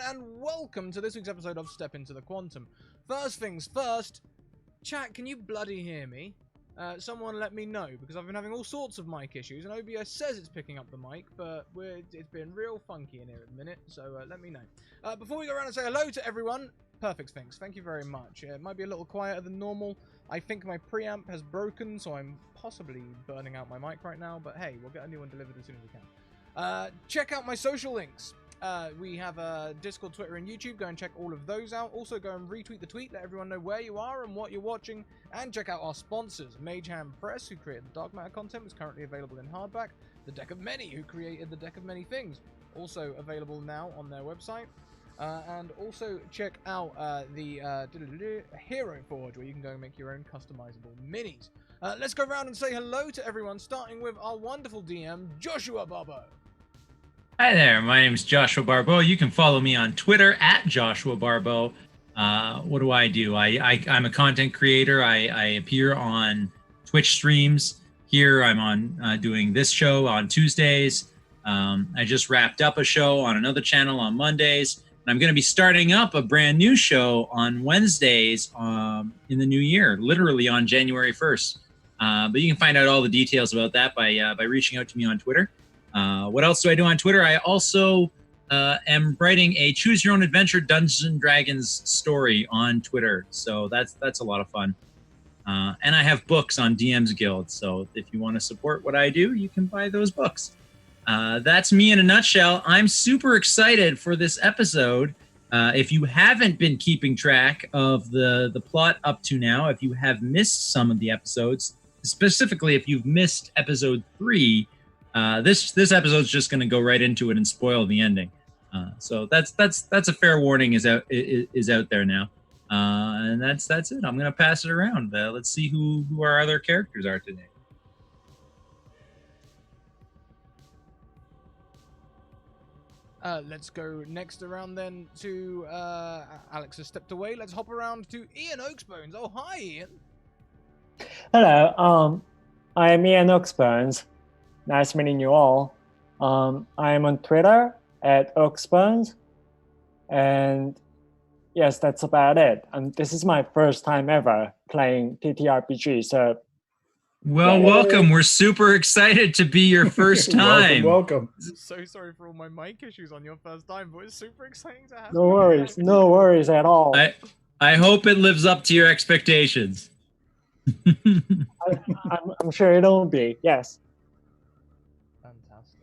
and welcome to this week's episode of Step Into the Quantum. First things first, chat, can you bloody hear me? Someone let me know, because I've been having all sorts of mic issues, and OBS says it's picking up the mic, but it's been real funky in here at the minute, so let me know. Before we go around and say hello to everyone, perfect things, thank you very much. It might be a little quieter than normal. I think my preamp has broken, so I'm possibly burning out my mic right now, but hey, we'll get a new one delivered as soon as we can. Check out my social links. We have Discord, Twitter, and YouTube. Go and check all of those out. Also, go and retweet the tweet. Let everyone know where you are and what you're watching. And check out our sponsors. Mage Hand Press, who created the Dark Matter content, was currently available in hardback. The Deck of Many, who created the Deck of Many Things, also available now on their website. And also check out the Hero Forge, where you can go and make your own customizable minis. Let's go around and say hello to everyone, starting with our wonderful DM, Joshua Barbo. Hi there, my name is Joshua Barbeau. You can follow me on Twitter at Joshua Barbeau. What do? I'm a content creator. I appear on Twitch streams. Here I'm on doing this show on Tuesdays. I just wrapped up a show on another channel on Mondays. And I'm going to be starting up a brand new show on Wednesdays in the new year, literally on January 1st. But you can find out all the details about that by reaching out to me on Twitter. What else do I do on Twitter? I also am writing a Choose Your Own Adventure Dungeons and Dragons story on Twitter. So that's a lot of fun. And I have books on DM's Guild. So if you want to support what I do, you can buy those books. That's me in a nutshell. I'm super excited for this episode. If you haven't been keeping track of the plot up to now, if you have missed some of the episodes, specifically if you've missed episode 3, this episode's just going to go right into it and spoil the ending. So that's a fair warning is out there now. And that's it. I'm going to pass it around. Let's see who our other characters are today. Let's go next around then to Alex has stepped away. Let's hop around to Ian Oaksbones. Oh, hi, Ian. Hello. I am Ian Oaksbones. Nice meeting you all. I am on Twitter at Oaksbones. And yes, that's about it. This is my first time ever playing TTRPG, so well, yay. Welcome. We're super excited to be your first time. welcome. So sorry for all my mic issues on your first time, but it's super exciting to have no worries. No worries at all. I hope it lives up to your expectations. I'm sure it'll be, yes. Fantastic.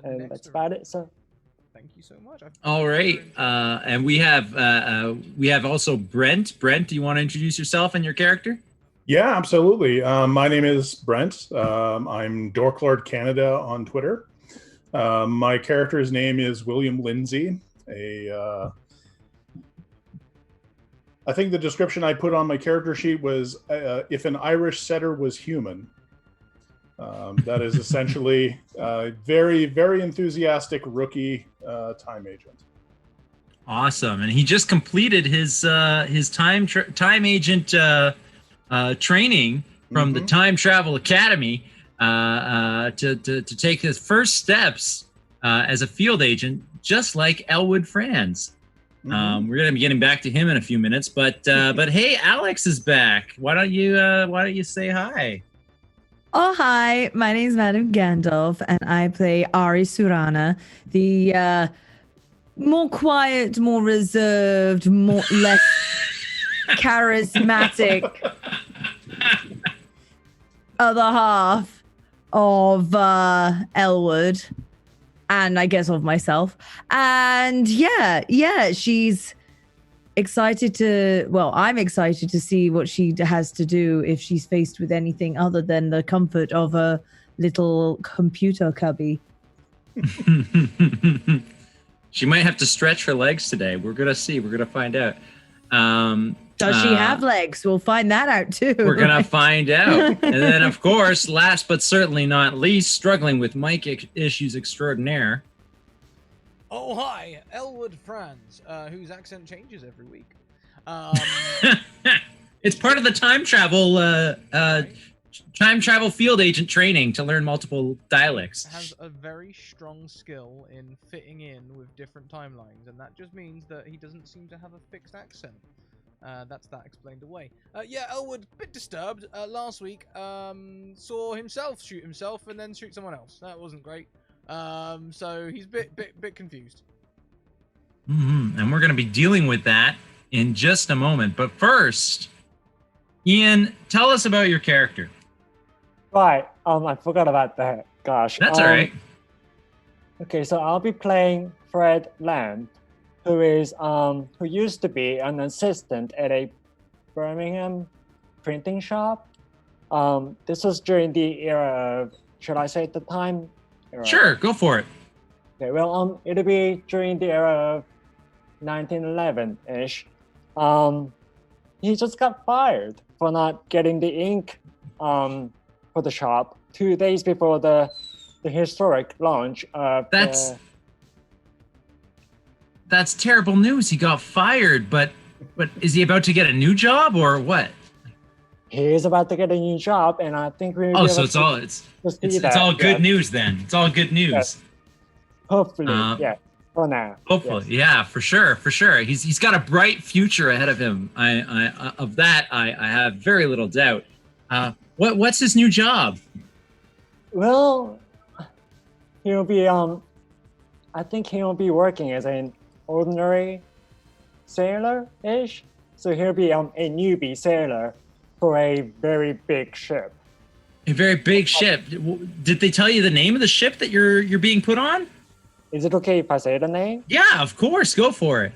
And that's about it, so. Thank you so much. All right, and we have also Brent. Brent, do you want to introduce yourself and your character? Yeah, absolutely. My name is Brent. I'm Dorklord Canada on Twitter. My character's name is William Lindsay. I think the description I put on my character sheet was if an Irish setter was human. That is essentially a very, very enthusiastic rookie time agent. Awesome, and he just completed his time agent training from the Time Travel Academy to take his first steps as a field agent, just like Elwood Franz. We're going to be getting back to him in a few minutes, but hey, Alex is back. Why don't you say hi? Oh, hi. My name is Madame Gandalf, and I play Ari Surana, the more quiet, more reserved, less charismatic other half of Elwood, and I guess of myself. And yeah, she's excited to, well, I'm excited to see what she has to do if she's faced with anything other than the comfort of a little computer cubby. She might have to stretch her legs today. We're going to see. We're going to find out. Does she have legs? We'll find that out too. We're going to find out. And then, of course, last but certainly not least, struggling with mic issues extraordinaire. Oh, hi, Elwood Franz, whose accent changes every week. It's part of the time travel time travel field agent training to learn multiple dialects. Has a very strong skill in fitting in with different timelines, and that just means that he doesn't seem to have a fixed accent. That's that explained away. Yeah, Elwood, bit disturbed. Last week, saw himself shoot himself and then shoot someone else. That wasn't great. So he's bit confused. And we're going to be dealing with that in just a moment. But first, Ian, tell us about your character. Right. I forgot about that. Gosh. That's all right. Okay, so I'll be playing Fred Lamb, who used to be an assistant at a Birmingham printing shop. This was during the era of, should I say at the time? Sure, go for it. Okay, well, it'll be during the era of 1911-ish. He just got fired for not getting the ink for the shop 2 days before the historic launch of That's terrible news. He got fired, but is he about to get a new job or what? He is about to get a new job, and I think we. Oh, so it's all good news then. It's all good news. Yes. Hopefully, yeah. For now. Hopefully, yes. yeah, for sure. He's got a bright future ahead of him. I have very little doubt. What's his new job? Well, he'll be I think he'll be working as an ordinary sailor-ish. So he'll be a newbie sailor for a very big ship. A very big ship. Did they tell you the name of the ship that you're being put on? Is it okay if I say the name? Yeah, of course. Go for it.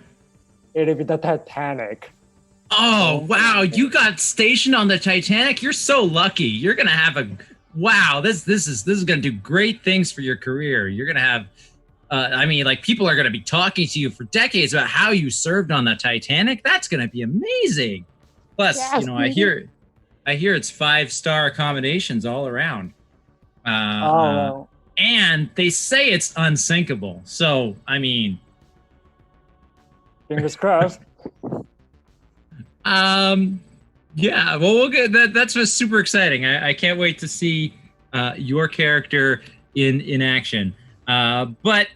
It'll be the Titanic. Oh, wow. You got stationed on the Titanic? You're so lucky. You're going to have wow, this is going to do great things for your career. You're going to have people are going to be talking to you for decades about how you served on the Titanic. That's going to be amazing. Plus, yes, I hear it's 5-star accommodations all around. And they say it's unsinkable. So, fingers crossed. Yeah, well, we'll get that. That's just super exciting. I can't wait to see your character in action. But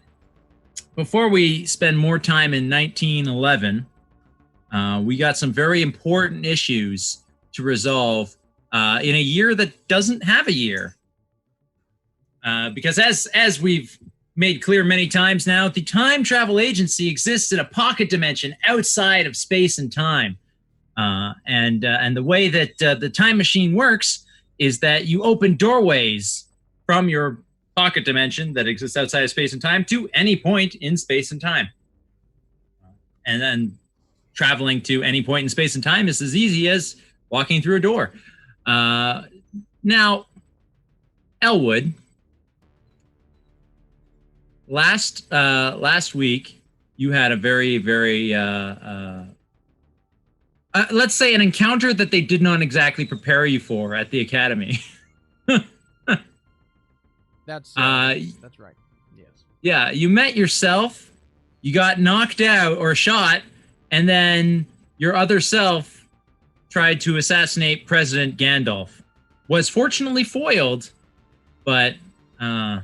before we spend more time in 1911, we got some very important issues to resolve in a year that doesn't have a year. Because as we've made clear many times now, the Time Travel Agency exists in a pocket dimension outside of space and time. And the way that the time machine works is that you open doorways from your pocket dimension that exists outside of space and time to any point in space and time. And then traveling to any point in space and time is as easy as walking through a door. Now, Elwood, last week you had a very, very let's say an encounter that they did not exactly prepare you for at the academy. That's right. Yes. Yeah, you met yourself, you got knocked out or shot, and then your other self tried to assassinate President Gandalf. Was fortunately foiled, but yeah,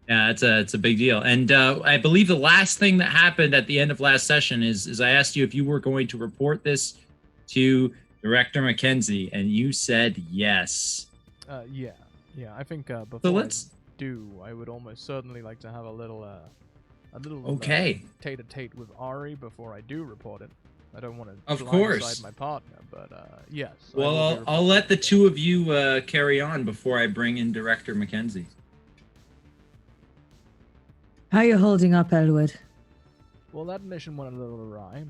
it's a big deal. And I believe the last thing that happened at the end of last session is I asked you if you were going to report this to Director Mackenzie, and you said yes. Yeah. I think before I would almost certainly like to have a little tete-a-tete with Ari before I do report it. I don't want to blindside my partner, but yes. Well, I'll let the two of you carry on before I bring in Director Mackenzie. How are you holding up, Elwood? Well, that mission went a little awry.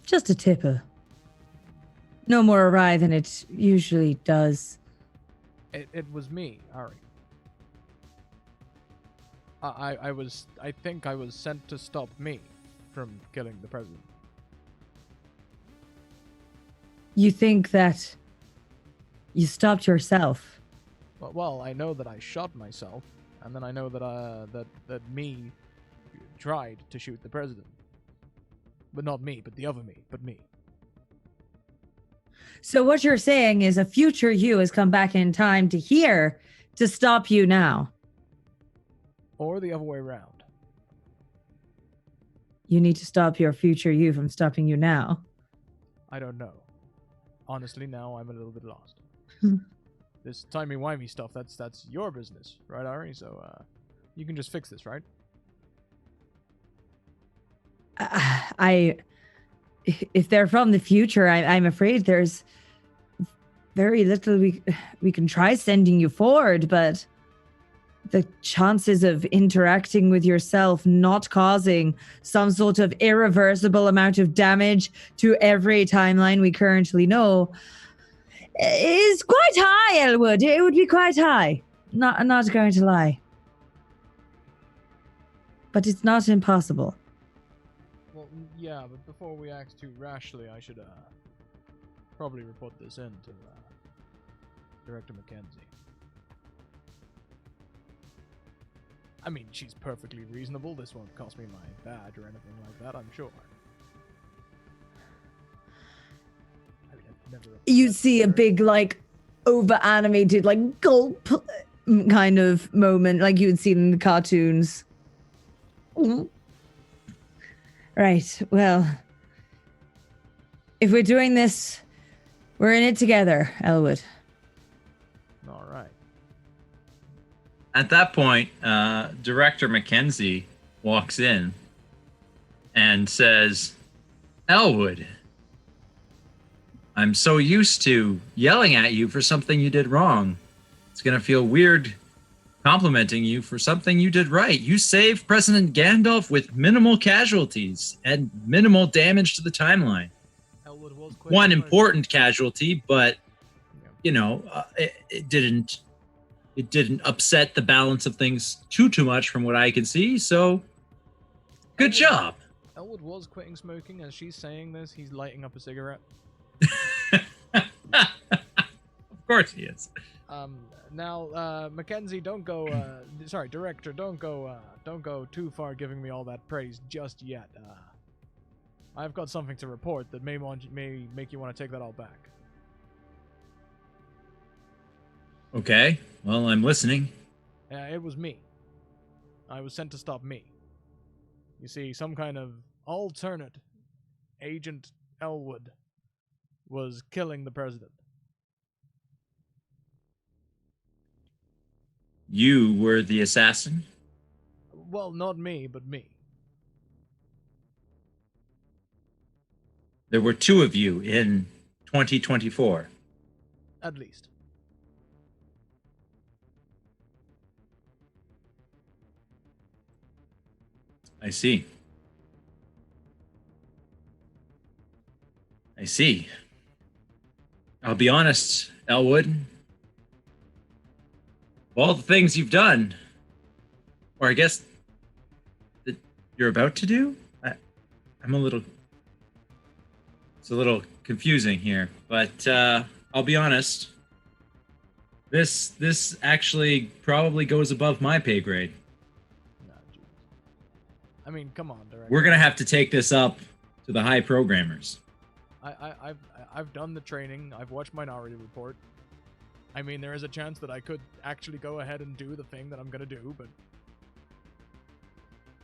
Just a tipper. No more awry than it usually does. It was me, Ari. I think I was sent to stop me from killing the president. You think that you stopped yourself? Well, I know that I shot myself, and then I know that that me tried to shoot the president. But not me, but the other me, but me. So what you're saying is a future you has come back in time to here to stop you now. Or the other way around. You need to stop your future you from stopping you now. I don't know. Honestly, now I'm a little bit lost. This timey-wimey stuff, that's your business, right, Ari? So, you can just fix this, right? If they're from the future, I'm afraid there's very little we can try sending you forward, but the chances of interacting with yourself not causing some sort of irreversible amount of damage to every timeline we currently know is quite high, Elwood. It would be quite high. Not going to lie. But it's not impossible. Well, yeah, but before we act too rashly, I should, probably report this in to, Director Mackenzie. I mean, she's perfectly reasonable. This won't cost me my badge or anything like that, I'm sure. I mean, I've never... You see a big, like, over-animated, like, gulp kind of moment, like you would see in the cartoons. Right, well, if we're doing this, we're in it together, Elwood. All right. At that point, Director Mackenzie walks in and says, Elwood, I'm so used to yelling at you for something you did wrong. It's going to feel weird complimenting you for something you did right. You saved President Gandalf with minimal casualties and minimal damage to the timeline. One important casualty, but you know, it didn't upset the balance of things too much from what I can see. So, good job. Elwood was quitting smoking. As she's saying this, he's lighting up a cigarette. Of course he is. Now, Mackenzie, don't go. Sorry, Director, don't go too far giving me all that praise just yet. I've got something to report that may make you want to take that all back. Okay, well, I'm listening. It was me. I was sent to stop me. You see, some kind of alternate Agent Elwood was killing the president. You were the assassin? Well, not me, but me. There were two of you in 2024. At least. I see. I see. I'll be honest, Elwood. Of all the things you've done, or I guess that you're about to do, I'm a little... It's a little confusing here, but I'll be honest. This actually probably goes above my pay grade. I mean, come on, Director. We're gonna have to take this up to the high programmers. I've done the training. I've watched Minority Report. I mean, there is a chance that I could actually go ahead and do the thing that I'm gonna do, but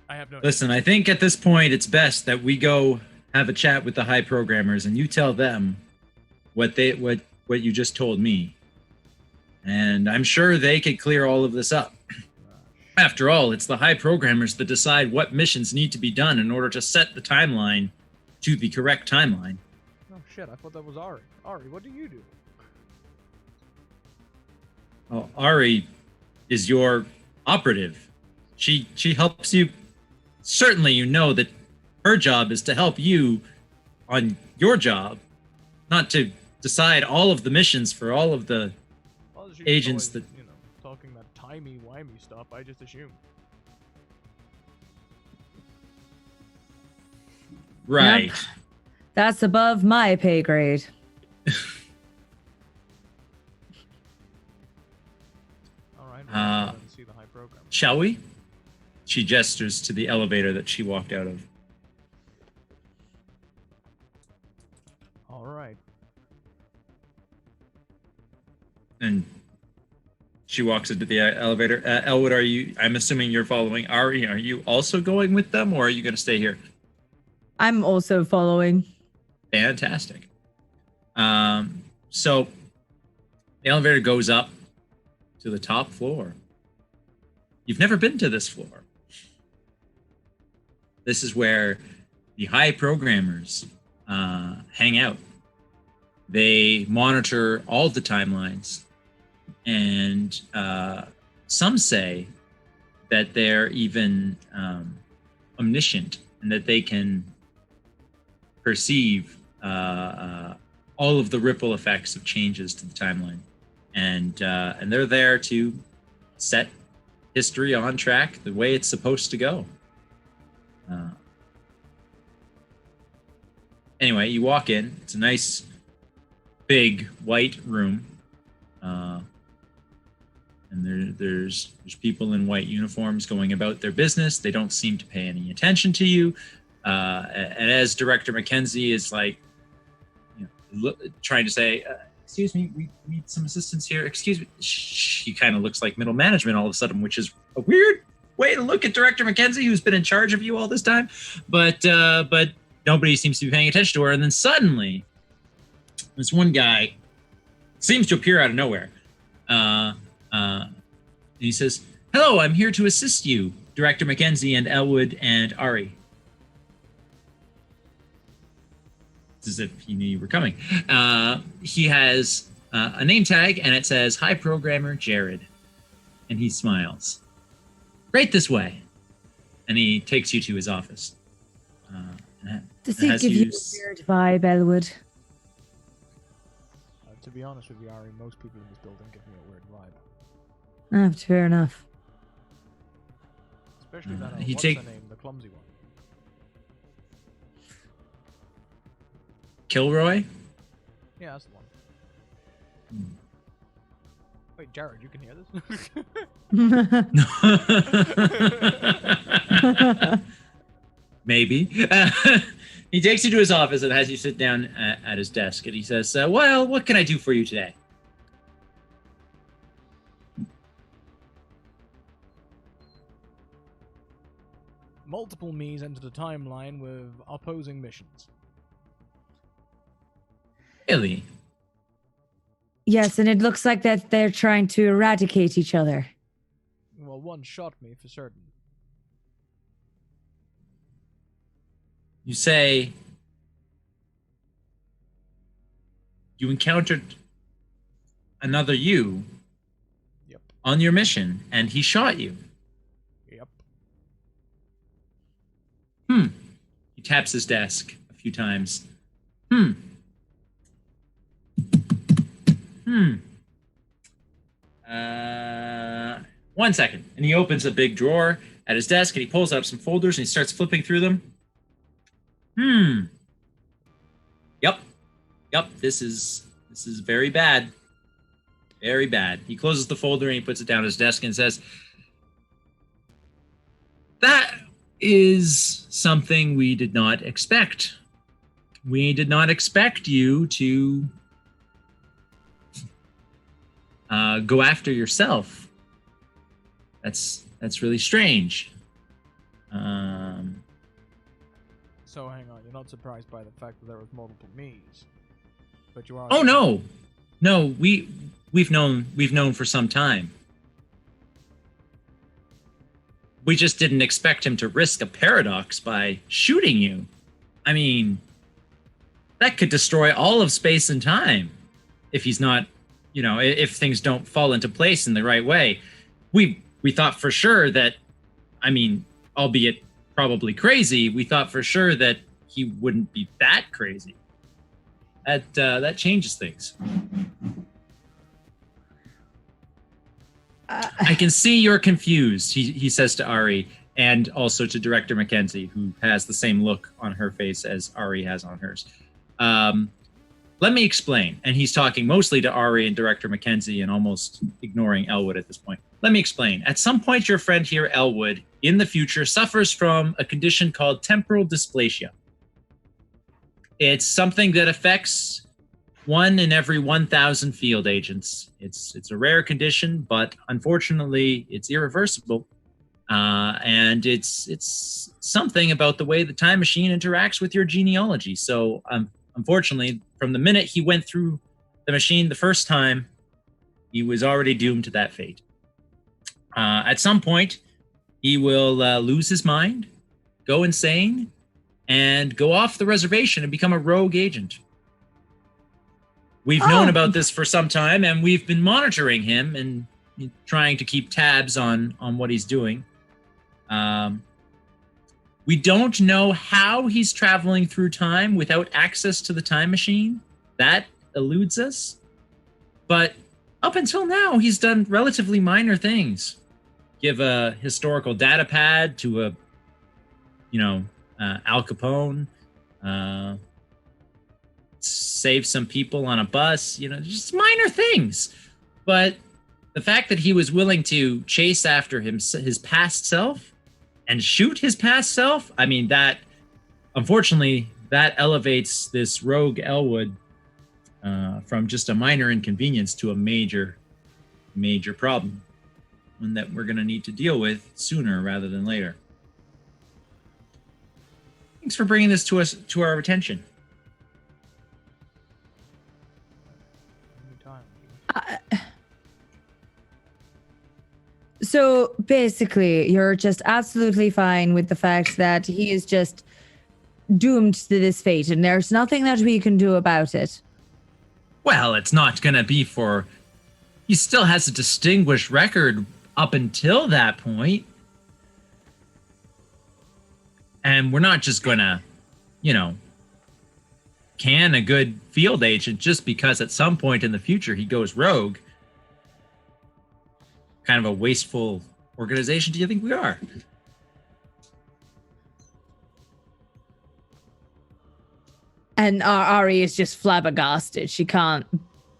I have no. Listen, I think at this point it's best that we go have a chat with the high programmers and you tell them what you just told me. And I'm sure they could clear all of this up. After all, it's the high programmers that decide what missions need to be done in order to set the timeline to the correct timeline. Oh shit, I thought that was Ari. Ari, what do you do? Well, Ari is your operative. She helps you. Certainly you know that her job is to help you on your job, not to decide all of the missions for all of the agents always, that... You know, talking that timey-wimey stuff, I just assume. Right. Yep. That's above my pay grade. Alright, well, let's see the high program. Shall we? She gestures to the elevator that she walked out of. Alright. She walks into the elevator. Elwood, I'm assuming you're following Ari. Are you also going with them, or are you going to stay here? I'm also following. Fantastic. So the elevator goes up to the top floor. You've never been to this floor. This is where the high programmers hang out. They monitor all the timelines, and some say that they're even omniscient and that they can perceive all of the ripple effects of changes to the timeline, and they're there to set history on track the way it's supposed to go. Anyway, you walk in. It's a nice, big white room, and there's people in white uniforms going about their business. They don't seem to pay any attention to you. And as Director Mackenzie is like, trying to say, "Excuse me, we need some assistance here. Excuse me," she kind of looks like middle management all of a sudden, which is a weird way to look at Director Mackenzie, who's been in charge of you all this time. But nobody seems to be paying attention to her. And then suddenly, this one guy seems to appear out of nowhere. And he says, "Hello, I'm here to assist you, Director Mackenzie and Elwood and Ari." It's as if he knew you were coming. He has a name tag, and it says, "Hi, Programmer Jared." And he smiles. "Right this way." And he takes you to his office. Does he give you a weird vibe, Elwood? To be honest with you, Ari, most people in this building give me a weird vibe. Fair enough. Especially that, what's her name, the clumsy one? Kilroy? Yeah, that's the one. Wait, Jared, you can hear this? Maybe. He takes you to his office and has you sit down at his desk, and he says, "Well, what can I do for you today?" Multiple me's entered a timeline with opposing missions. Really? Yes, and it looks like that they're trying to eradicate each other. Well, one shot me for certain. You say you encountered another you on your mission, and he shot you. Yep. He taps his desk a few times. 1 second. And he opens a big drawer at his desk, and he pulls out some folders, and he starts flipping through them. Yep, this is very bad. Very bad. He closes the folder and he puts it down at his desk and says, "That is something we did not expect. We did not expect you to go after yourself. That's really strange." So hang on, you're not surprised by the fact that there was multiple me's, but you are. Oh no, we've known for some time. We just didn't expect him to risk a paradox by shooting you. I mean, that could destroy all of space and time if he's not, if things don't fall into place in the right way. We thought for sure that, I mean, albeit probably crazy, we thought for sure that he wouldn't be that crazy. That changes things. I can see you're confused, he says to Ari, and also to Director Mackenzie, who has the same look on her face as Ari has on hers. Let me explain. And he's talking mostly to Ari and Director Mackenzie and almost ignoring Elwood at this point. Let me explain. At some point, your friend here, Elwood, in the future, suffers from a condition called temporal dysplasia. It's something that affects 1 in every 1,000 field agents. It's a rare condition, but unfortunately, it's irreversible. And it's something about the way the time machine interacts with your genealogy. So, unfortunately, from the minute he went through the machine the first time, he was already doomed to that fate. At some point, he will lose his mind, go insane, and go off the reservation and become a rogue agent. We've known about this for some time, and we've been monitoring him and trying to keep tabs on what he's doing. We don't know how he's traveling through time without access to the time machine. That eludes us. But up until now, he's done relatively minor things. Give a historical data pad to Al Capone. Save some people on a bus. Just minor things. But the fact that he was willing to chase after his past self and shoot his past self, I mean, that, unfortunately, that elevates this rogue Elwood from just a minor inconvenience to a major, major problem. One that we're going to need to deal with sooner rather than later. Thanks for bringing this to our attention. So basically, you're just absolutely fine with the fact that he is just doomed to this fate, and there's nothing that we can do about it. Well, it's not going to be for... He still has a distinguished record up until that point. And we're not just going to, can a good field agent just because at some point in the future he goes rogue. Kind of a wasteful organization do you think we are? And Ari is just flabbergasted. She can't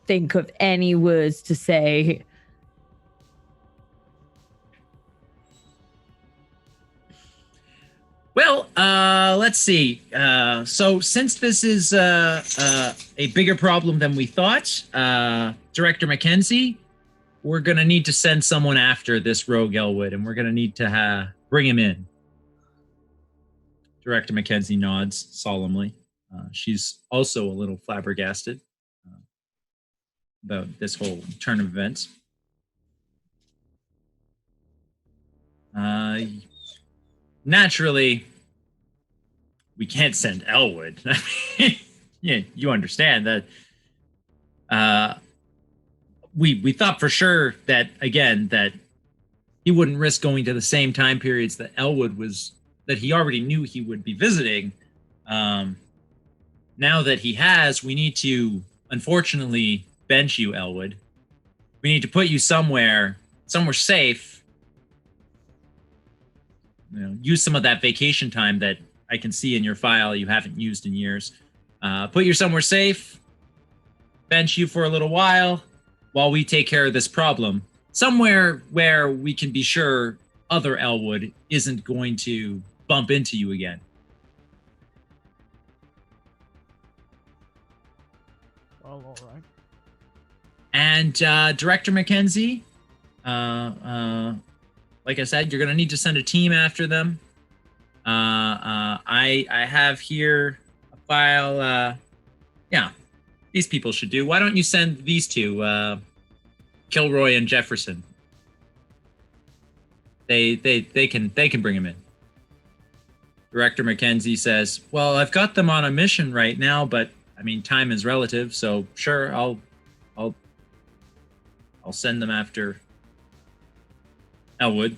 think of any words to say. Well, let's see. So since this is a bigger problem than we thought, Director Mackenzie, we're going to need to send someone after this rogue Elwood, and we're going to need to bring him in. Director Mackenzie nods solemnly. She's also a little flabbergasted about this whole turn of events. Naturally, we can't send Elwood. Yeah, you understand that. We thought for sure that he wouldn't risk going to the same time periods that Elwood was, that he already knew he would be visiting. Now that he has, we need to, unfortunately, bench you, Elwood. We need to put you somewhere safe. Use some of that vacation time that I can see in your file you haven't used in years. Put you somewhere safe, bench you for a little while we take care of this problem. Somewhere where we can be sure other Elwood isn't going to bump into you again. Well, all right. And Director Mackenzie, like I said, you're going to need to send a team after them. I have here a file. These people should do. Why don't you send these two, Kilroy and Jefferson? They can bring him in. Director Mackenzie says, "Well, I've got them on a mission right now, but I mean, time is relative, so sure, I'll send them after Elwood."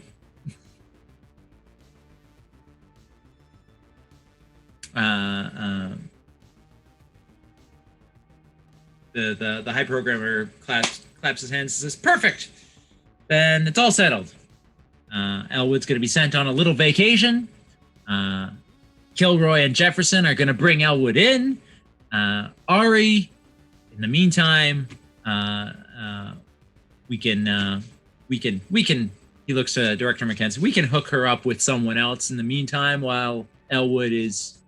The high programmer claps his hands and says, "Perfect! Then it's all settled. Elwood's going to be sent on a little vacation. Kilroy and Jefferson are going to bring Elwood in. Ari, in the meantime, we can. He looks to Director Mackenzie. We can hook her up with someone else in the meantime while Elwood is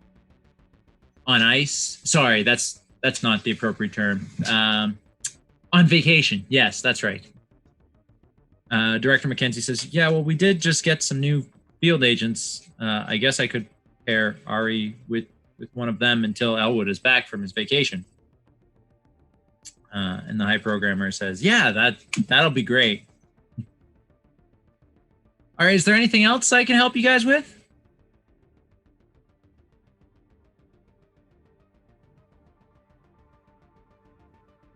on ice. Sorry, that's that's not the appropriate term. On vacation. Yes, that's right. Director Mackenzie says, yeah, well, we did just get some new field agents. I guess I could pair Ari with one of them until Elwood is back from his vacation. And the high programmer says, yeah, that'll be great. All right, is there anything else I can help you guys with?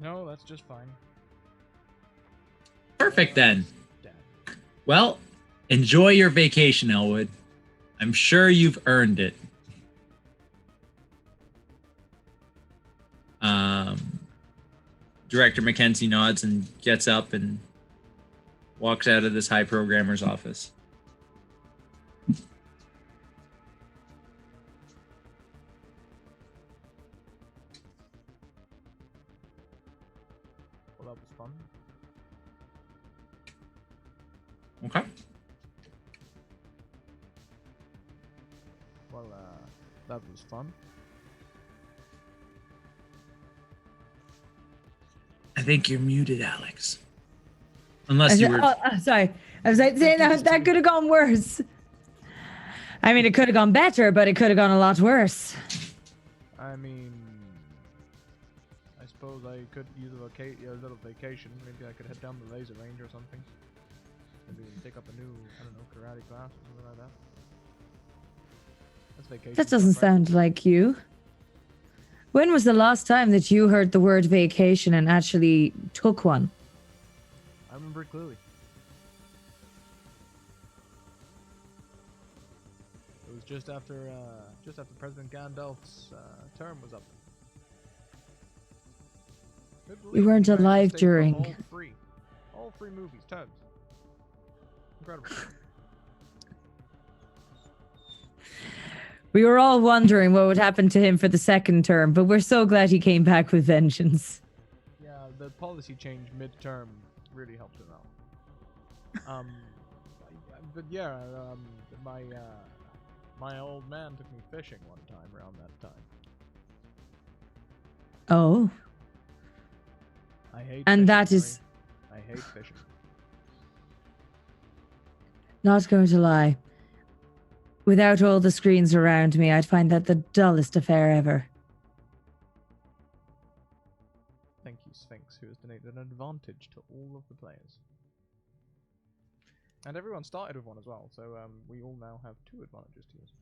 No, that's just fine. Perfect then. Dad. Well, enjoy your vacation, Elwood. I'm sure you've earned it. Director Mackenzie nods and gets up and walks out of this high programmer's office. Well, that was fun. Okay. Well, that was fun. I think you're muted, Alex. Unless you were... sorry. I was like, saying that could have gone worse. I mean, it could have gone better, but it could have gone a lot worse. I mean, I suppose I could use a little vacation. Maybe I could head down the laser range or something. Maybe take up a new, I don't know, karate class or something like that. That's vacation. That doesn't stuff, right? sound like you. When was the last time that you heard the word vacation and actually took one? I remember it clearly. It was just after President Gandalf's term was up. You weren't alive during. All three movies, terms. Incredible. We were all wondering what would happen to him for the second term, but we're so glad he came back with vengeance. Yeah, the policy change mid-term really helped him out. But yeah, my old man took me fishing one time around that time. Oh. I hate And fishing, that is... Mary. I hate fishing. Not going to lie. Without all the screens around me, I'd find that the dullest affair ever. Thank you, Sphinx, who has donated an advantage to all of the players. And everyone started with one as well, so we all now have 2 advantages to use.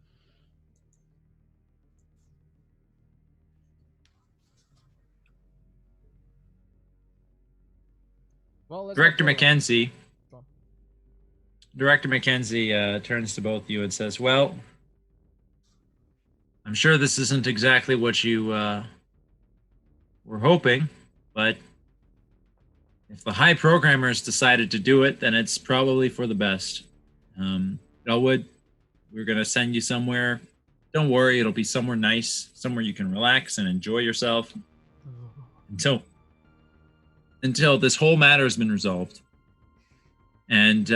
Well, Director Mackenzie turns to both of you and says, well, I'm sure this isn't exactly what you were hoping, but if the high programmers decided to do it, then it's probably for the best. Elwood, we're going to send you somewhere. Don't worry, it'll be somewhere nice, somewhere you can relax and enjoy yourself until this whole matter has been resolved. And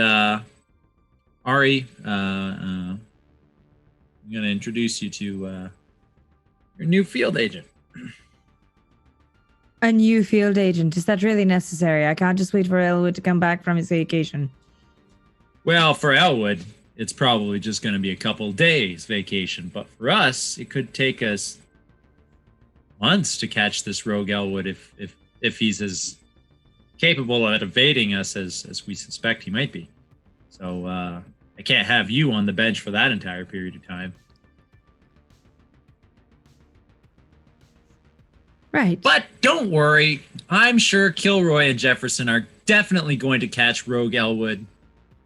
Ari, I'm going to introduce you to your new field agent. A new field agent. Is that really necessary? I can't just wait for Elwood to come back from his vacation. Well, for Elwood, it's probably just going to be a couple days vacation. But for us, it could take us months to catch this rogue Elwood if he's as capable at evading us as we suspect he might be. So I can't have you on the bench for that entire period of time. Right. But don't worry. I'm sure Kilroy and Jefferson are definitely going to catch Rogue Elwood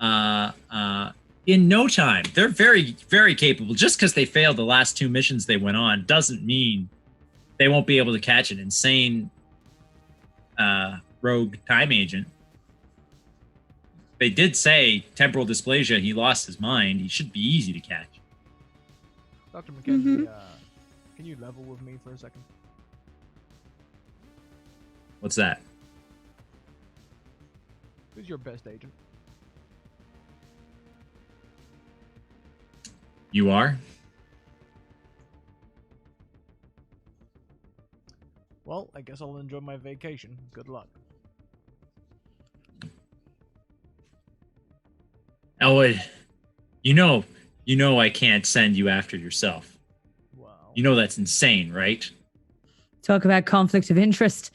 in no time. They're very, very capable. Just because they failed the last 2 missions they went on doesn't mean they won't be able to catch an insane rogue time agent. They did say temporal dysplasia. He lost his mind. He should be easy to catch. Dr. Mackenzie, can you level with me for a second? What's that? Who's your best agent? You are? I guess I'll enjoy my vacation. Good luck. Elwood, you know I can't send you after yourself. Wow. You know that's insane, right? Talk about conflict of interest.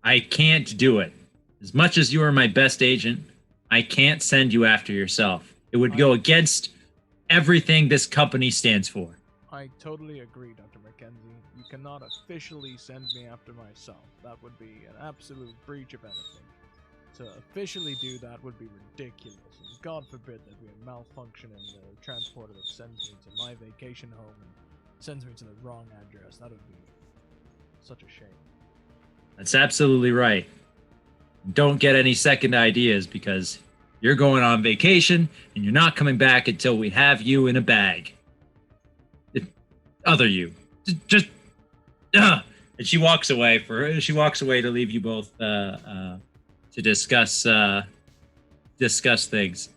I can't do it. As much as you are my best agent, I can't send you after yourself. It would go against everything this company stands for. I totally agree, Dr. Mackenzie. You cannot officially send me after myself. That would be an absolute breach of anything. To officially do that would be ridiculous. And God forbid that we malfunction in the transporter that sends me to my vacation home and sends me to the wrong address. That would be such a shame. That's absolutely right. Don't get any second ideas because you're going on vacation and you're not coming back until we have you in a bag. Other you. Just and she walks away she walks away to leave you both to discuss things.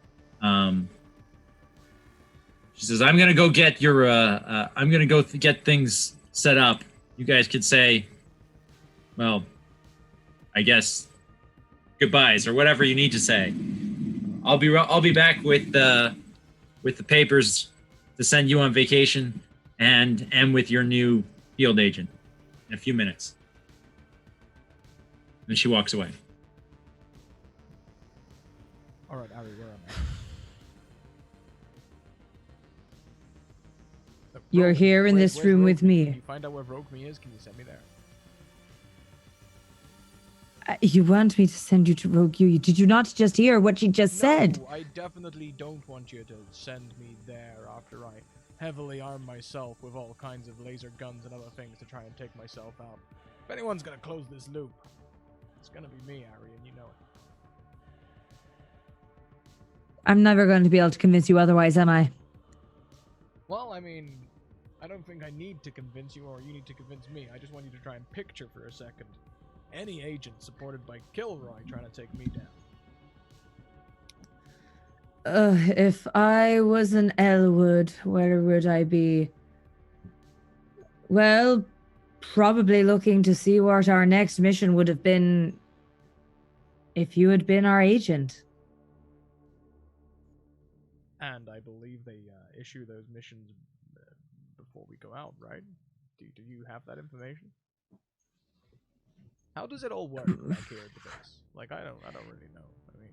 She says, I'm gonna go get your I'm gonna go get things set up. You guys could say, well, I guess goodbyes or whatever you need to say. I'll be back with the papers to send you on vacation and with your new field agent in a few minutes. And she walks away. All right, Ari, where am I? You're here in this room with me. Can you find out where Rogue Me is? Can you send me there? You want me to send you to Rogue You? Did you not just hear what she just said? No, I definitely don't want you to send me there after I heavily arm myself with all kinds of laser guns and other things to try and take myself out. If anyone's gonna close this loop, it's gonna be me, Ari, and you know it. I'm never going to be able to convince you otherwise, am I? Well, I mean, I don't think I need to convince you or you need to convince me. I just want you to try and picture for a second any agent supported by Kilroy trying to take me down. If I was an Elwood, where would I be? Well, probably looking to see what our next mission would have been if you had been our agent. And I believe they issue those missions before we go out, right? Do you have that information? How does it all work back here at the base? Like, I don't really know. I mean,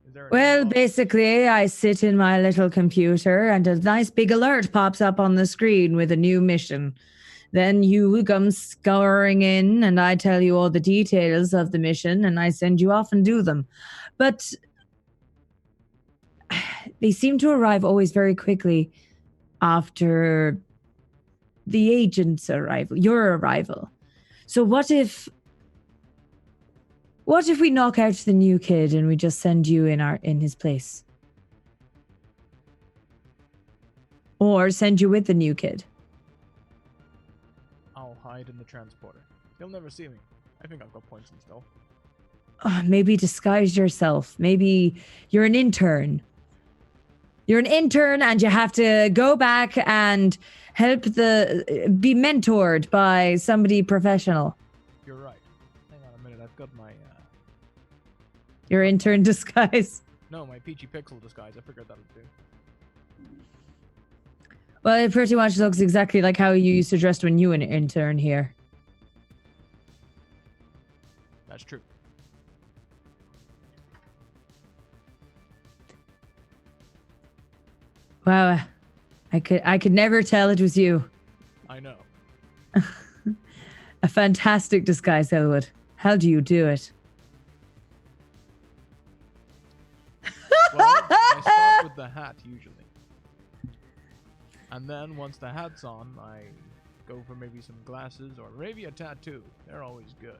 is there? Well, basically, I sit in my little computer, and a nice big alert pops up on the screen with a new mission. Then you come scouring in, and I tell you all the details of the mission, and I send you off and do them. But they seem to arrive always very quickly after the agent's arrival, your arrival. So what if we knock out the new kid and we just send you in his place? Or send you with the new kid? I'll hide in the transporter. He'll never see me. I think I've got points in stealth. Maybe disguise yourself. Maybe you're an intern. You're an intern and you have to go back and help be mentored by somebody professional. You're right. Hang on a minute. I've got my your intern disguise. No, my peachy pixel disguise. I figured that would do. Well, it pretty much looks exactly like how you used to dress when you were an intern here. That's true. Wow, I could never tell it was you. I know. A fantastic disguise, Elwood. How do you do it? Well, I start with the hat usually, and then once the hat's on, I go for maybe some glasses or maybe a tattoo. They're always good.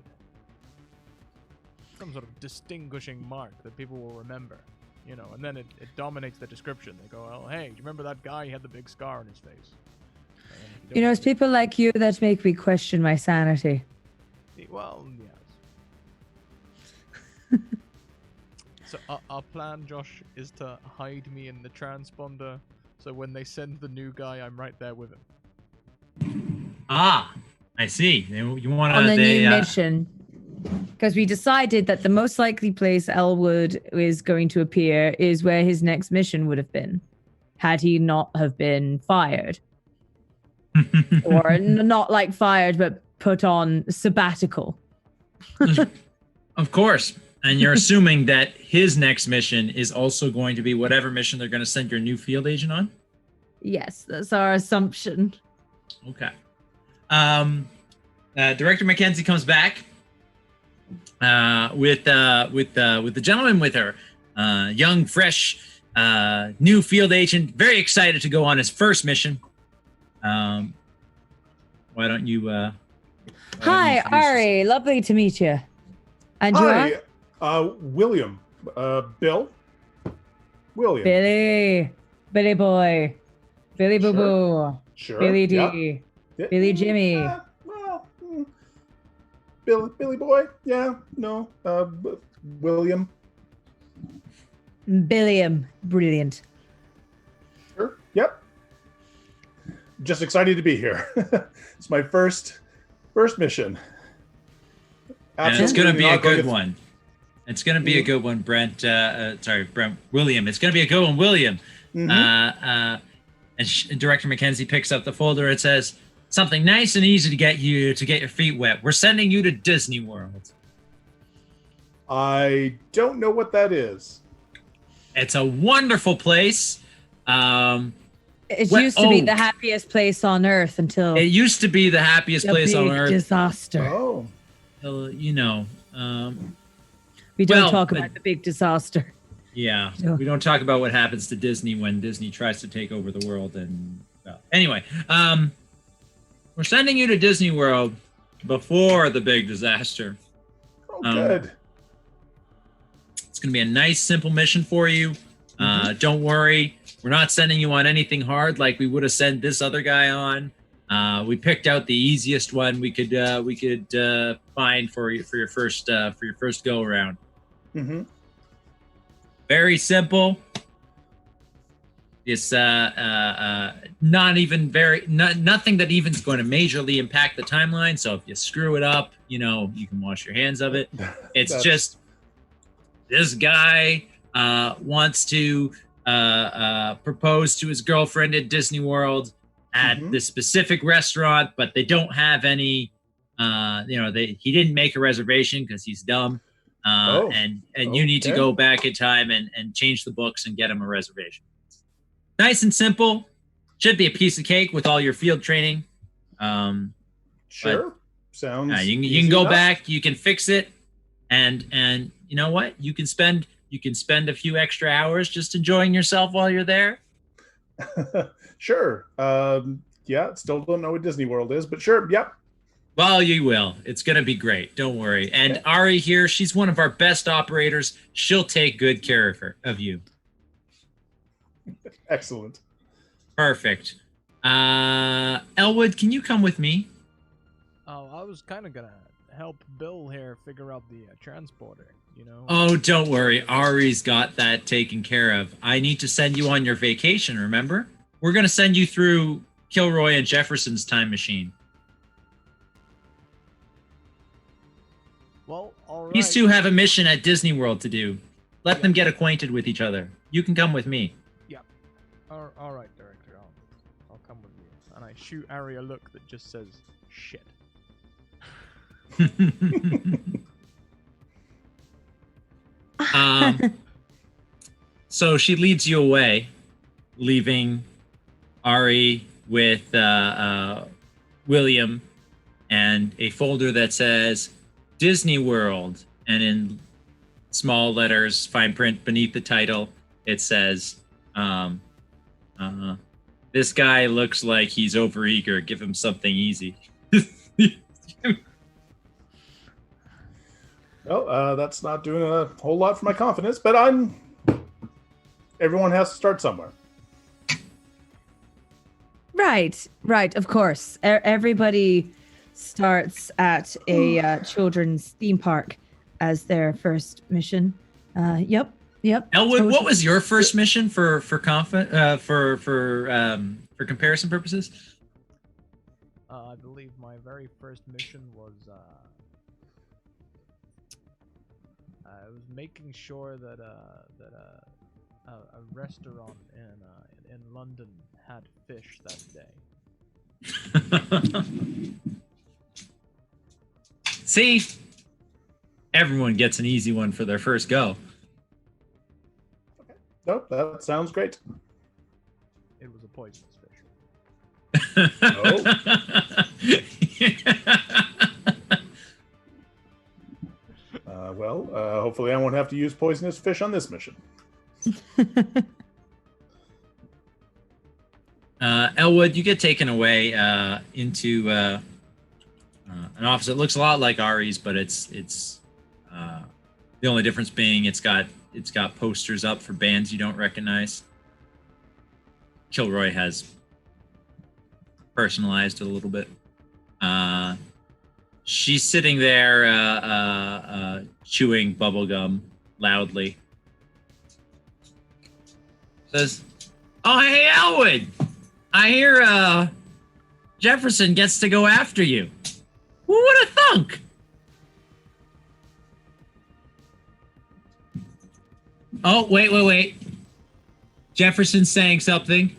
Some sort of distinguishing mark that people will remember. You know, and then it dominates the description. They go, oh, hey, do you remember that guy? He had the big scar on his face. You know, it's people like you that make me question my sanity. Well, yes. So our plan, Josh, is to hide me in the transponder So when they send the new guy, I'm right there with him. Ah, I see. You want On to the new mission. Because we decided that the most likely place Elwood is going to appear is where his next mission would have been, had he not have been fired. Or not like fired, but put on sabbatical. Of course. And you're assuming that his next mission is also going to be whatever mission they're going to send your new field agent on? Yes, that's our assumption. Okay. Director Mackenzie comes back with the gentleman with her, young, fresh, new field agent, very excited to go on his first mission. Why don't you? Hi, Ari. Lovely to meet you. And you are? Hi, William. Bill. William. Billy boy. Billy Boo Boo. Sure. Billy D. Yeah. Billy Jimmy. Billy boy. Yeah. No. William. Billiam. Brilliant. Sure. Yep. Just excited to be here. It's my first mission. And it's going to be a good one. It's going to be a good one, Brent. Brent. William. It's going to be a good one, William. Mm-hmm. And Director Mackenzie picks up the folder. It says something nice and easy to get your feet wet. We're sending you to Disney World. I don't know what that is. It's a wonderful place. It used to be the happiest place on Earth until it used to be the happiest place on Earth. Disaster. Oh. You know. We don't talk about the big disaster. Yeah, we don't talk about what happens to Disney when Disney tries to take over the world. And anyway, we're sending you to Disney World before the big disaster. Oh, good. It's going to be a nice, simple mission for you. Don't worry, we're not sending you on anything hard like we would have sent this other guy on. We picked out the easiest one we could find for your first go around. Mm-hmm. Very simple. It's not even nothing that even's going to majorly impact the timeline. So if you screw it up, you can wash your hands of it. It's just this guy wants to propose to his girlfriend at Disney World at this specific restaurant, but they don't have any. He didn't make a reservation because he's dumb. And you need to go back in time and change the books and get him a reservation. Nice and simple. Should be a piece of cake with all your field training. Sure. Sounds. You can go back. You can fix it, and you know what? You can spend a few extra hours just enjoying yourself while you're there. Sure. Yeah. Still don't know what Disney World is, but sure. Yep. Well, you will. It's going to be great. Don't worry. And Ari here, she's one of our best operators. She'll take good care of you. Excellent. Perfect. Elwood, can you come with me? Oh, I was kind of going to help Bill here figure out the transporter, Oh, don't worry. Ari's got that taken care of. I need to send you on your vacation, remember? We're going to send you through Kilroy and Jefferson's time machine. Well, all right. These two have a mission at Disney World to do. Let them get acquainted with each other. You can come with me. Yep. All right, Director. I'll come with you. And I shoot Ari a look that just says, shit. So she leads you away, leaving Ari with William and a folder that says Disney World, and in small letters, fine print beneath the title, it says, this guy looks like he's overeager. Give him something easy. Well, that's not doing a whole lot for my confidence, but everyone has to start somewhere. Right, of course. Everybody starts at a children's theme park as their first mission. Yep. Yep. Elwood, what totally. was your first mission for comparison purposes? I believe my very first mission was I was making sure that a restaurant in London had fish that day. See, everyone gets an easy one for their first go. Nope, that sounds great. It was a poisonous fish. Well, hopefully I won't have to use poisonous fish on this mission. Elwood, you get taken away into an office that looks a lot like Ari's, but it's the only difference being it's got posters up for bands you don't recognize. Kilroy has personalized it a little bit. She's sitting there chewing bubblegum loudly. Says, "Oh, hey, Elwood! I hear Jefferson gets to go after you. Who would have thunk?" Oh, wait. Jefferson's saying something.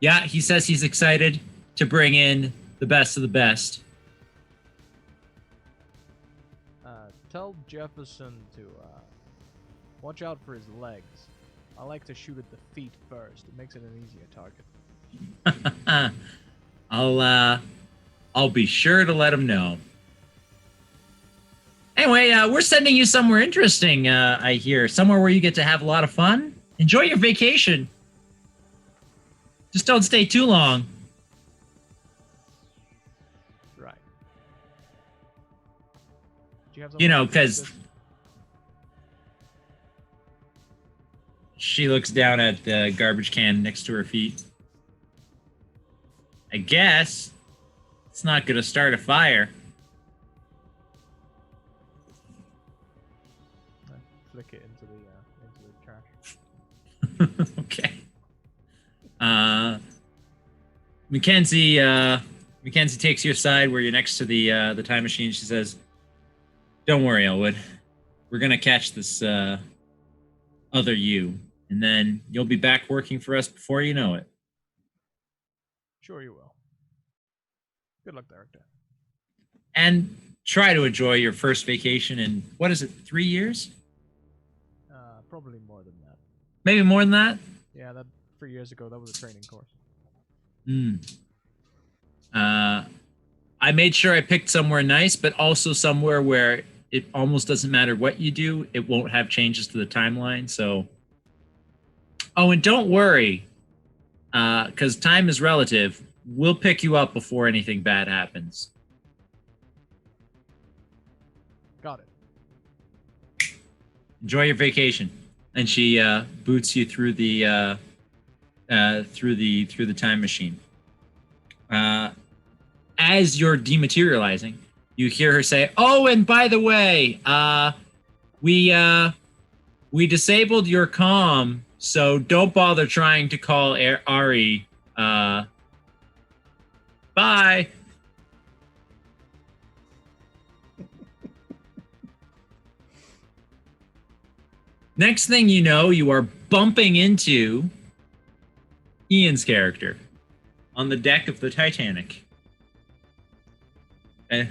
Yeah, he says he's excited to bring in the best of the best. Tell Jefferson to watch out for his legs. I like to shoot at the feet first. It makes it an easier target. I'll be sure to let him know. Anyway, we're sending you somewhere interesting, I hear. Somewhere where you get to have a lot of fun. Enjoy your vacation. Just don't stay too long. Right. Do you have You know, something to do with because this? she looks down at the garbage can next to her feet. I guess it's not going to start a fire. Flick it into the trash. Okay. Mackenzie takes you aside where you're next to the time machine. She says, "Don't worry, Elwood. We're gonna catch this other you, and then you'll be back working for us before you know it." Sure you will. Good luck, Director. And try to enjoy your first vacation in, what is it, 3 years? Probably more than that. Maybe more than that? Yeah, that 3 years ago, that was a training course. I made sure I picked somewhere nice, but also somewhere where it almost doesn't matter what you do, it won't have changes to the timeline. So, oh, and don't worry, because time is relative. We'll pick you up before anything bad happens. Got it. Enjoy your vacation. And she boots you through the time machine. As you're dematerializing, you hear her say, "Oh, and by the way, we disabled your comm, so don't bother trying to call Ari. Bye." Next thing you know, you are bumping into Ian's character on the deck of the Titanic. Oh,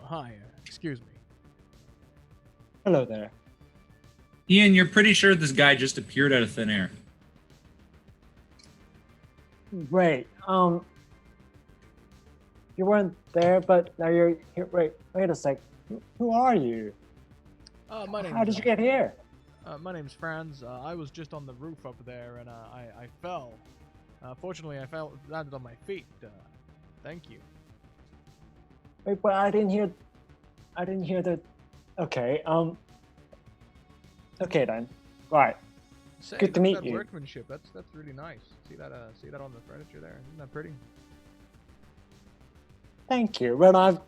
hi. Excuse me. Hello there. Ian, you're pretty sure this guy just appeared out of thin air. Wait, you weren't there, but now you're here. Wait a sec. Who are you? My name's, How did you get here? my name's Franz. I was just on the roof up there, and I fell. Fortunately, landed on my feet. Thank you. Wait, but I didn't hear the. Okay, okay then. Right. Say, Good to look at meet that you. workmanship. That's really nice. See that on the furniture there? Isn't that pretty? Thank you. Well,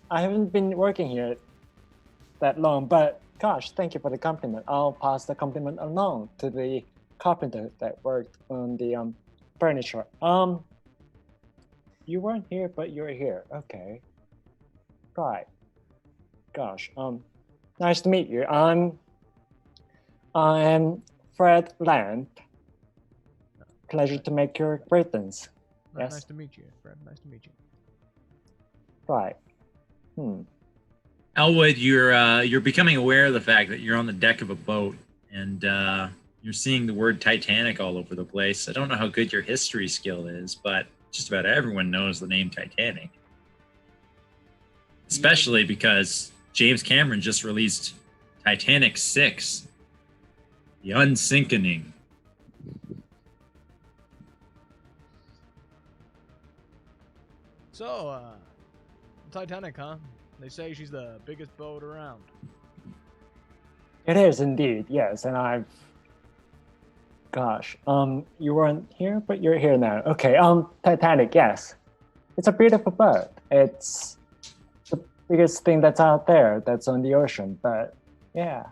I haven't been working here that long, but gosh, thank you for the compliment. I'll pass the compliment along to the carpenter that worked on the furniture. You weren't here, but you're here. Okay. Right. Gosh. Nice to meet you. I'm Fred Land. Pleasure to make your acquaintance. Yes. Nice to meet you, Fred. Nice to meet you. Right. Elwood, you're becoming aware of the fact that you're on the deck of a boat, and you're seeing the word Titanic all over the place. I don't know how good your history skill is, but just about everyone knows the name Titanic. Especially because James Cameron just released Titanic 6, The Unsinking. So, Titanic, huh? They say she's the biggest boat around. It is indeed, yes, and gosh, you weren't here, but you're here now. Okay, Titanic, yes. It's a beautiful boat. It's the biggest thing that's out there, that's on the ocean, but yeah,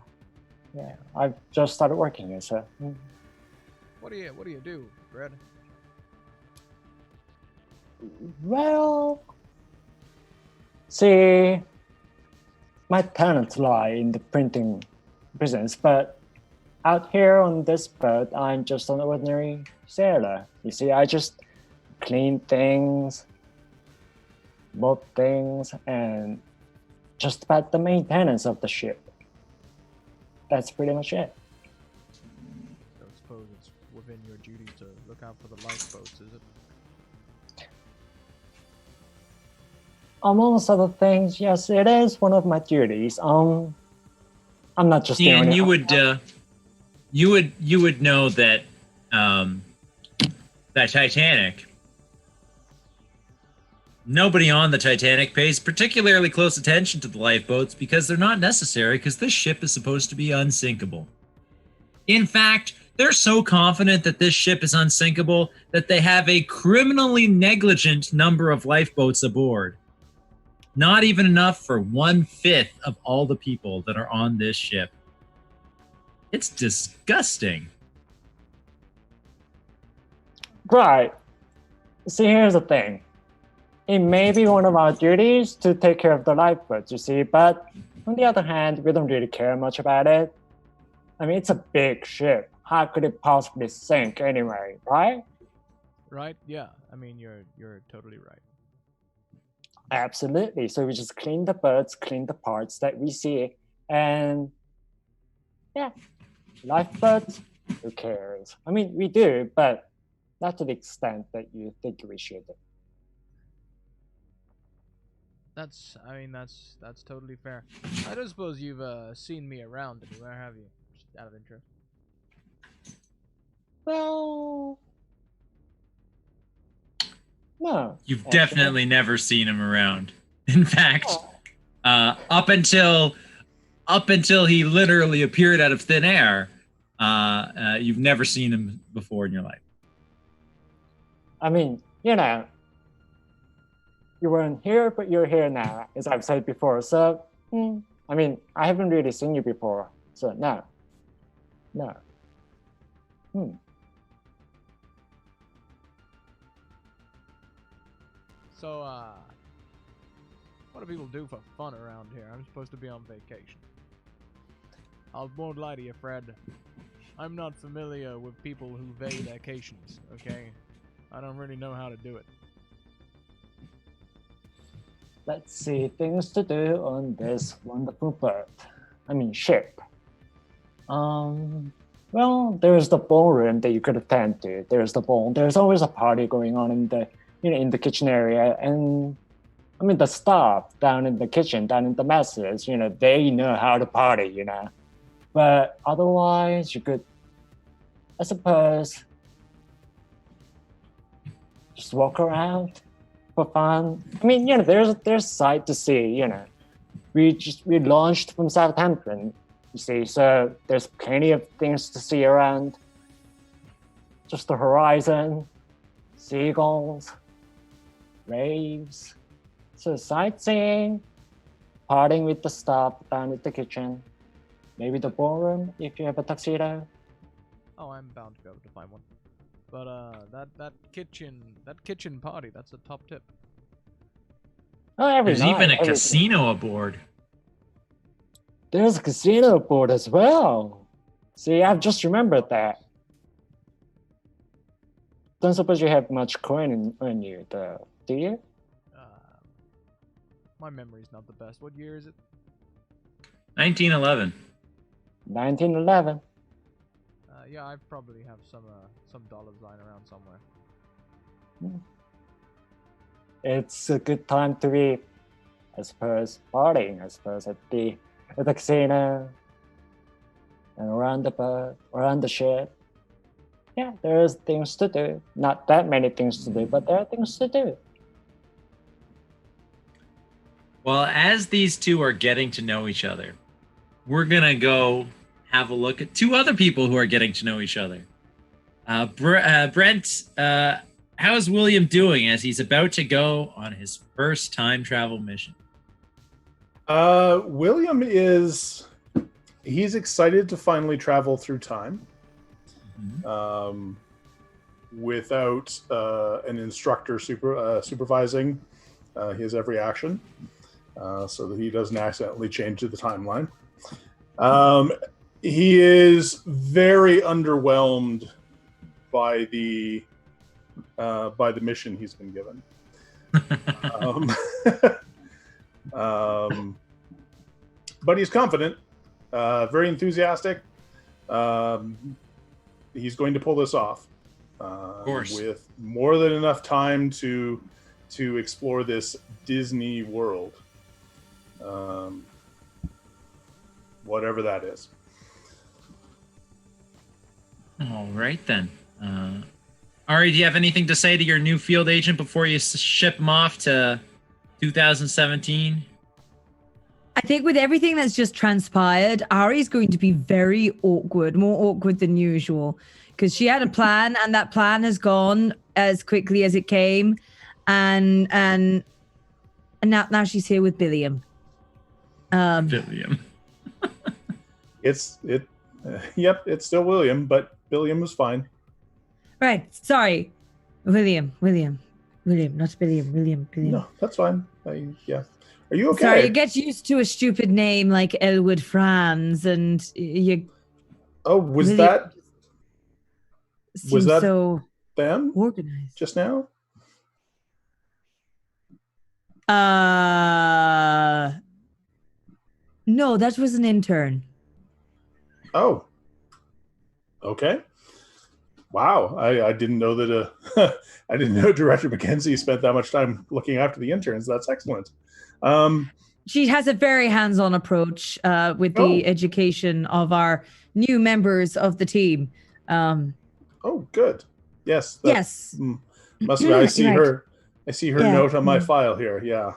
I've just started working here, so. What do you do, Fred? Well, see, my talents lie in the printing business, but out here on this boat, I'm just an ordinary sailor. You see, I just clean things, mop things, and just about the maintenance of the ship. That's pretty much it. So I suppose it's within your duty to look out for the lifeboats, is it? Amongst other things, yes, it is one of my duties. I'm not just Ian, doing it. you would know that that Titanic. Nobody on the Titanic pays particularly close attention to the lifeboats because they're not necessary, because this ship is supposed to be unsinkable. In fact, they're so confident that this ship is unsinkable that they have a criminally negligent number of lifeboats aboard. Not even enough for 1/5 of all the people that are on this ship. It's disgusting. Right. See, here's the thing. It may be one of our duties to take care of the lifeboats, you see, but on the other hand, we don't really care much about it. I mean, it's a big ship. How could it possibly sink anyway, right? Right? Yeah. I mean, you're totally right. Absolutely. So we just clean the boats, clean the parts that we see, and yeah, lifeboats, who cares? I mean, we do, but not to the extent that you think we should. That's totally fair. I don't suppose you've seen me around anywhere, have you? Just out of interest. Well, no. You've actually. definitely never seen him around. In fact, up until he literally appeared out of thin air, you've never seen him before in your life. I mean, you know, you weren't here, but you're here now, as I've said before. So, I mean, I haven't really seen you before. So, no. So, what do people do for fun around here? I'm supposed to be on vacation. I won't lie to you, Fred. I'm not familiar with people who vacations, okay? I don't really know how to do it. Let's see, things to do on this wonderful boat. I mean, ship. Well, there's the ballroom that you could attend to. There's the ball. There's always a party going on in the kitchen area. And I mean, the staff down in the kitchen, down in the messes, they know how to party, But otherwise, you could, I suppose, just walk around for fun. I mean, there's sight to see, We launched from Southampton, you see, so there's plenty of things to see around. Just the horizon, seagulls, waves, so sightseeing, partying with the staff down at the kitchen. Maybe the ballroom if you have a tuxedo. Oh, I'm bound to be able to find one. But that kitchen party, that's a top tip. Oh, every There's night. even a every- casino aboard. There's a casino aboard as well. See, I've just remembered that. Don't suppose you have much coin on you, though, do you? My memory's not the best. What year is it? 1911. 1911. Yeah, I probably have some dollars lying around somewhere. It's a good time to be, I suppose, partying, I suppose, at the casino and around the boat, around the ship. Yeah, there's things to do. Not that many things to do, but there are things to do. Well, as these two are getting to know each other, we're going to go have a look at two other people who are getting to know each other. Brent, how's William doing as he's about to go on his first time travel mission? William he's excited to finally travel through time. Mm-hmm. Without an instructor supervising his every action, so that he doesn't accidentally change to the timeline. He is very underwhelmed by the mission he's been given. But he's confident, very enthusiastic. He's going to pull this off. Of course. With more than enough time to explore this Disney world. Whatever that is. All right, then. Ari, do you have anything to say to your new field agent before you ship him off to 2017? I think with everything that's just transpired, Ari's going to be very awkward, more awkward than usual, because she had a plan and that plan has gone as quickly as it came, and now she's here with Billiam. Billiam. Yep, it's still William, but Billiam was fine. Right, sorry, William, not Billiam. No, that's fine. Yeah. Are you okay? Sorry, you get used to a stupid name like Elwood Franz, and you. Oh, was William that seems that so them organized? just now? No, that was an intern. Oh. Okay. Wow, I didn't know that. I didn't know Director Mackenzie spent that much time looking after the interns. That's excellent. She has a very hands-on approach with the education of our new members of the team. Oh, good. Yes. Yes. Must be. I see Right. her. I see her Yeah. note on my file here. Yeah.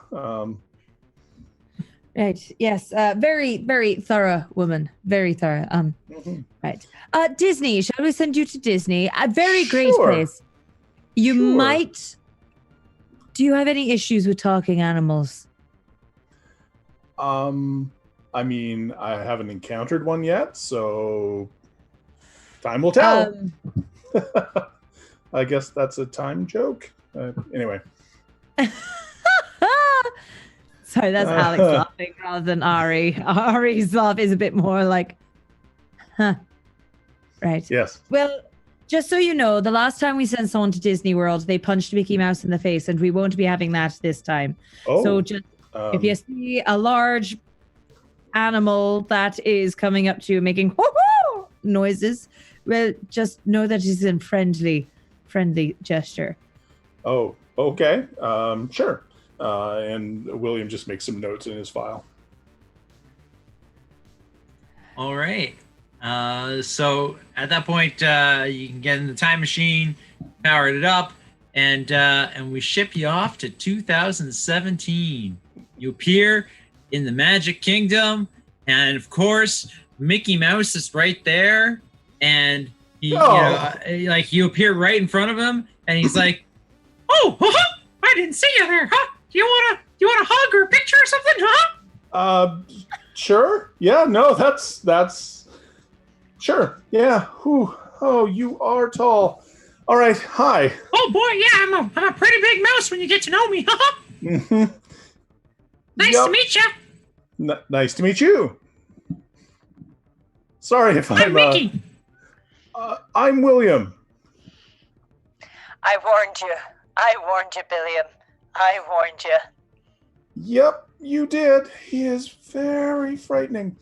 Right. Yes. Very, very thorough woman. Very thorough. Mhm. Right. Disney. Shall we send you to Disney? A very great Sure. place. You Sure. might. Do you have any issues with talking animals? I mean, I haven't encountered one yet, so time will tell. I guess that's a time joke. Anyway. Sorry, that's Alex laughing rather than Ari. Ari's laugh is a bit more like, huh. Right. Yes. Well, just so you know, the last time we sent someone to Disney World, they punched Mickey Mouse in the face, and we won't be having that this time. Oh. So just if you see a large animal that is coming up to you making whoo-hoo noises, well, just know that it's in friendly gesture. Oh, okay. Sure. And William just makes some notes in his file. All right. So at that point, you can get in the time machine, power it up, and we ship you off to 2017. You appear in the Magic Kingdom, and of course, Mickey Mouse is right there, and he, you appear right in front of him, and he's like, "Oh, I didn't see you there, huh? Do you want a hug or a picture or something, huh?" Sure. Yeah. No. That's. Sure. Yeah. Whew. Oh, you are tall. All right. Hi. Oh boy, yeah, I'm a pretty big mouse when you get to know me. Mm-hmm. Nice to meet you. Nice to meet you. Sorry if I'm Mickey. I'm William. I warned you. I warned you, Billiam. I warned you. Yep, you did. He is very frightening.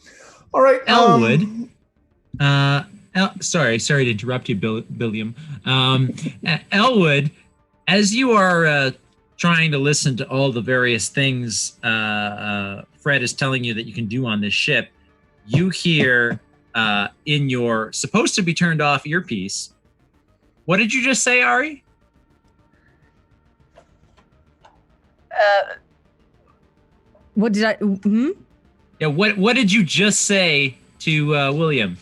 All right, Elwood. Sorry to interrupt you, Billiam. Elwood, as you are trying to listen to all the various things Fred is telling you that you can do on this ship, you hear in your supposed to be turned off earpiece. What did you just say, Ari? What did I? Yeah. What did you just say to William?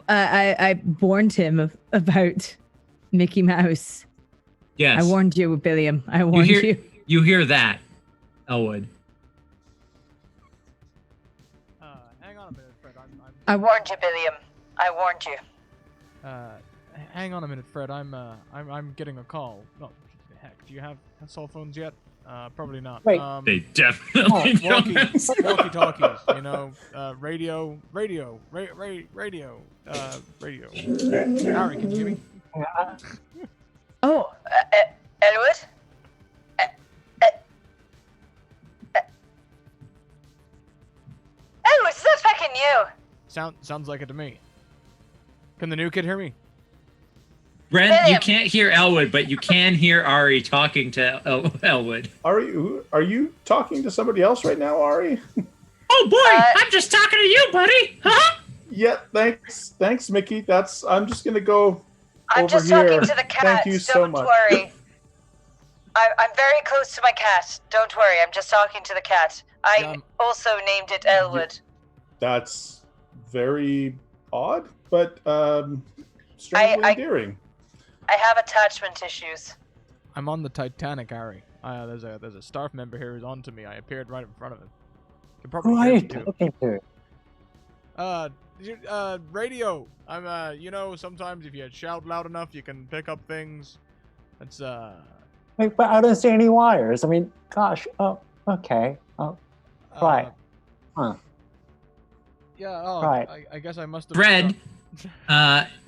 I warned him about Mickey Mouse. Yes. I warned you, Billiam. I warned you. You hear that, Elwood? Hang on a minute, Fred. I warned you, Billiam. I warned you. Hang on a minute, Fred. I'm getting a call. No, heck. Do you have cell phones yet? Probably not. Wait. They definitely don't. Walkie-talkies, you know, radio. Radio. Harry, can you hear me? Oh, Elwood? Elwood, is that fucking you? Sounds like it to me. Can the new kid hear me? Brent, you can't hear Elwood, but you can hear Ari talking to Elwood. Are you talking to somebody else right now, Ari? Oh boy, I'm just talking to you, buddy. Huh? Yeah, thanks, Mickey. I'm just gonna go. I'm over just here. talking to the cat. Thank you so Don't much. worry. I'm very close to my cat. Don't worry. I'm just talking to the cat. I also named it Elwood. That's very odd, but strangely endearing. I have attachment issues. I'm on the Titanic, Harry. There's a staff member here who's on to me. I appeared right in front of him. You can probably Who are hear you me, too. talking to? Radio. I'm you know, sometimes if you shout loud enough, you can pick up things. That's Wait, but I don't see any wires. I mean, gosh. Oh, okay. Oh, right. Huh. Yeah. Oh, Right. I guess I must have. Fred,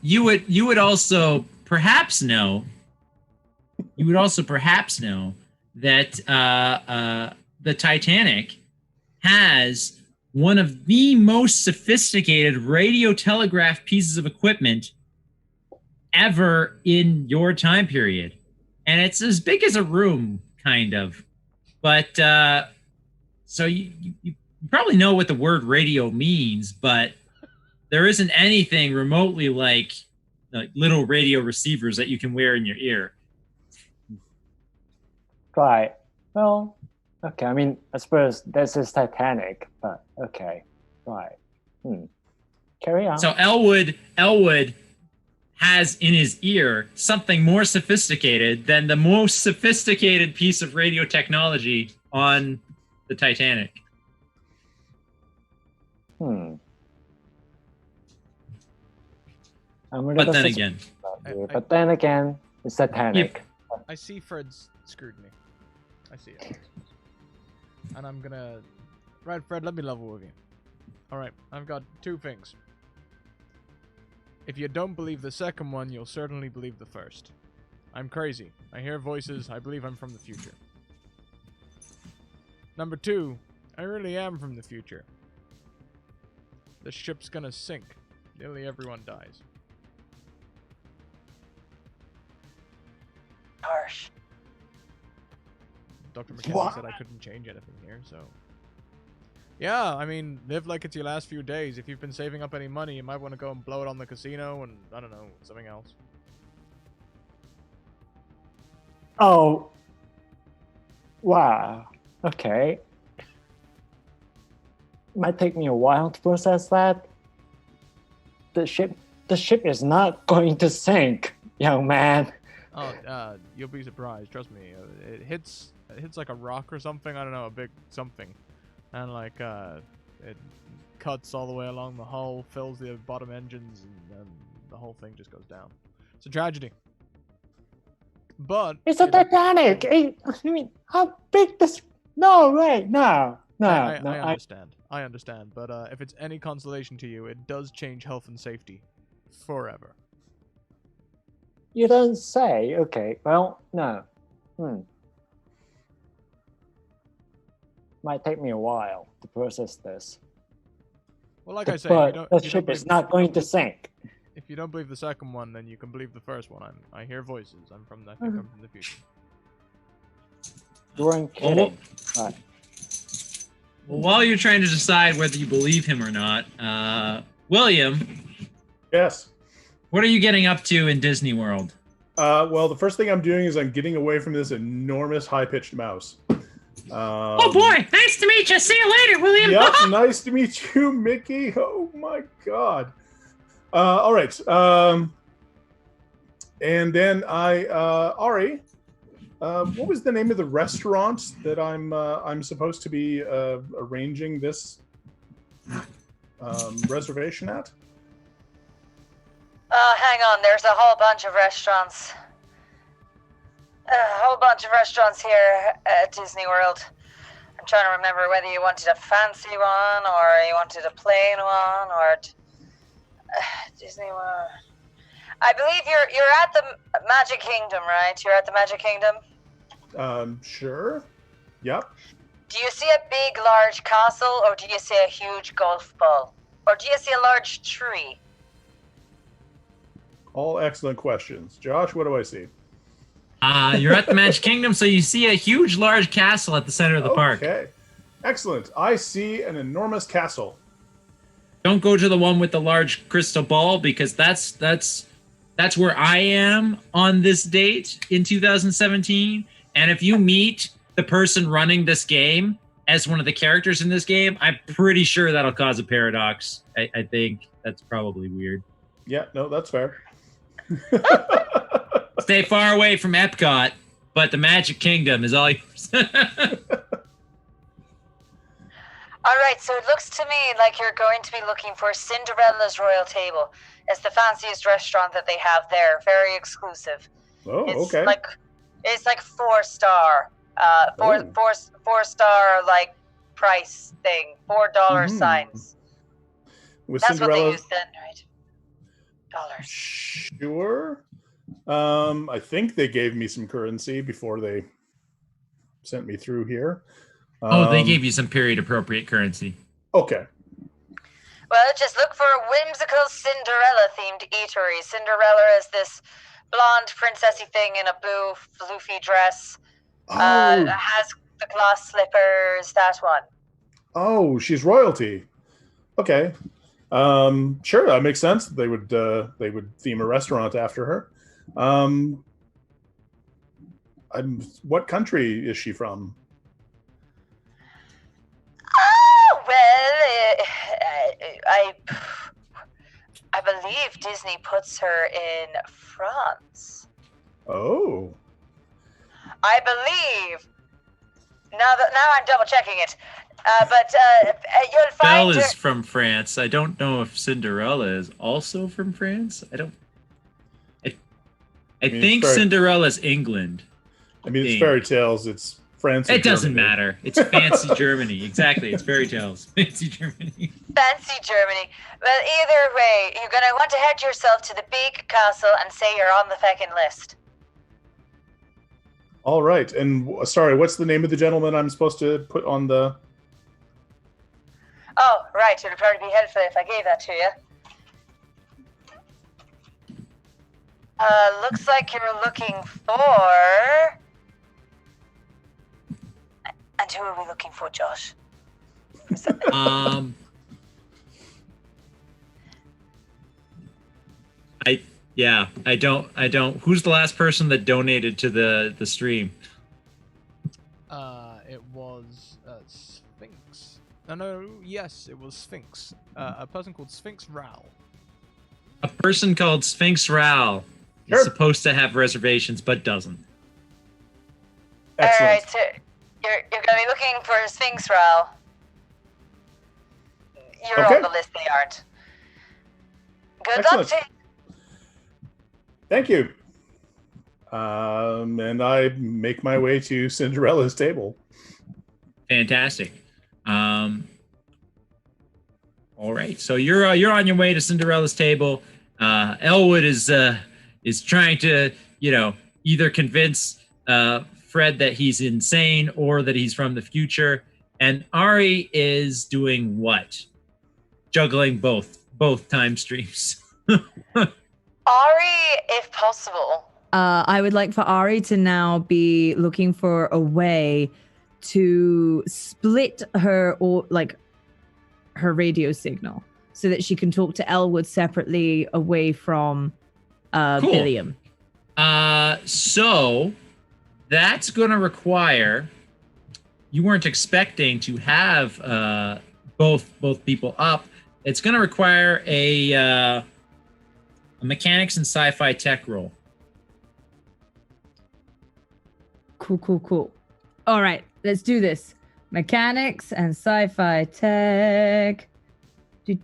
you would also perhaps know. You would also perhaps know that the Titanic has one of the most sophisticated radio telegraph pieces of equipment ever in your time period. And it's as big as a room, kind of. But so you probably know what the word radio means, but there isn't anything remotely like little radio receivers that you can wear in your ear. Right. Well, okay. I mean, I suppose this is Titanic, but okay. Right. Carry on. So Elwood has in his ear something more sophisticated than the most sophisticated piece of radio technology on the Titanic. I'm a But little then suspicious again, about you, but then again, it's Titanic. I see Fred's scrutiny. I see it. And I'm gonna... Right, Fred, let me level with you. Alright, I've got two things. If you don't believe the second one, you'll certainly believe the first. I'm crazy. I hear voices. I believe I'm from the future. Number two, I really am from the future. The ship's gonna sink. Nearly everyone dies. Harsh. Dr. McKenzie said I couldn't change anything here, so... Yeah, I mean, live like it's your last few days. If you've been saving up any money, you might want to go and blow it on the casino and, I don't know, something else. Oh. Wow. Okay. Might take me a while to process that. The ship is not going to sink, young man. Oh, you'll be surprised. Trust me. It hits hits like a rock or something. I don't know, a big something, and like it cuts all the way along the hull, fills the bottom engines, and then the whole thing just goes down. It's a tragedy. But It's a Titanic. I mean, how big this? No, wait, no. I understand. I understand. But if it's any consolation to you, it does change health and safety forever. You don't say. Okay, well, no. Might take me a while to process this. Well, like I say, But the ship is not going to sink. If you don't believe the second one, then you can believe the first one. I hear voices. I think I'm from the future. You weren't kidding. Well, while you're trying to decide whether you believe him or not, William. Yes. What are you getting up to in Disney World? Well, the first thing I'm doing is I'm getting away from this enormous high-pitched mouse. Oh boy! Nice to meet you. See you later, William. Yep, nice to meet you, Mickey. Oh my God. All right. And then Ari, what was the name of the restaurant that I'm supposed to be arranging this reservation at? Hang on. There's a whole bunch of restaurants. Here at Disney World. I'm trying to remember whether you wanted a fancy one or you wanted a plain one or Disney World. I believe you're at the Magic Kingdom, right? You're at the Magic Kingdom? Sure. Yep. Do you see a big, large castle, or do you see a huge golf ball? Or do you see a large tree? All excellent questions. Josh, what do I see? You're at the Magic Kingdom, so you see a huge, large castle at the center of the park. Okay. Excellent. I see an enormous castle. Don't go to the one with the large crystal ball, because that's where I am on this date in 2017. And if you meet the person running this game as one of the characters in this game, I'm pretty sure that'll cause a paradox. I think that's probably weird. Yeah, no, that's fair. Stay far away from Epcot, but the Magic Kingdom is all yours. All right, so it looks to me like you're going to be looking for Cinderella's Royal Table. It's the fanciest restaurant that they have there, very exclusive. Oh, It's okay. it's like 4-star, four-star like price thing, $4 signs. With That's what they Cinderella. use then, right? Dollars. Sure. I think they gave me some currency before they sent me through here. They gave you some period-appropriate currency. Okay. Well, just look for a whimsical Cinderella-themed eatery. Cinderella is this blonde princessy thing in a blue floofy dress. Has the glass slippers, that one. Oh, she's royalty. Okay. Sure, that makes sense. They would theme a restaurant after her. What country is she from? I believe Disney puts her in France. Oh. I believe. Now I'm double checking it. But you'll Belle find her. is from France. I don't know if Cinderella is also from France. I think Cinderella's England. I mean, it's fairy tales. It's France. It doesn't matter. It's fancy Germany. Exactly. It's fairy tales. Fancy Germany. Fancy Germany. Well, either way, you're going to want to head yourself to the big castle and say you're on the feckin' list. All right. And sorry, what's the name of the gentleman I'm supposed to put on the... Oh, right. It would probably be helpful if I gave that to you. Looks like you're looking for... And who are we looking for, Josh? I don't. Who's the last person that donated to the stream? It was Sphinx. Yes, it was Sphinx. A person called Sphinx Ral. A person called Sphinx Ral is supposed to have reservations, but doesn't. Excellent. All right, You're gonna be looking for Sphinx Ral. You're Okay. on the list, they aren't. Good Excellent. luck to you. Thank you. And I make my way to Cinderella's table. Fantastic. All right, so you're on your way to Cinderella's table. Elwood is trying to, either convince Fred that he's insane or that he's from the future. And Ari is doing what? Juggling both time streams. Ari, if possible. I would like for Ari to now be looking for a way to split her her radio signal so that she can talk to Elwood separately away from Cool. Billiam. So that's going to require, you weren't expecting to have both people up. It's going to require a mechanics and sci-fi tech roll. Cool. All right, let's do this. Mechanics and sci-fi tech. Do.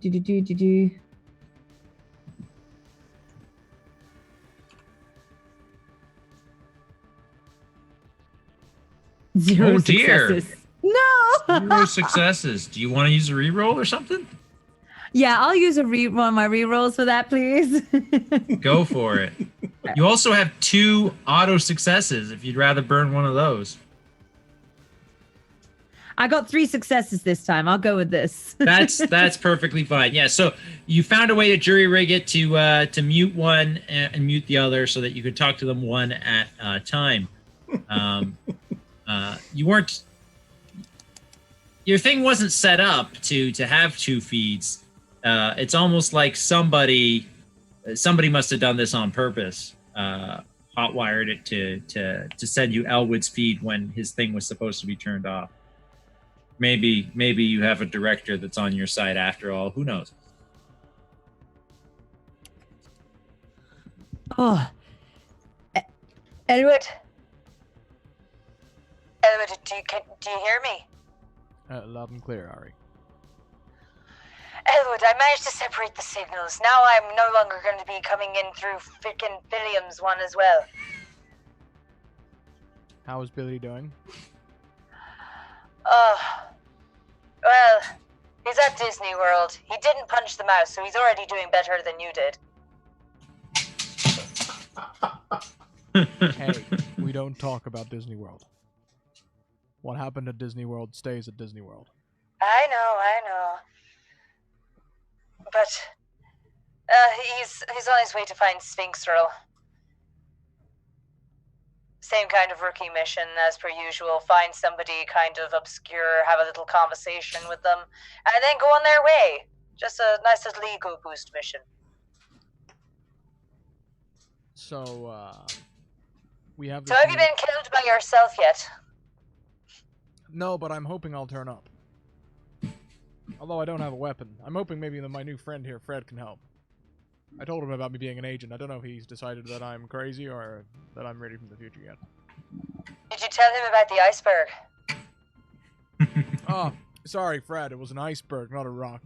Zero Oh, dear. successes. No. 0 successes. Do you want to use a reroll or something? Yeah, I'll use one of my rerolls for that, please. Go for it. You also have 2 auto successes if you'd rather burn one of those. I got 3 successes this time. I'll go with this. That's perfectly fine. Yeah, so you found a way to jury rig it to mute one and mute the other so that you could talk to them one at a time. You weren't. Your thing wasn't set up to have 2 feeds. It's almost like somebody must have done this on purpose. Hotwired it to send you Elwood's feed when his thing was supposed to be turned off. Maybe you have a director that's on your side after all. Who knows? Oh, Elwood, do you hear me? Loud and clear, Ari. Elwood, I managed to separate the signals. Now I'm no longer going to be coming in through frickin' Billiam's one as well. How is Billy doing? Well, he's at Disney World. He didn't punch the mouse, so he's already doing better than you did. Hey, we don't talk about Disney World. What happened at Disney World stays at Disney World. I know. But, he's on his way to find Sphinx Rill. Same kind of rookie mission as per usual. Find somebody kind of obscure, have a little conversation with them, and then go on their way. Just a nice little ego boost mission. So, we have... So have you been killed by yourself yet? No, but I'm hoping I'll turn up. Although I don't have a weapon. I'm hoping maybe that my new friend here, Fred, can help. I told him about me being an agent. I don't know if he's decided that I'm crazy or that I'm ready from the future yet. Did you tell him about the iceberg? Oh, sorry, Fred. It was an iceberg, not a rock.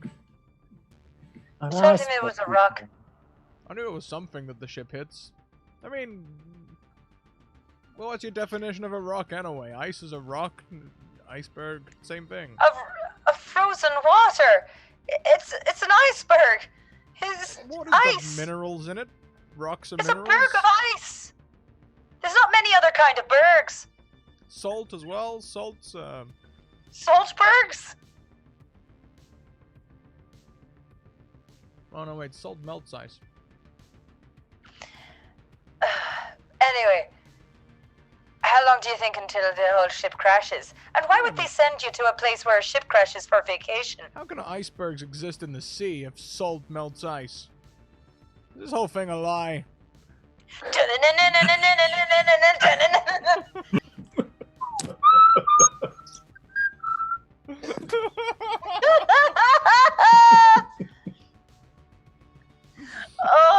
You told him it was a rock. I knew it was something that the ship hits. I mean... Well, what's your definition of a rock anyway? Ice is a rock, iceberg, same thing. Of frozen water. It's an iceberg. What is ice. Got minerals in it? Rocks and It's minerals? a berg of ice. There's not many other kind of bergs. Salt as well? Salt's, Saltbergs? Oh no, wait, salt melts ice. Anyway, how long do you think until the whole ship crashes? And why would they send you to a place where a ship crashes for vacation? How can icebergs exist in the sea if salt melts ice? Is this whole thing a lie?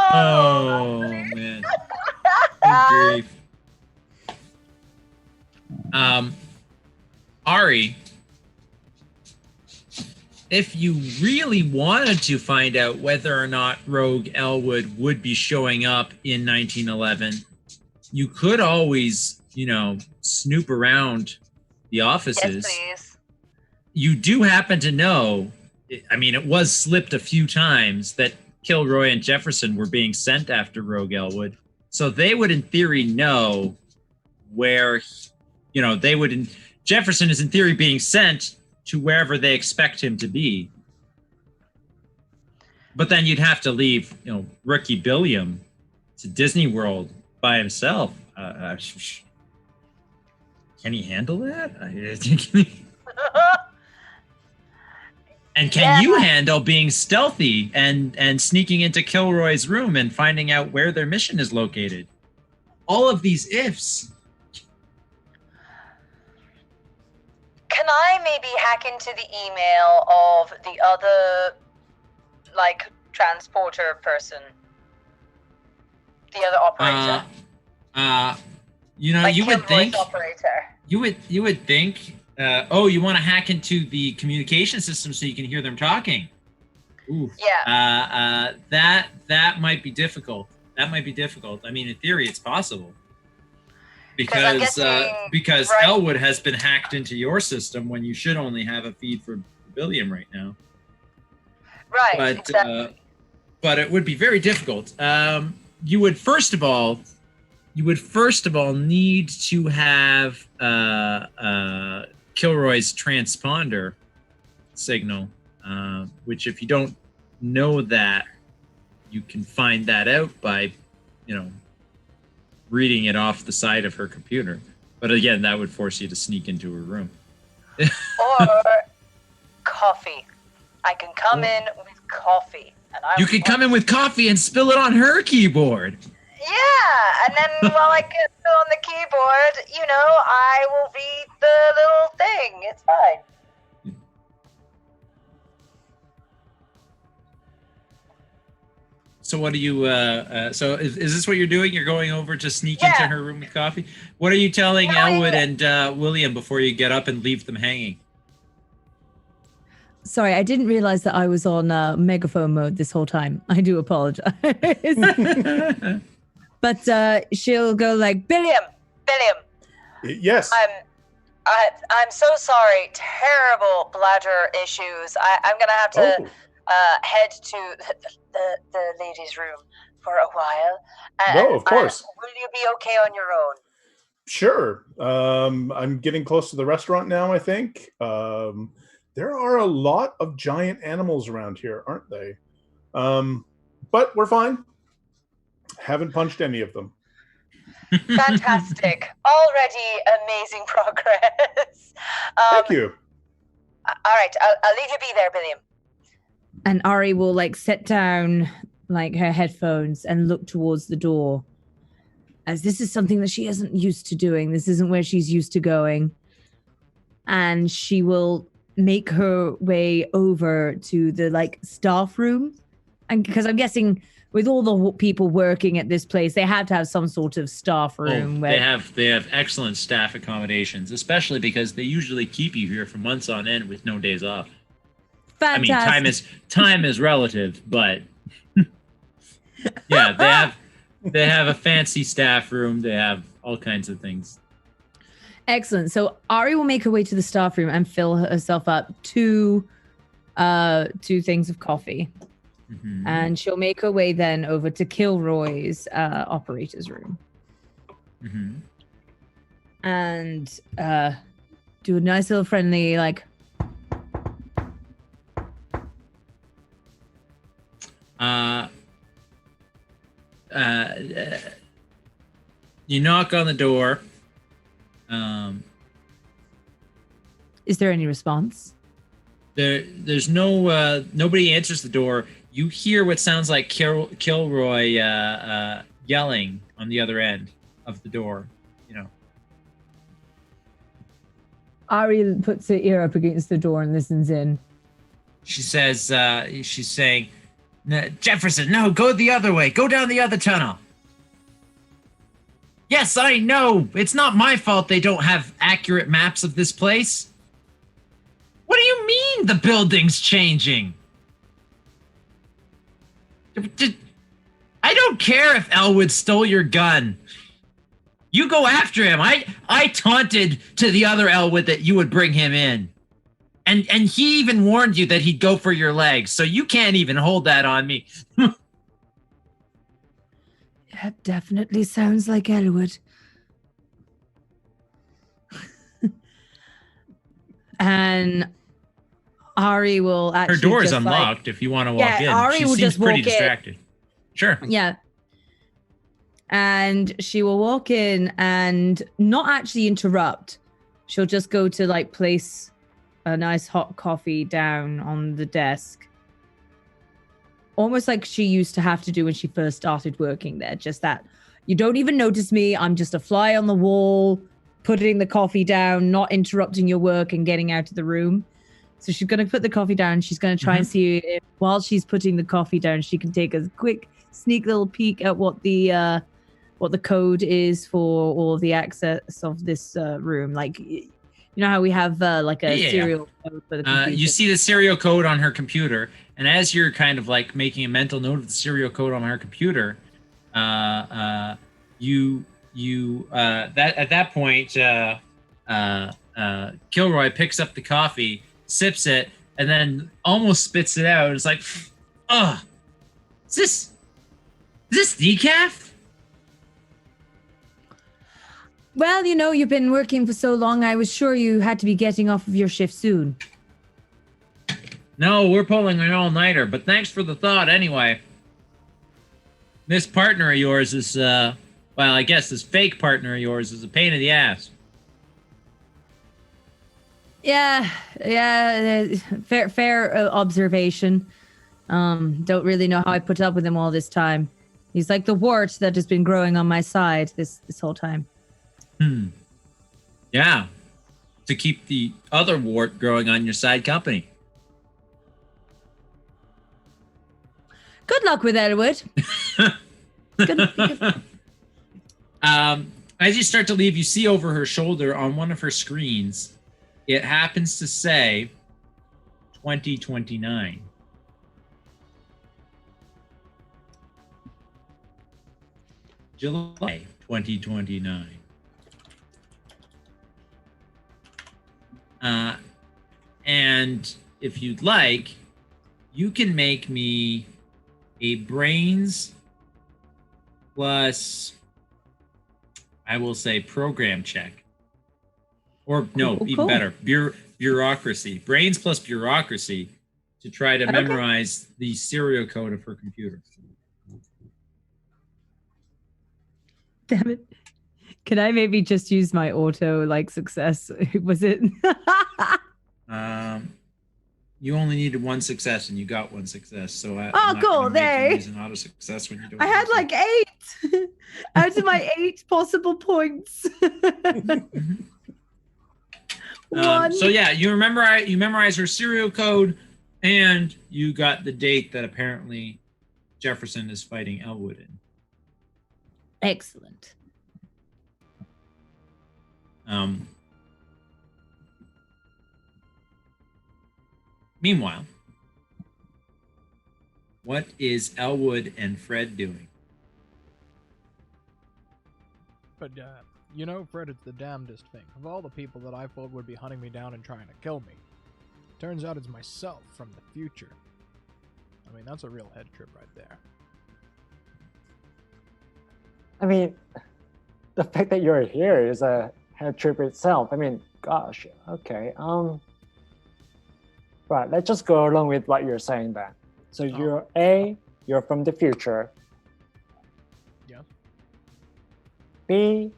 Oh man. Good grief. if you really wanted to find out whether or not Rogue Elwood would be showing up in 1911, you could always, snoop around the offices. Yes, please. You do happen to know, I mean, it was slipped a few times that Kilroy and Jefferson were being sent after Rogue Elwood. So they would, in theory, know where, Jefferson is, in theory, being sent to wherever they expect him to be. But then you'd have to leave, Rookie Billiam to Disney World by himself. Can he handle that? And can you handle being stealthy and sneaking into Kilroy's room and finding out where their mission is located? All of these ifs. Can I maybe hack into the email of the other, transporter person? The other operator? You would think... Operator. You would think... you want to hack into the communication system so you can hear them talking? Ooh. Yeah. That might be difficult. I mean, in theory, it's possible. Because Elwood has been hacked into your system when you should only have a feed for Billiam right now. Right. But exactly. But it would be very difficult. You would first of all need to have Kilroy's transponder signal, which if you don't know that, you can find that out by, reading it off the side of her computer. But again, that would force you to sneak into her room. Or coffee. I can come in with coffee. You could come in with coffee and spill it on her keyboard. Yeah, and then while I get on the keyboard, I will read the little thing. It's fine. So what do you, so is this what you're doing? You're going over to sneak into her room with coffee? What are you telling Elwood and William before you get up and leave them hanging? Sorry, I didn't realize that I was on megaphone mode this whole time. I do apologize. But she'll go like, Billiam. Yes. I'm so sorry. Terrible bladder issues. I'm gonna have to head to the ladies' room for a while. No, of course. Will you be okay on your own? Sure. I'm getting close to the restaurant now, I think. There are a lot of giant animals around here, aren't they? But we're fine. Haven't punched any of them. Fantastic. Already amazing progress. Thank you. All right. I'll leave you be there, Billiam. And Ari will set down her headphones and look towards the door, as this is something that she isn't used to doing. This isn't where she's used to going. And she will make her way over to the staff room. And because I'm guessing with all the people working at this place, they have to have some sort of staff room. They have excellent staff accommodations, especially because they usually keep you here for months on end with no days off. Fantastic. I mean, time is relative, but yeah, they have a fancy staff room. They have all kinds of things. Excellent. So Ari will make her way to the staff room and fill herself up two things of coffee. Mm-hmm. And she'll make her way then over to Kilroy's operator's room. Mm-hmm. And do a nice little friendly you knock on the door. Is there any response? There's no nobody answers the door. You hear what sounds like Kilroy yelling on the other end of the door. Ari puts her ear up against the door and listens in. She says, she's saying, Jefferson, no, go the other way. Go down the other tunnel. Yes, I know. It's not my fault they don't have accurate maps of this place. What do you you mean the building's changing? I don't care if Elwood stole your gun. You go after him. I taunted to the other Elwood that you would bring him in. And he even warned you that he'd go for your legs. So you can't even hold that on me. That definitely sounds like Elwood. And Ari will actually. Her door is just, unlocked if you want to walk in. Ari She will seems just pretty walk in. distracted. Sure. Yeah. And she will walk in and not actually interrupt. She'll just go to like place a nice hot coffee down on the desk. Almost like she used to have to do when she first started working there. Just that you don't even notice me. I'm just a fly on the wall, putting the coffee down, not interrupting your work and getting out of the room. So she's going to put the coffee down. She's going to try and see if while she's putting the coffee down, she can take a quick sneak little peek at what the code is for all of the access of this room. Like, you know how we have like a serial code for the computer? You see the serial code on her computer, and as you're kind of like making a mental note of the serial code on her computer, at that point, Kilroy picks up the coffee, sips it, and then almost spits it out. It's like, ugh, is this decaf? Well, you know, you've been working for so long, I was sure you had to be getting off of your shift soon. No, we're pulling an all-nighter, but thanks for the thought anyway. This partner of yours is, well, I guess this fake partner of yours is a pain in the ass. Yeah, fair observation. Don't really know how I put up with him all this time. He's like the wart that has been growing on my side this whole time. Yeah, to keep the other wart growing on your side company. Good luck with Elwood. Good. As you start to leave, you see over her shoulder on one of her screens, it happens to say 2029. July 2029. And if you'd like, you can make me a brains plus, I will say, program check. Or no, even better, bureaucracy. Brains plus bureaucracy to try to memorize the serial code of her computer. Damn it. Can I maybe just use my auto success? Was it? You only needed one success and you got one success. So cool. There. Use an auto success when you don't. I had 8 out of my 8 possible points. One. So yeah, you memorize her serial code, and you got the date that apparently Jefferson is fighting Elwood in. Excellent. Meanwhile, what is Elwood and Fred doing? But, you know, Fred, it's the damnedest thing. Of all the people that I thought would be hunting me down and trying to kill me, turns out it's myself from the future. I mean, that's a real head trip right there. I mean, the fact that you're here is a head trip itself. I mean, gosh, okay. Right, let's just go along with what you're saying then. So you're from the future. Yeah. B,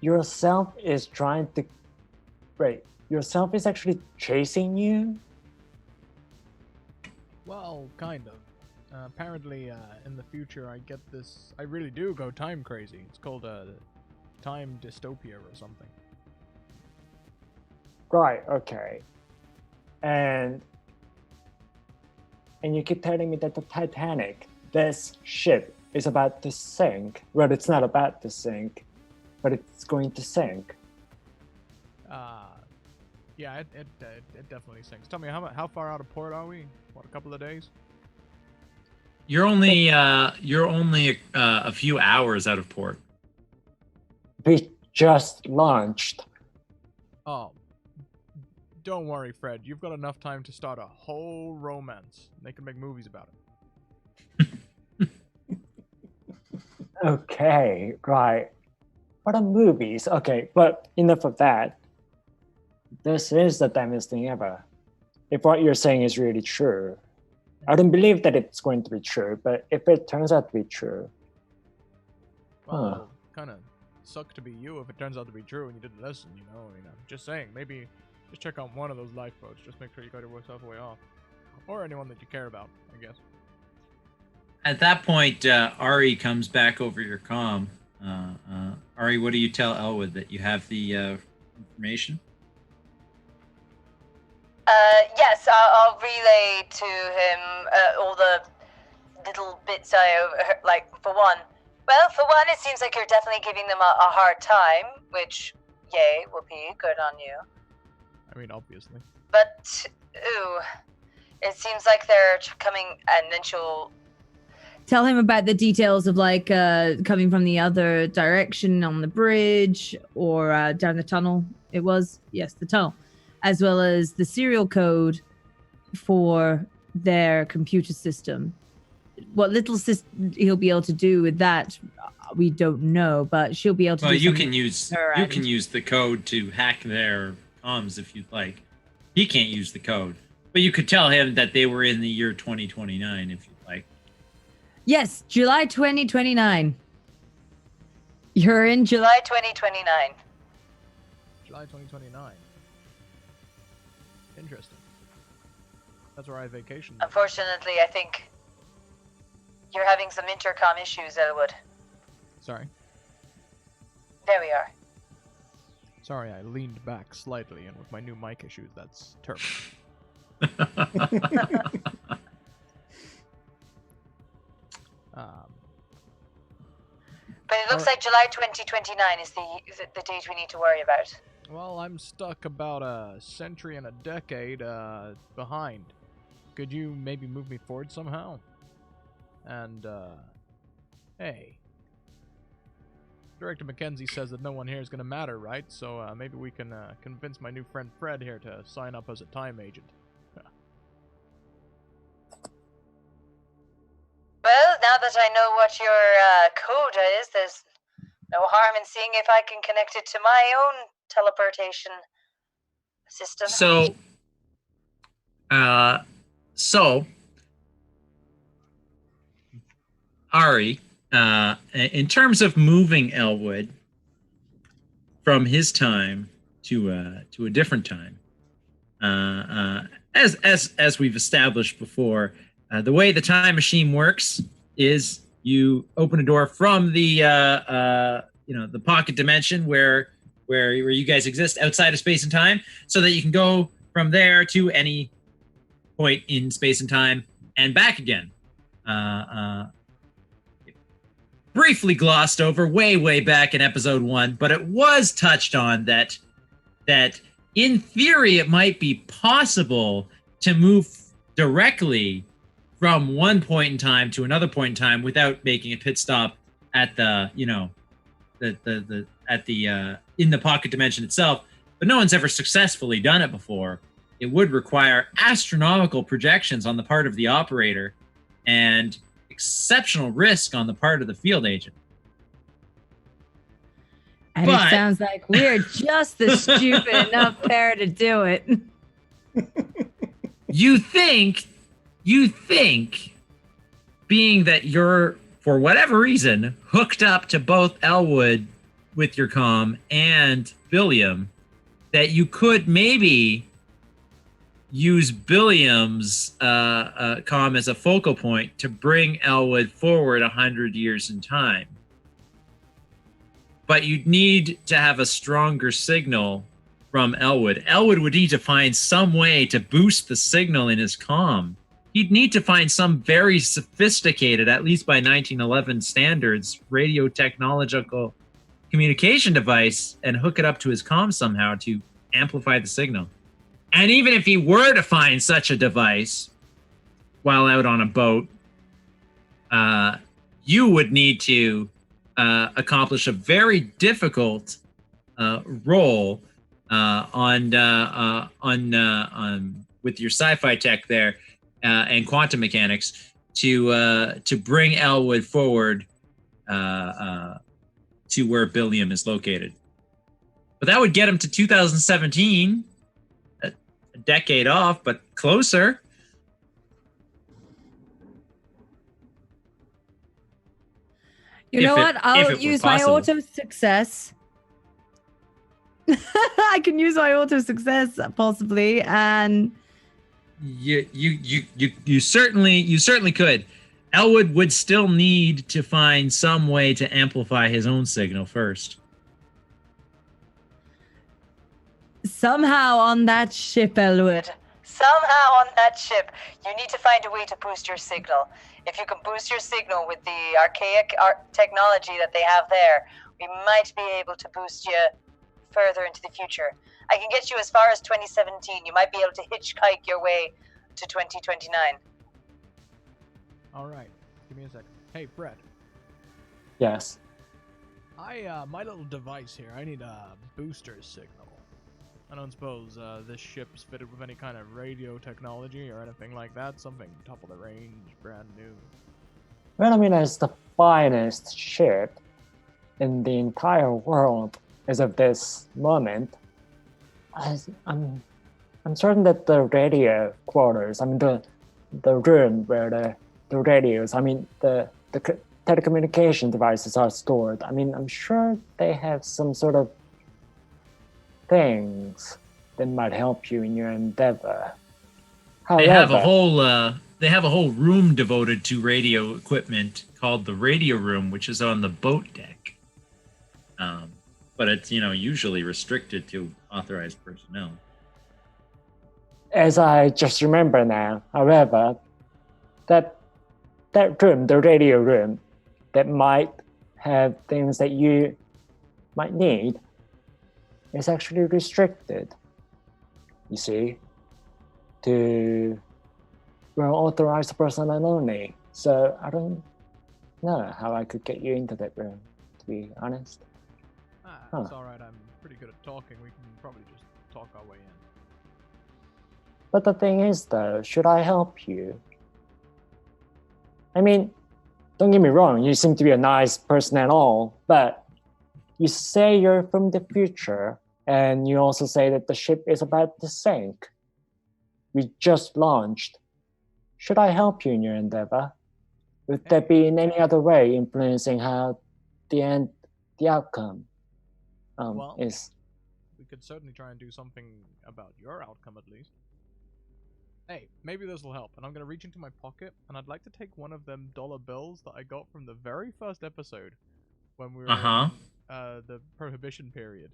yourself is trying to... Wait, yourself is actually chasing you? Well, kind of. Apparently, in the future, I get this... I really do go time crazy. It's called time dystopia or something. Right, okay. And you keep telling me that the Titanic, this ship, is about to sink. Well, it's not about to sink, but it's going to sink. Yeah, it definitely sinks. Tell me, how far out of port are we? What, a couple of days? You're only a few hours out of port. We just launched. Oh, don't worry, Fred. You've got enough time to start a whole romance. They can make movies about it. Okay, right. What are movies? Okay, but enough of that. This is the dumbest thing ever. If what you're saying is really true, I don't believe that it's going to be true, but if it turns out to be true, Well, it'll kind of suck to be you if it turns out to be true and you didn't listen, you know? I mean, I'm just saying, maybe just check out one of those lifeboats. Just make sure you got yourself way off. Or anyone that you care about, I guess. At that point, Ari comes back over your comm. Ari, what do you tell Elwood? That you have the information? Yes, I'll relay to him all the little bits I overheard. Like, for one, it seems like you're definitely giving them a hard time, which, yay, whoopee, good on you. I mean, obviously. But, ooh, it seems like they're coming, and then she'll... Tell him about the details of like coming from the other direction on the bridge or down the tunnel. It was, yes, the tunnel, as well as the serial code for their computer system. What little he'll be able to do with that, we don't know, but she'll be able to. Well, do you something can use her you end. can use the code to hack their comms if you'd like. He can't use the code, but you could tell him that they were in the year 2029 if you'd like. Yes, July 2029. You're in July 2029. July 2029. Interesting. That's where I vacation. Unfortunately, I think you're having some intercom issues, Elwood. Sorry. There we are. Sorry, I leaned back slightly, and with my new mic issues, that's terrible. But it looks like July 2029 is the date we need to worry about. Well, I'm stuck about a century and a decade behind. Could you maybe move me forward somehow? And, hey. Director Mackenzie says that no one here is going to matter, right? So maybe we can convince my new friend Fred here to sign up as a time agent. Well, now that I know what your code is, there's no harm in seeing if I can connect it to my own teleportation system. So, Ari, in terms of moving Elwood from his time to a different time, as we've established before, the way the time machine works is you open a door from the the pocket dimension where you guys exist outside of space and time, so that you can go from there to any point in space and time and back again. Briefly glossed over way back in episode 1, but it was touched on that in theory it might be possible to move directly from one point in time to another point in time without making a pit stop at the in the pocket dimension itself. But no one's ever successfully done it before. It would require astronomical projections on the part of the operator and exceptional risk on the part of the field agent. And it sounds like we're just the stupid enough pair to do it. You think, being that you're, for whatever reason, hooked up to both Elwood with your comm and Billiam, that you could maybe use Billiam's comm as a focal point to bring Elwood forward 100 years in time. But you'd need to have a stronger signal from Elwood. Elwood would need to find some way to boost the signal in his comm. He'd need to find some very sophisticated, at least by 1911 standards, radio technological communication device and hook it up to his comm somehow to amplify the signal. And even if he were to find such a device while out on a boat, you would need to accomplish a very difficult role on with your sci-fi tech there and quantum mechanics to bring Elwood forward to where Billiam is located. But that would get him to 2017, a decade off, but closer. You know what? I'll it were use my possible. auto success. I can use my auto success possibly, and You certainly could. Elwood would still need to find some way to amplify his own signal first. somehow on that ship, Elwood. Somehow on that ship, you need to find a way to boost your signal. If you can boost your signal with the archaic technology that they have there, we might be able to boost you further into the future. I can get you as far as 2017. You might be able to hitchhike your way to 2029. All right, give me a second. Hey, Brett. Yes. My little device here, I need a booster signal. I don't suppose this ship's fitted with any kind of radio technology or anything like that. Something top of the range, brand new. Well, I mean, it's the finest ship in the entire world as of this moment. I'm certain that the radio quarters, I mean, the room where the radios, I mean, the telecommunication devices are stored. I mean, I'm sure they have some sort of things that might help you in your endeavor. However, They have a whole room devoted to radio equipment called the radio room, which is on the boat deck. But it's usually restricted to authorized personnel. as I just remember now, however, that room, the radio room, that might have things that you might need is actually restricted, you see, to authorized personnel only. So I don't know how I could get you into that room, to be honest. It's alright, I'm pretty good at talking. We can probably just talk our way in. But the thing is, though, should I help you? I mean, don't get me wrong, you seem to be a nice person at all, but you say you're from the future, and you also say that the ship is about to sink. We just launched. Should I help you in your endeavor? Would that be in any other way influencing how the outcome is? We could certainly try and do something about your outcome at least. Hey, maybe this will help. And I'm going to reach into my pocket, and I'd like to take one of them dollar bills that I got from the very first episode when we were in the Prohibition period.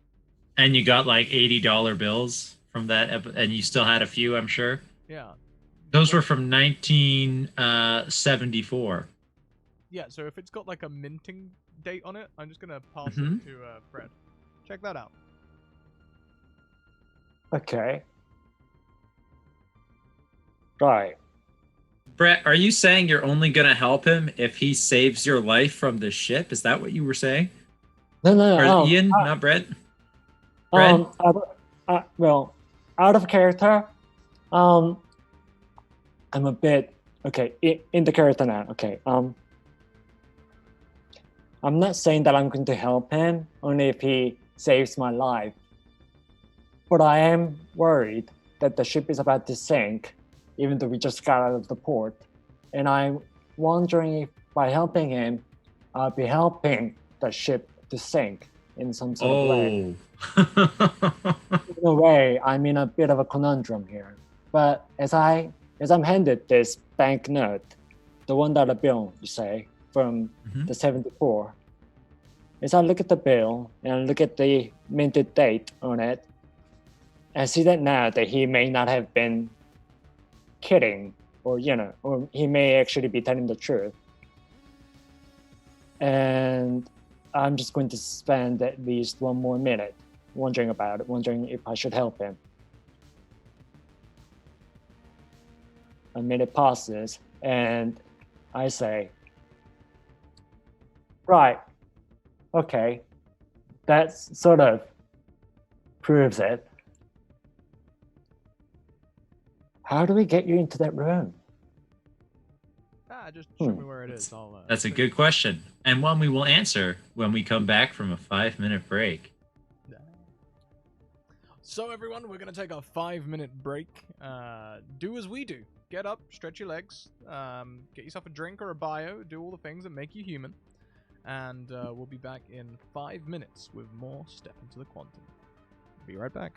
And you got like $80 bills from that, and you still had a few, I'm sure. Yeah. Those were from 1974. Yeah, so if it's got like a minting date on it, I'm just going to pass it to Fred. Check that out. Okay. Right. Brett, are you saying you're only going to help him if he saves your life from the ship? Is that what you were saying? No. Or Ian, not Brett? Brett? Well, out of character, I'm a bit okay in the character now. Okay, I'm not saying that I'm going to help him only if he saves my life, but I am worried that the ship is about to sink, even though we just got out of the port, and I'm wondering if by helping him, I'll be helping the ship to sink in some sort of way. In a way, I'm in a bit of a conundrum here. But as I'm handed this banknote, the $1 bill, you say, from the 74, as I look at the bill and look at the minted date on it, I see that now that he may not have been kidding, or he may actually be telling the truth. And I'm just going to spend at least one more minute wondering about it, wondering if I should help him. a minute passes, and I say, right, okay, that sort of proves it. How do we get you into that room? Just show me where it is. That's a good question, and one we will answer when we come back from a 5-minute break. So everyone, we're going to take a 5-minute break. Do as we do. Get up, stretch your legs, get yourself a drink or a bio, do all the things that make you human. And we'll be back in 5 minutes with more Step into the Quantum. Be right back.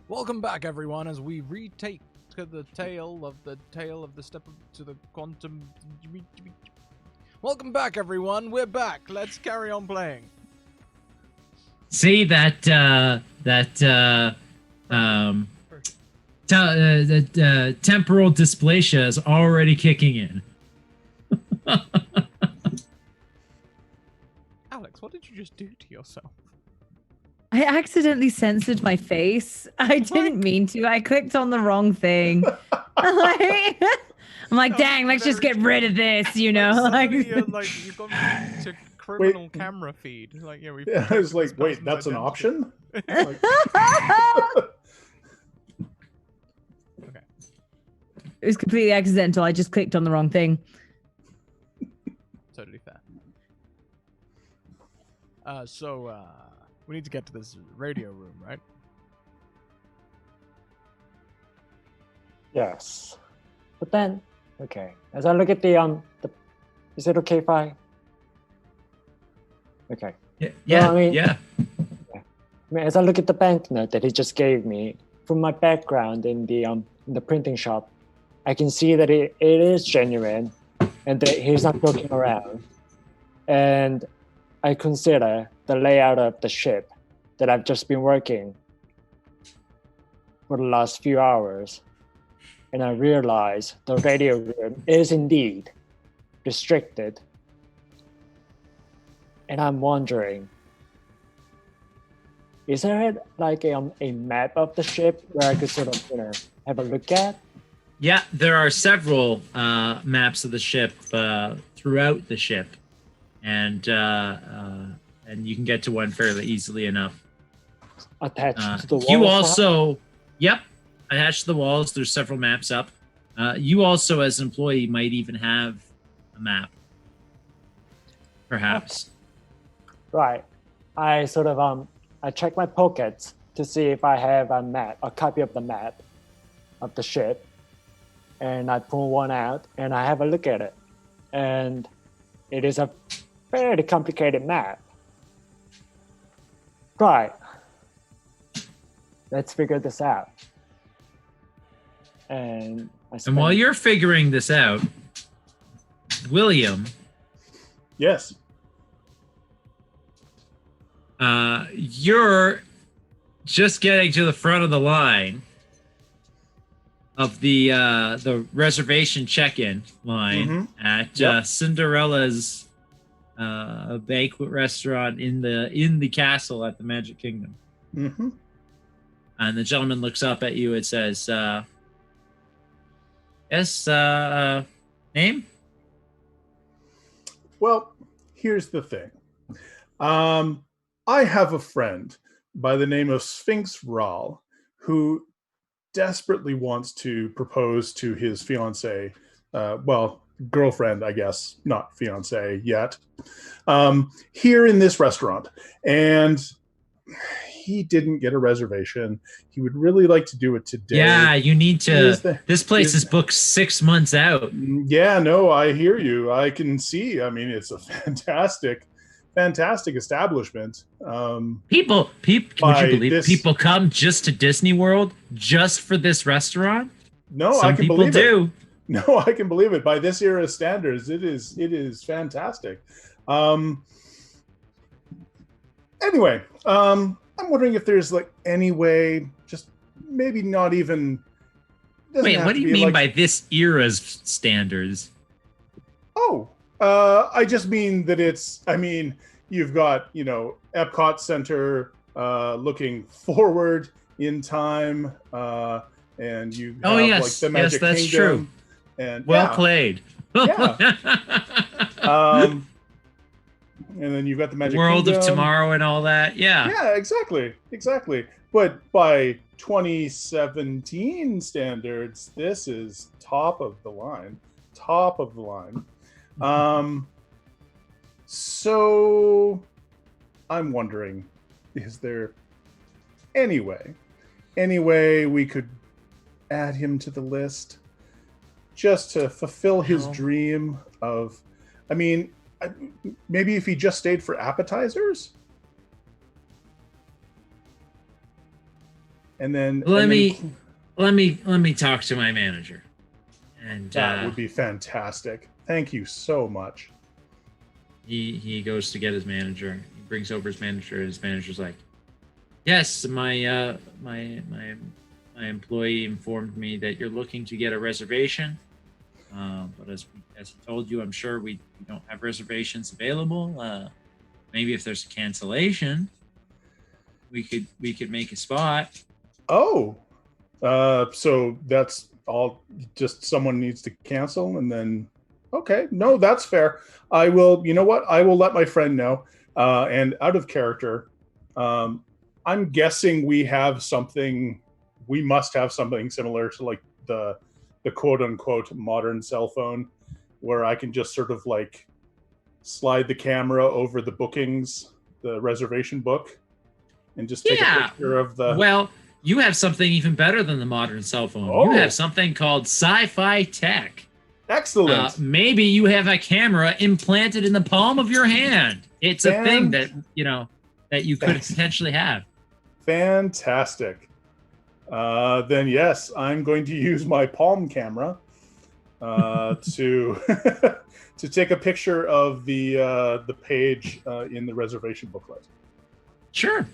Welcome back, everyone, as we retake the tale of the step to the quantum. Welcome back, everyone. We're back. Let's carry on playing. See that temporal dysplasia is already kicking in. Alex, what did you just do to yourself? I accidentally censored my face. I didn't mean to. I clicked on the wrong thing. I'm like, dang, let's just get rid of this, you know? Like you've gone to criminal camera feed. Like, yeah, I was like, wait, that's an option? Like, okay. It was completely accidental. I just clicked on the wrong thing. Totally fair. So we need to get to this radio room, right? Yes. But then, okay. As I look at the is it okay if I? Okay. Yeah, Well, I mean- yeah. I mean, as I look at the banknote that he just gave me, from my background in the printing shop, I can see that it is genuine, and that he's not joking around. And I consider the layout of the ship that I've just been working for the last few hours, and I realize the radio room is indeed restricted. And I'm wondering, is there like a map of the ship where I could sort of, have a look at? Yeah, there are several maps of the ship throughout the ship, and you can get to one fairly easily enough. Attached to the wall? You also, yep, attached to the walls. There's several maps up. You also, as an employee, might even have a map, perhaps. Right. I sort of I check my pockets to see if I have a copy of the map of the ship, and I pull one out and I have a look at it, and it is a fairly complicated map. Right. Let's figure this out. And while you're figuring this out, William, yes. You're just getting to the front of the line of the reservation check-in line at Cinderella's banquet restaurant in the castle at the Magic Kingdom. Mm-hmm. And the gentleman looks up at you and says, "Yes, name?" Well, here's the thing. I have a friend by the name of Sphinx Ral who desperately wants to propose to his fiancée, girlfriend, I guess, not fiancée yet, here in this restaurant. And he didn't get a reservation. He would really like to do it today. Yeah, you need to. This place is booked 6 months out. Yeah, no, I hear you. I can see. I mean, it's a fantastic establishment. People, would you believe people come just to Disney World just for this restaurant? No, Some I can people believe do. it. No, I can believe it. By this era standards, it is fantastic. Anyway, I'm wondering if there's like any way, just maybe not even. Wait, what do you mean by this era's standards? Oh, I just mean that it's. I mean, you've got Epcot Center looking forward in time, and you have like the Magic that's Kingdom. True. And well played. Yeah. And then you've got the Magic World Kingdom. of Tomorrow and all that. Yeah. Yeah, exactly. But by 2017 standards, this is top of the line. So I'm wondering, is there any way we could add him to the list just to fulfill his dream of, I mean, maybe if he just stayed for appetizers? Well, what do you mean by this era's standards? Oh, I just mean that it's. I mean, you've got Epcot Center looking forward in time, and you have like the Magic Kingdom. And then you've got the Magic Kingdom. Oh, yes. Yeah, exactly. and then Let me talk to my manager. And that would be fantastic. Thank you so much. He goes to get his manager. He brings over his manager. His manager's like, "Yes, my employee informed me that you're looking to get a reservation. But as he told you, I'm sure we don't have reservations available. Maybe if there's a cancellation, we could make a spot." Oh, so that's all. Just someone needs to cancel, and then okay, no, that's fair. I will. You know what? I will let my friend know. And out of character, I'm guessing we have something. We must have something similar to like the quote unquote modern cell phone, where I can just sort of like slide the camera over the bookings, the reservation book, and just take a picture of the. Well, you have something even better than the modern cell phone. Oh. You have something called sci-fi tech. Excellent. Maybe you have a camera implanted in the palm of your hand. It's a thing that that you could potentially have. Fantastic. Then yes, I'm going to use my palm camera to to take a picture of the page in the reservation booklet. Sure.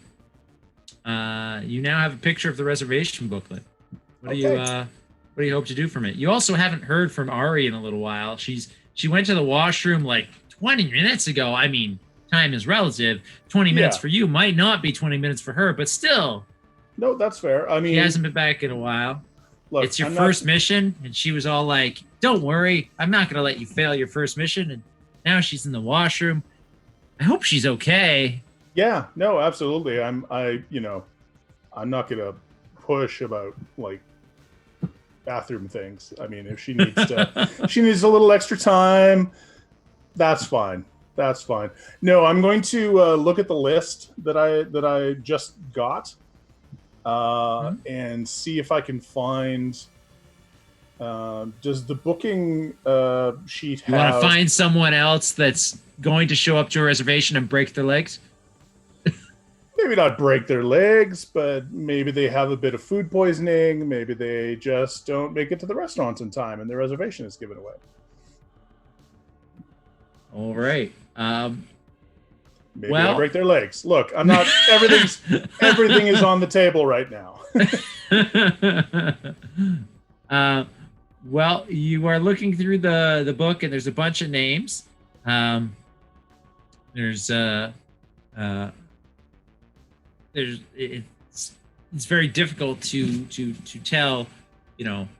You now have a picture of the reservation booklet. What do you hope to do from it? You also haven't heard from Ari in a little while. She went to the washroom like 20 minutes ago. I mean, time is relative. 20 minutes for you might not be 20 minutes for her, but still. No, that's fair. I mean, she hasn't been back in a while. Look, it's your first mission, and she was all like, "Don't worry, I'm not going to let you fail your first mission." And now she's in the washroom. I hope she's okay. Yeah, no, absolutely. I'm not going to push about like bathroom things. I mean, if she needs to, she needs a little extra time. That's fine. That's fine. No, I'm going to look at the list that I just got. And see if I can find. Does the booking sheet have? You want to find someone else that's going to show up to a reservation and break their legs? Maybe not break their legs, but maybe they have a bit of food poisoning. Maybe they just don't make it to the restaurant in time, and their reservation is given away. All right. Maybe they break their legs. Look, I'm not. Everything is on the table right now. Well, you are looking through the book, and there's a bunch of names. It's very difficult to tell,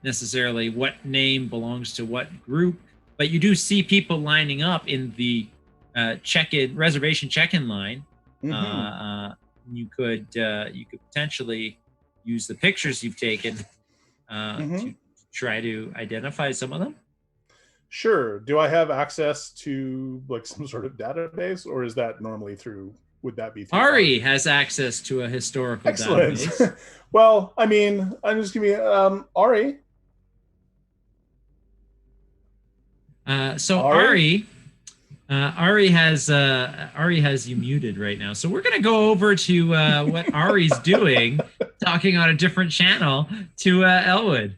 necessarily what name belongs to what group, but you do see people lining up in the reservation check-in line. Mm-hmm. You could potentially use the pictures you've taken to try to identify some of them. Sure. Do I have access to like some sort of database, or is that normally through? Would that be through Ari has access to a historical database? Well, I mean, I'm just giving Ari. Ari has you muted right now. So we're gonna go over to what Ari's doing, talking on a different channel to Elwood.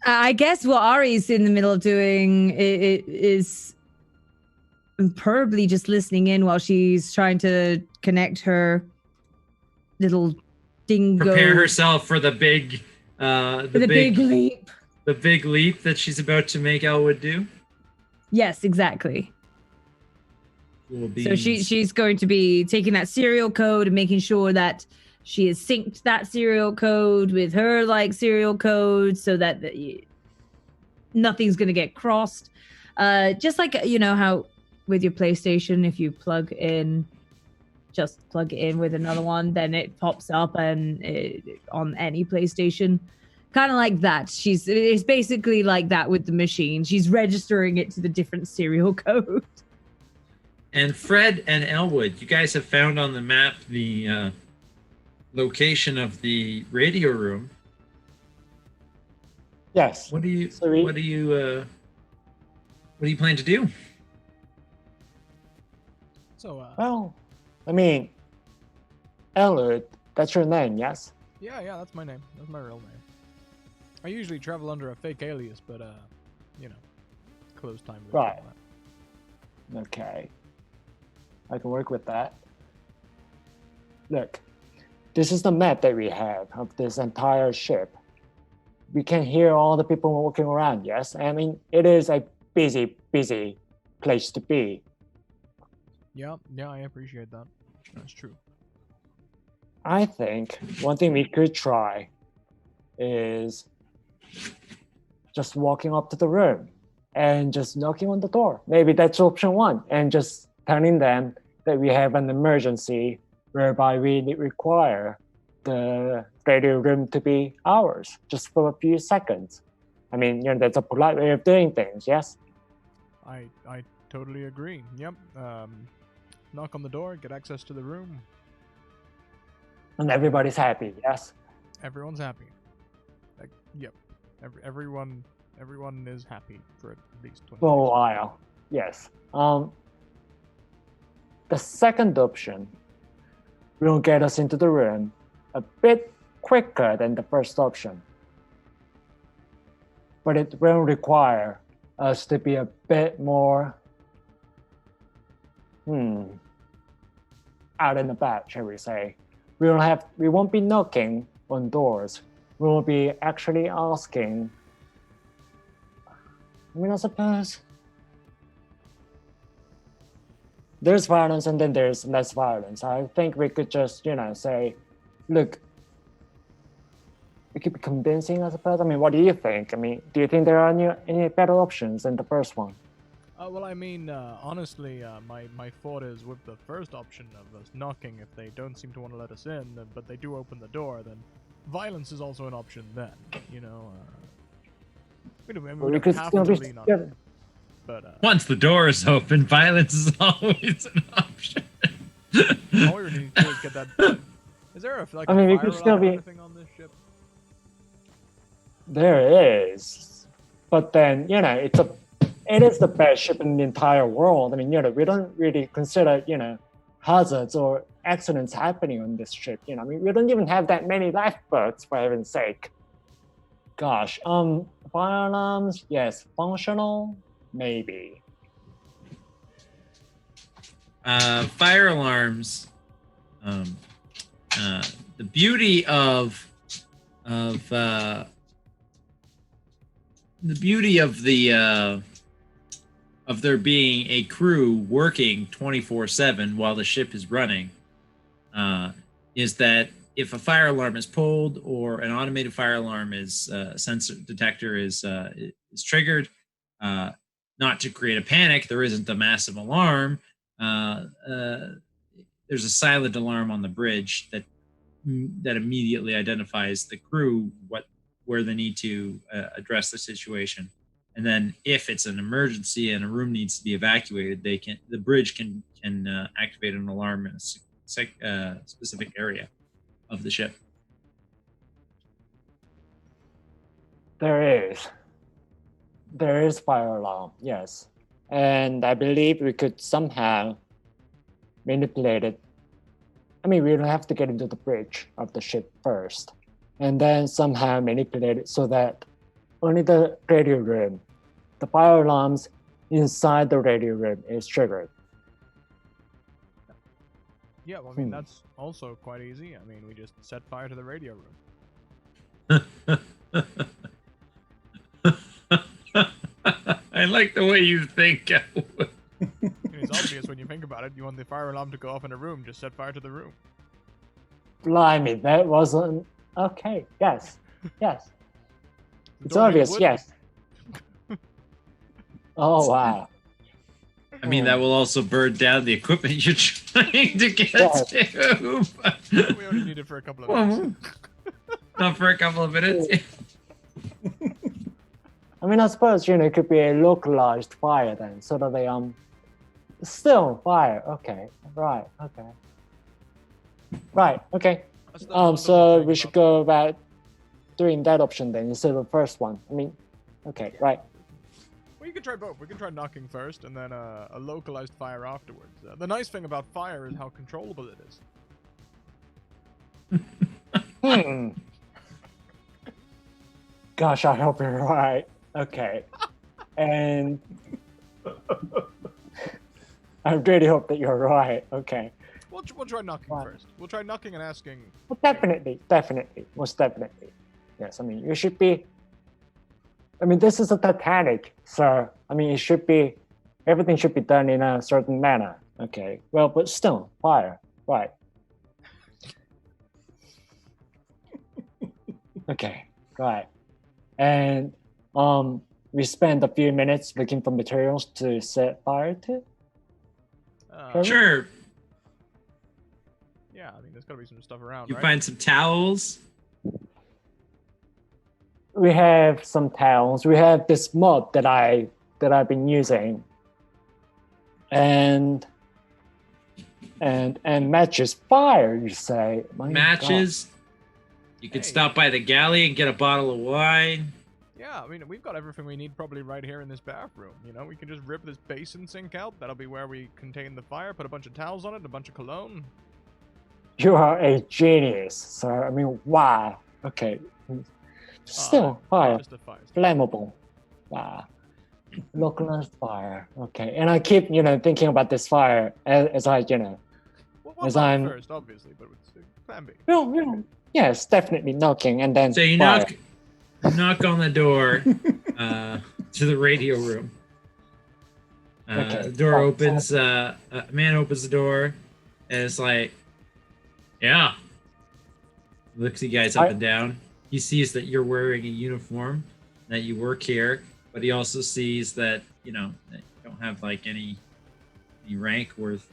I guess what Ari's in the middle of doing is probably just listening in while she's trying to connect her little dingo. Prepare herself for the big big leap. The big leap that she's about to make Elwood do. Yes, exactly. So she's going to be taking that serial code and making sure that she has synced that serial code with her serial code so that nothing's going to get crossed. Just like, how with your PlayStation, if you plug it in with another one, then it pops up and on any PlayStation. Kind of like that. It's basically like that with the machine. She's registering it to the different serial code. And Fred and Elwood, you guys have found on the map the location of the radio room. Yes. What do you What do you plan to do? So, Well, I mean, Elwood, that's your name, yes? yeah, that's my name. That's my real name. I usually travel under a fake alias, but, you know, close time. lived and Right. all Okay. I can work with that. Look, this is the map that we have of this entire ship. We can hear all the people walking around, yes? I mean, it is a busy place to be. that. Yeah, I appreciate that. That's true. I think one thing we could try is just walking up to the room and just knocking on the door. Maybe that's option one, and just telling them that we have an emergency whereby we require the radio room to be ours just for a few seconds. I mean, that's a polite way of doing things, yes? I totally agree. Yep. Knock on the door, get access to the room. And everybody's happy, yes? Everyone's happy. Like, yep. Everyone is happy for at least 20 For a minutes. while, yes. The second option will get us into the room a bit quicker than the first option. But it will require us to be a bit more out and about, shall we say. We won't be knocking on doors. We will be actually asking. I mean, I suppose there's violence and then there's less violence. I think we could just, say, look, we could be convincing, I suppose. I mean, what do you think? I mean, do you think there are any better options than the first one? Well, I mean, honestly, my thought is with the first option of us knocking, if they don't seem to want to let us in, but they do open the door, then violence is also an option then, we don't could have still to be lean on scared. it. But, Once the door is open, violence is always an option. all we really need to do is get that... Is there a, like, I mean, we a fire could still alarm or be- anything on this ship? There is, but then it is the best ship in the entire world. I mean, we don't really consider hazards or accidents happening on this ship. I mean, we don't even have that many lifeboats, for heaven's sake. Gosh, fire alarms, yes, functional, maybe. Fire alarms. The beauty of there being a crew working 24/7 while the ship is running is that if a fire alarm is pulled or an automated fire alarm is sensor detector is triggered, not to create a panic, there isn't a massive alarm. There's a silent alarm on the bridge that immediately identifies the crew where they need to address the situation. And then if it's an emergency and a room needs to be evacuated, the bridge can activate an alarm in a specific area of the ship. There is fire alarm, yes. And I believe we could somehow manipulate it. I mean, we don't have to get into the bridge of the ship first, and then somehow manipulate it so that only the radio room, the fire alarms inside the radio room is triggered. Yeah, well, I mean, that's also quite easy. I mean, we just set fire to the radio room. I like the way you think. It's obvious when you think about it. You want the fire alarm to go off in a room, just set fire to the room. Blimey, that wasn't okay. Yes. The It's door maybe obvious. would- Yes. Oh wow. I mean, that will also burn down the equipment you're trying to get Yes. to. We only need it for a couple of minutes. Not for a couple of minutes. I mean, I suppose it could be a localized fire then, sort of a still fire. Okay, right. Okay, right. Okay. That's something So to think we should about. go about doing that option then instead of the first one. I mean, okay, right. We could try both. We can try knocking first, and then a localized fire afterwards. The nice thing about fire is how controllable it is. Gosh, I hope you're right. Okay. And I really hope that you're right. Okay. We'll try knocking first. We'll try knocking and asking. Well, definitely. Most definitely. Yes, I mean, you should be... I mean, this is a Titanic, so, I mean, it should be... Everything should be done in a certain manner. Okay. Well, but still, fire. Right. Okay. Right. And we spent a few minutes looking for materials to set fire to. Sure. Yeah, I mean, there's got to be some stuff around, You right? find some towels. We have some towels. We have this mod that I've been using, and matches. Fire, you say? My Matches. God. You could stop by the galley and get a bottle of wine. Yeah, I mean, we've got everything we need probably right here in this bathroom. You know, we can just rip this basin sink out. That'll be where we contain the fire. Put a bunch of towels on it, a bunch of cologne. You are a genius, sir. I mean, wow. Okay. Still, fire. Just a fire. Flammable. Wow. Localized fire. Okay. And I keep, thinking about this fire as I, Well, as not I'm... first, obviously, but it's plan B. Yes, definitely knocking, and then So you fire. knock on the door to the radio room. Okay. The door opens. A man opens the door, and it's like, yeah. Looks you guys up and down. He sees that you're wearing a uniform, that you work here, but he also sees that that you don't have like any rank worth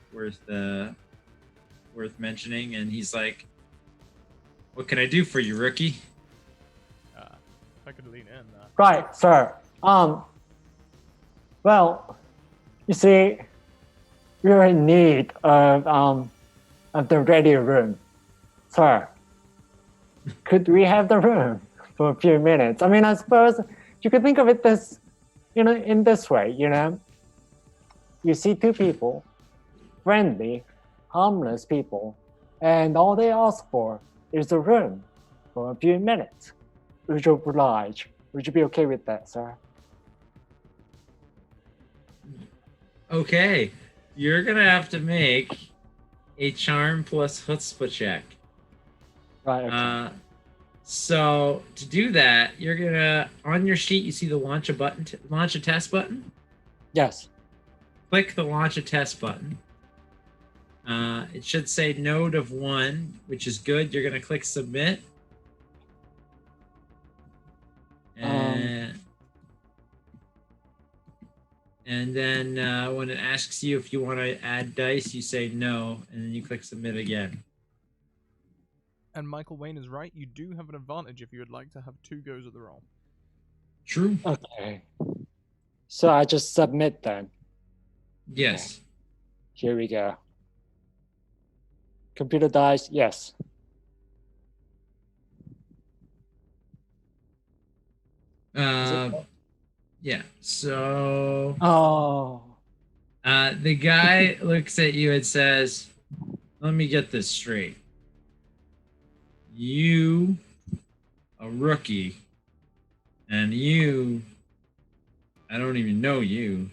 mentioning, and he's like, "What can I do for you, rookie?" If I could lean in. Right, sir. Well, you see, we're in need of the radio room, sir. Could we have the room for a few minutes? I mean, I suppose you could think of it this, in this way. You see two people, friendly, harmless people, and all they ask for is a room for a few minutes. Would you oblige? Would you be okay with that, sir? Okay, you're gonna have to make a charm plus chutzpah check. Right. Okay. So to do that, you're gonna on your sheet you see the launch a test button. Yes. Click the launch a test button. It should say node of 1, which is good. You're gonna click submit. And then when it asks you if you want to add dice, you say no, and then you click submit again. And Michael Wayne is right. You do have an advantage if you would like to have 2 goes at the roll. True. Okay. So I just submit then. Yes. Okay. Here we go. Computer dice, yes. Yeah. So. Oh. The guy looks at you and says, "Let me get this straight. You, a rookie, and you, I don't even know you,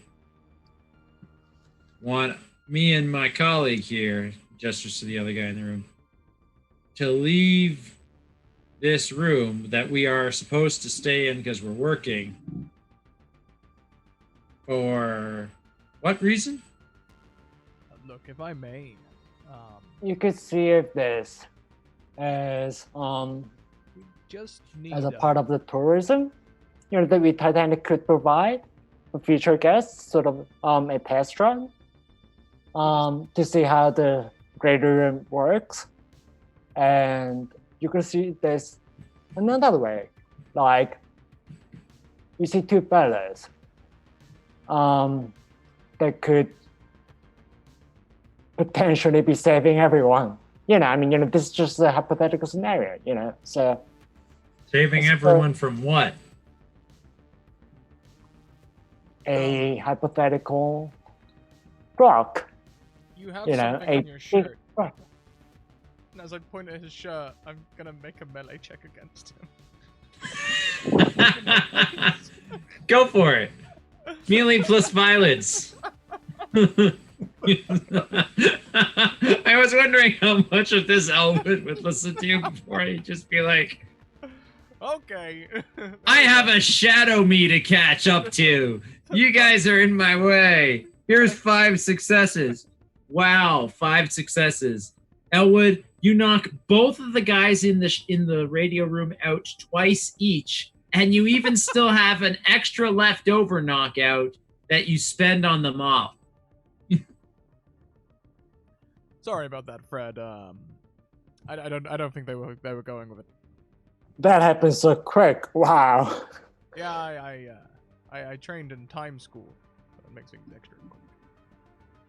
want me and my colleague here," gestures to the other guy in the room, "to leave this room that we are supposed to stay in because we're working. For what reason?" Look, if I may, You could see if this as we just need a part of the tourism, that we Titanic could provide for future guests, sort of a test run, to see how the greater room works. And you can see this another way, like you see two fellas that could potentially be saving everyone. This is just a hypothetical scenario, so. Saving everyone from what? a hypothetical rock. You have You know, something a on your big shirt. rock. And as I point at his shirt, I'm gonna make a melee check against him. Go for it. Melee plus violence. I was wondering how much of this Elwood would listen to you before he'd just be like, Okay. I have a shadow me to catch up to. You guys are in my way. Here's 5 successes. Wow, 5 successes. Elwood, you knock both of the guys in the radio room out twice each, and you even still have an extra leftover knockout that you spend on the mop. Sorry about that, Fred. I don't think they were going with it. That happened so quick. Wow. Yeah, I trained in time school. So it makes things extra quick.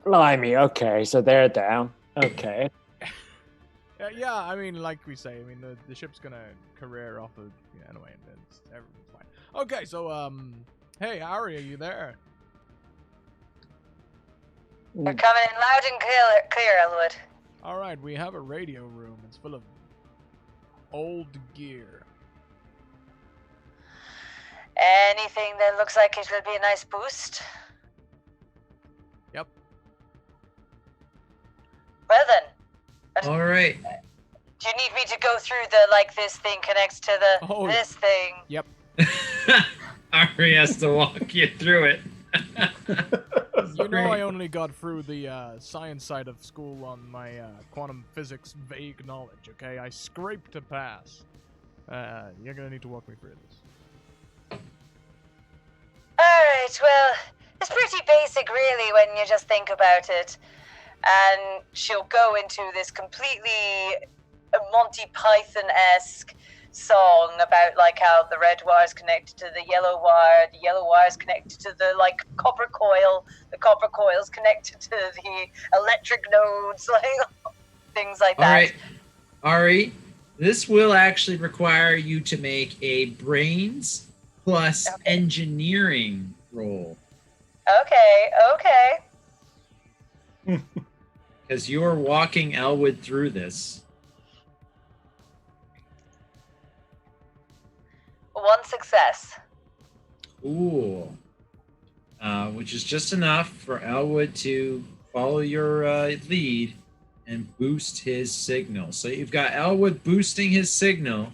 Blimey. Okay, so they're down. Okay. Yeah, I mean, like we say, I mean, the ship's gonna career off of, anyway, and everything's fine. Okay, so, hey, Ari, are you there? You're coming in loud and clear, Elwood. Alright, we have a radio room. It's full of old gear. Anything that looks like it will be a nice boost? Yep. Well then. All right. Do you need me to go through this thing connects to this thing? Yep. Ari has to walk you through it. You know, I only got through the science side of school on my quantum physics vague knowledge, okay? I scraped to pass. You're gonna need to walk me through this. Alright, well, it's pretty basic really when you just think about it. And she'll go into this completely Monty Python-esque song about how the red wire is connected to the yellow wire is connected to the copper coil, the copper coil is connected to the electric nodes, things like that. All right, Ari, this will actually require you to make a brains plus engineering roll. Okay. Because you're walking Elwood through this. 1 success. Cool. Which is just enough for Elwood to follow your lead and boost his signal. So you've got Elwood boosting his signal.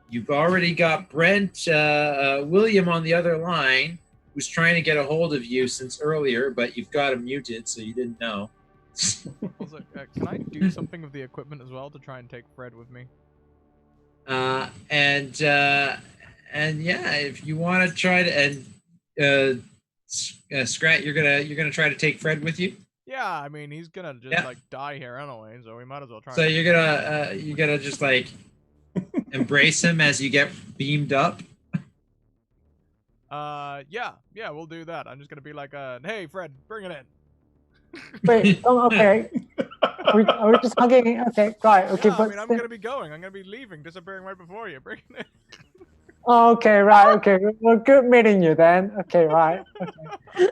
You've already got Brent William on the other line, who's trying to get a hold of you since earlier, but you've got him muted, so you didn't know. Also, can I do something with the equipment as well to try and take Fred with me? And yeah, if you want to try to, and Scrat, you're gonna try to take Fred with you. Yeah, I mean he's gonna just die here anyway, so we might as well try. So you're gonna just embrace him as you get beamed up. Yeah, we'll do that. I'm just gonna be like, hey Fred, bring it in. Wait, okay. Are we just hugging? Okay, right. Okay, Yeah, but I mean, I'm gonna be going. I'm gonna be leaving, disappearing right before you. Bring it in. Oh, okay, right. Okay, well, good meeting you then. Okay, right. Okay.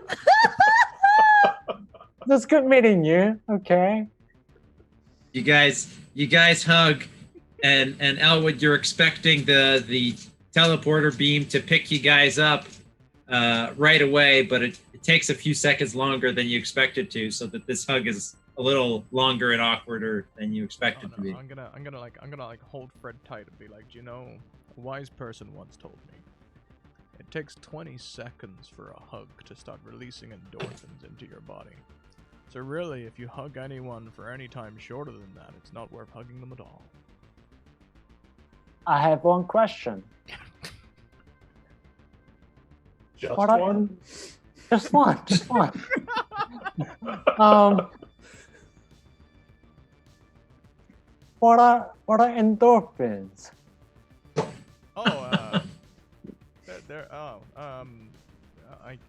That's good meeting you. Okay. You guys hug, and Elwood, you're expecting the teleporter beam to pick you guys up right away, but it takes a few seconds longer than you expect it to, so that this hug is a little longer and awkwarder than you expect it to be. I'm gonna hold Fred tight and be like, you know, a wise person once told me, it takes 20 seconds for a hug to start releasing endorphins into your body. So really, if you hug anyone for any time shorter than that, it's not worth hugging them at all. I have one question. Just What are- one. Just one. What are endorphins? Oh, I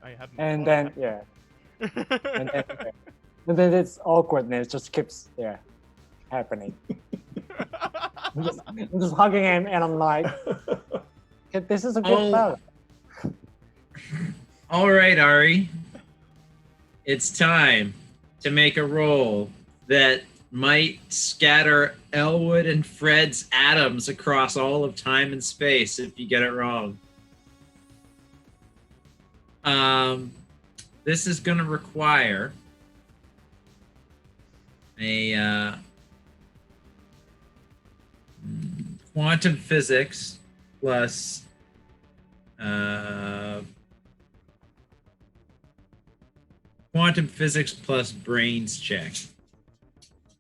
hadn't. And thought then of yeah, that. and then this awkwardness just keeps happening. I'm just hugging him, and I'm like, okay, this is a good fella. All right, Ari. It's time to make a roll that might scatter Elwood and Fred's atoms across all of time and space if you get it wrong. This is going to require a quantum physics plus quantum physics plus brains check.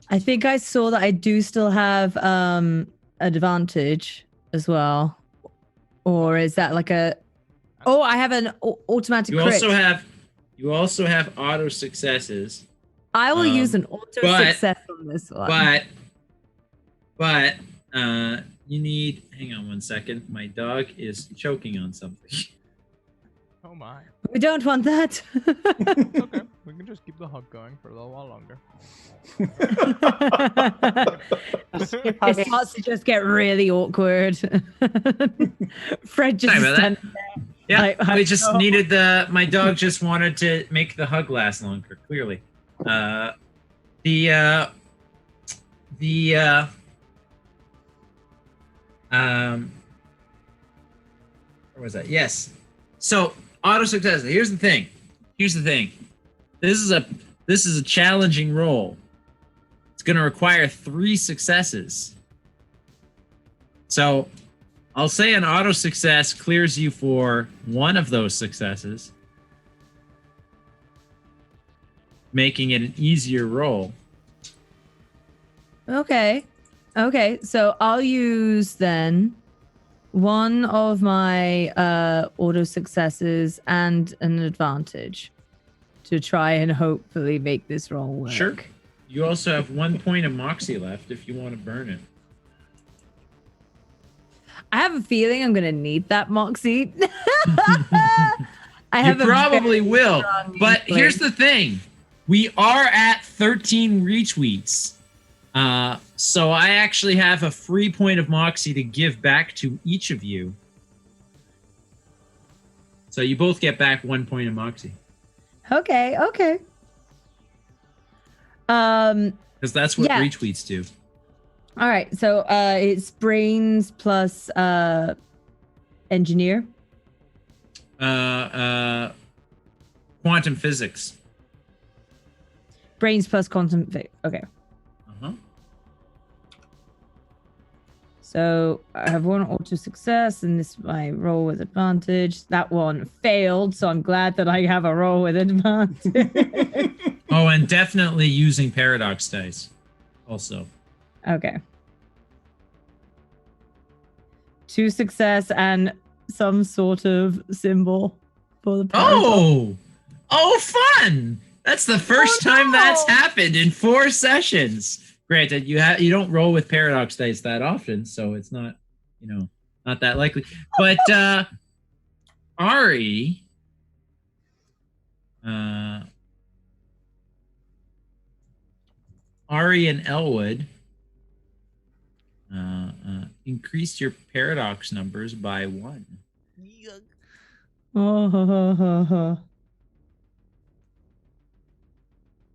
I think I saw that I do still have advantage as well. Or is that like a... Oh, I have an automatic crit. You also have auto successes. I will use an auto success on this one. But you need... Hang on one second. My dog is choking on something. Oh my. We don't want that. Okay, we can just keep the hug going for a little while longer. It starts to just get really awkward. Fred just standing there. Yeah, like, we just needed my dog just wanted to make the hug last longer, clearly. Where was that? Yes. So auto success. Here's the thing. This is a challenging roll. It's going to require 3 successes. So I'll say an auto success clears you for one of those successes, making it an easier roll. Okay. So I'll use then one of my auto successes and an advantage to try and hopefully make this roll work. Sure. You also have 1 point of moxie left if you want to burn it. I have a feeling I'm going to need that moxie. You probably will. But here's the thing. We are at 13 retweets. So I actually have a free point of moxie to give back to each of you. So you both get back 1 point of moxie. Okay. Because that's what retweets do. All right. So it's brains plus engineer. Quantum physics. Brains plus quantum. Okay. Uh-huh. So I have one auto success, and this is my roll with advantage. That one failed, so I'm glad that I have a roll with advantage. Oh, and definitely using paradox dice also. Okay. 2 success and some sort of symbol for the paradox. Oh, fun! That's the first time that's happened in 4 sessions. Granted, you don't roll with paradox dice that often, so it's not, not that likely. But Ari, and Elwood increased your paradox numbers by 1.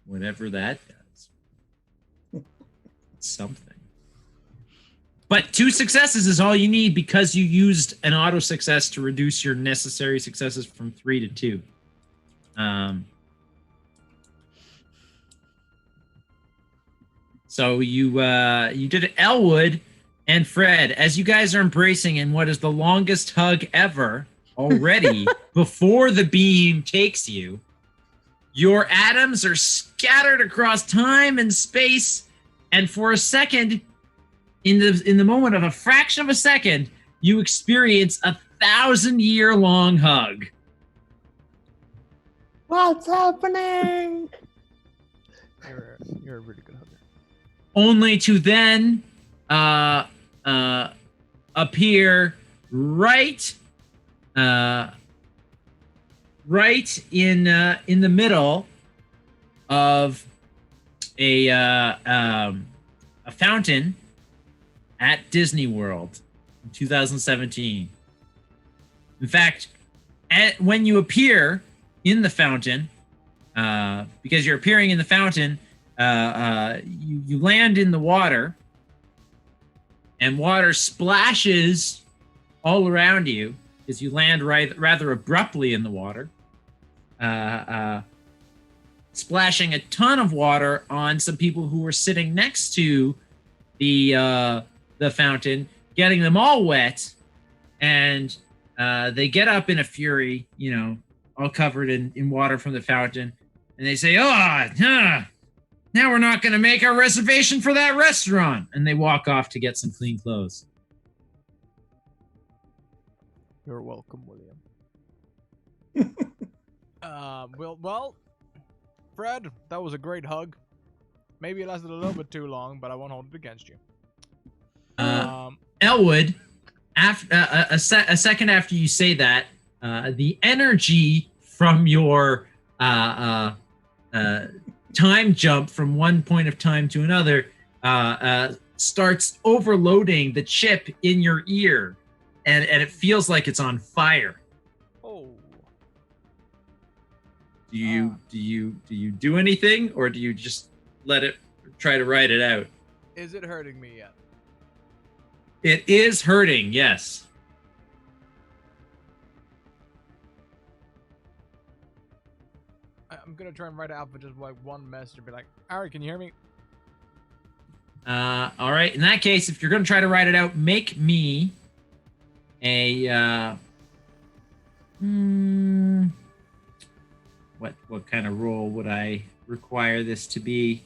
Whatever that does. Something. But 2 successes is all you need because you used an auto success to reduce your necessary successes from 3 to 2. So you did it. Elwood and Fred, as you guys are embracing in what is the longest hug ever already before the beam takes you, your atoms are scattered across time and space. And for a second, in the moment of a fraction of a second, you experience a 1,000-year-long hug. What's happening? You're a really good hugger. Only to then appear right in the middle of a fountain at Disney World in 2017. In fact, when you appear, in the fountain. Because you're appearing in the fountain, you land in the water, and water splashes all around you as you land rather abruptly in the water, splashing a ton of water on some people who were sitting next to the fountain, getting them all wet, and they get up in a fury, all covered in water from the fountain, and they say, now we're not going to make our reservation for that restaurant. And they walk off to get some clean clothes. You're welcome, William. Well, Fred, that was a great hug. Maybe it lasted a little bit too long, but I won't hold it against you. Elwood, after a second after you say that, the energy from your time jump from one point of time to another starts overloading the chip in your ear, and it feels like it's on fire. Oh. Do you do anything, or do you just let it try to ride it out? Is it hurting me yet? It is hurting, yes. I'm gonna try and write it out for just like one message and be like, Ari, can you hear me? All right. In that case, if you're gonna try to write it out, make me a what kind of roll would I require this to be?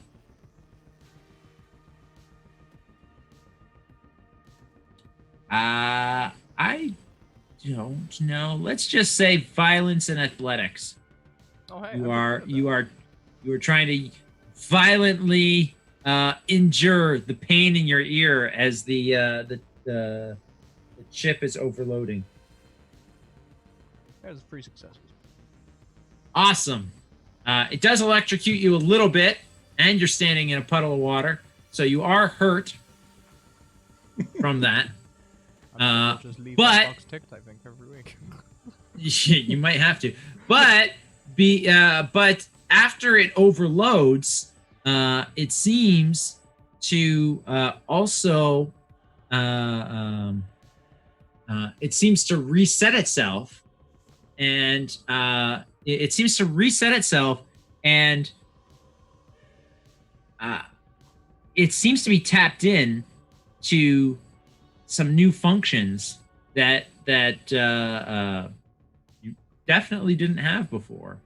I don't know. Let's just say violence and athletics. Oh, hey, You are trying to violently endure the pain in your ear as the chip is overloading. There's 3 successes. Awesome. It does electrocute you a little bit, and you're standing in a puddle of water, so you are hurt from that. Just leave but- that box ticked, I think, every week. You might have to, but after it overloads, it seems to also it seems to reset itself, and it seems to reset itself, and it seems to be tapped in to some new functions that you definitely didn't have before.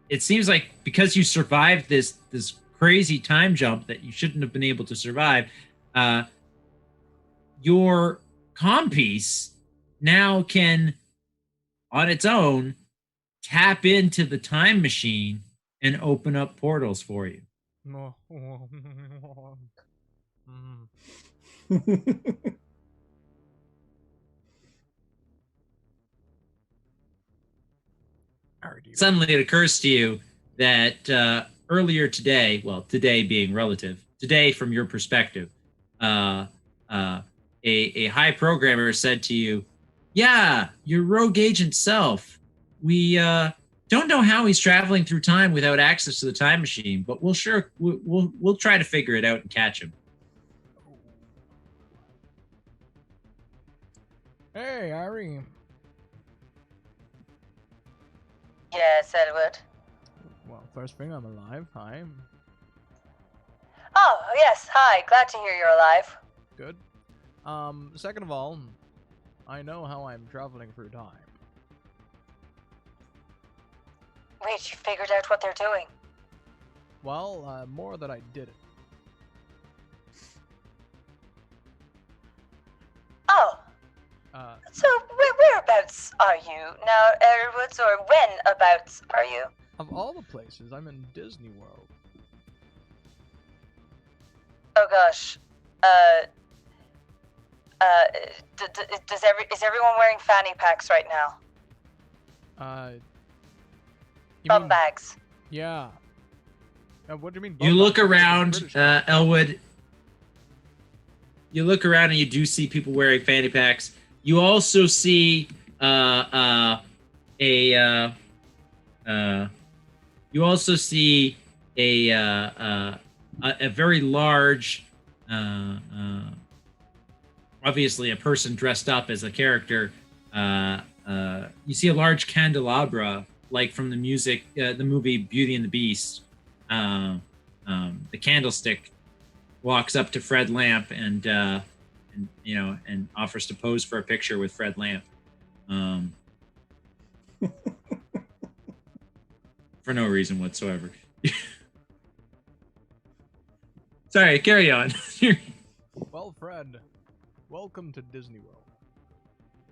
It seems like because you survived this crazy time jump that you shouldn't have been able to survive, your comm piece now can, on its own, tap into the time machine and open up portals for you. Suddenly it occurs to you that earlier today, well, today being relative, today from your perspective, a high programmer said to you, yeah, your rogue agent self, we don't know how he's traveling through time without access to the time machine, but we'll try to figure it out and catch him. Hey, Ari. Yes, Edward. Well, first thing, I'm alive. Hi. Oh, yes, hi. Glad to hear you're alive. Good. Second of all, I know how I'm traveling through time. Wait, you figured out what they're doing? Well, more that I did it. Oh. So, whereabouts are you now, Edwards, or whenabouts are you? Of all the places, I'm in Disney World. Oh gosh. Is everyone wearing fanny packs right now? You Bum mean, bags. yeah. What do you mean? You bum look bags? around, British. Elwood. You look around and you do see people wearing fanny packs. You also see a you also see a very large, obviously a person dressed up as a character. You see a large candelabra, like from the movie Beauty and the Beast. The candlestick walks up to Fred Lamp and offers to pose for a picture with Fred Lamp. For no reason whatsoever. Sorry, carry on. Well, Fred, welcome to Disney World.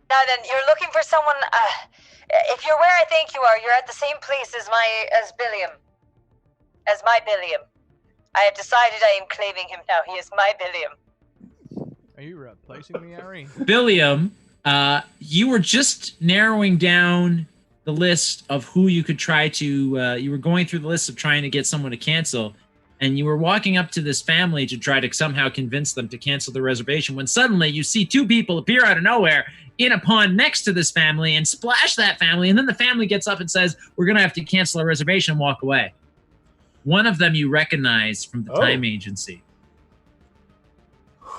Now then, you're looking for someone. If you're where I think you are, you're at the same place as Billiam. As my Billiam. I have decided I am claiming him now. He is my Billiam. Are you replacing me, Ari? Billiam, you were just narrowing down the list of who you could try to. You were going through the list of trying to get someone to cancel, and you were walking up to this family to try to somehow convince them to cancel the reservation, when suddenly you see two people appear out of nowhere in a pond next to this family and splash that family, and then the family gets up and says, "We're going to have to cancel our reservation," and walk away. One of them you recognize from the time agency.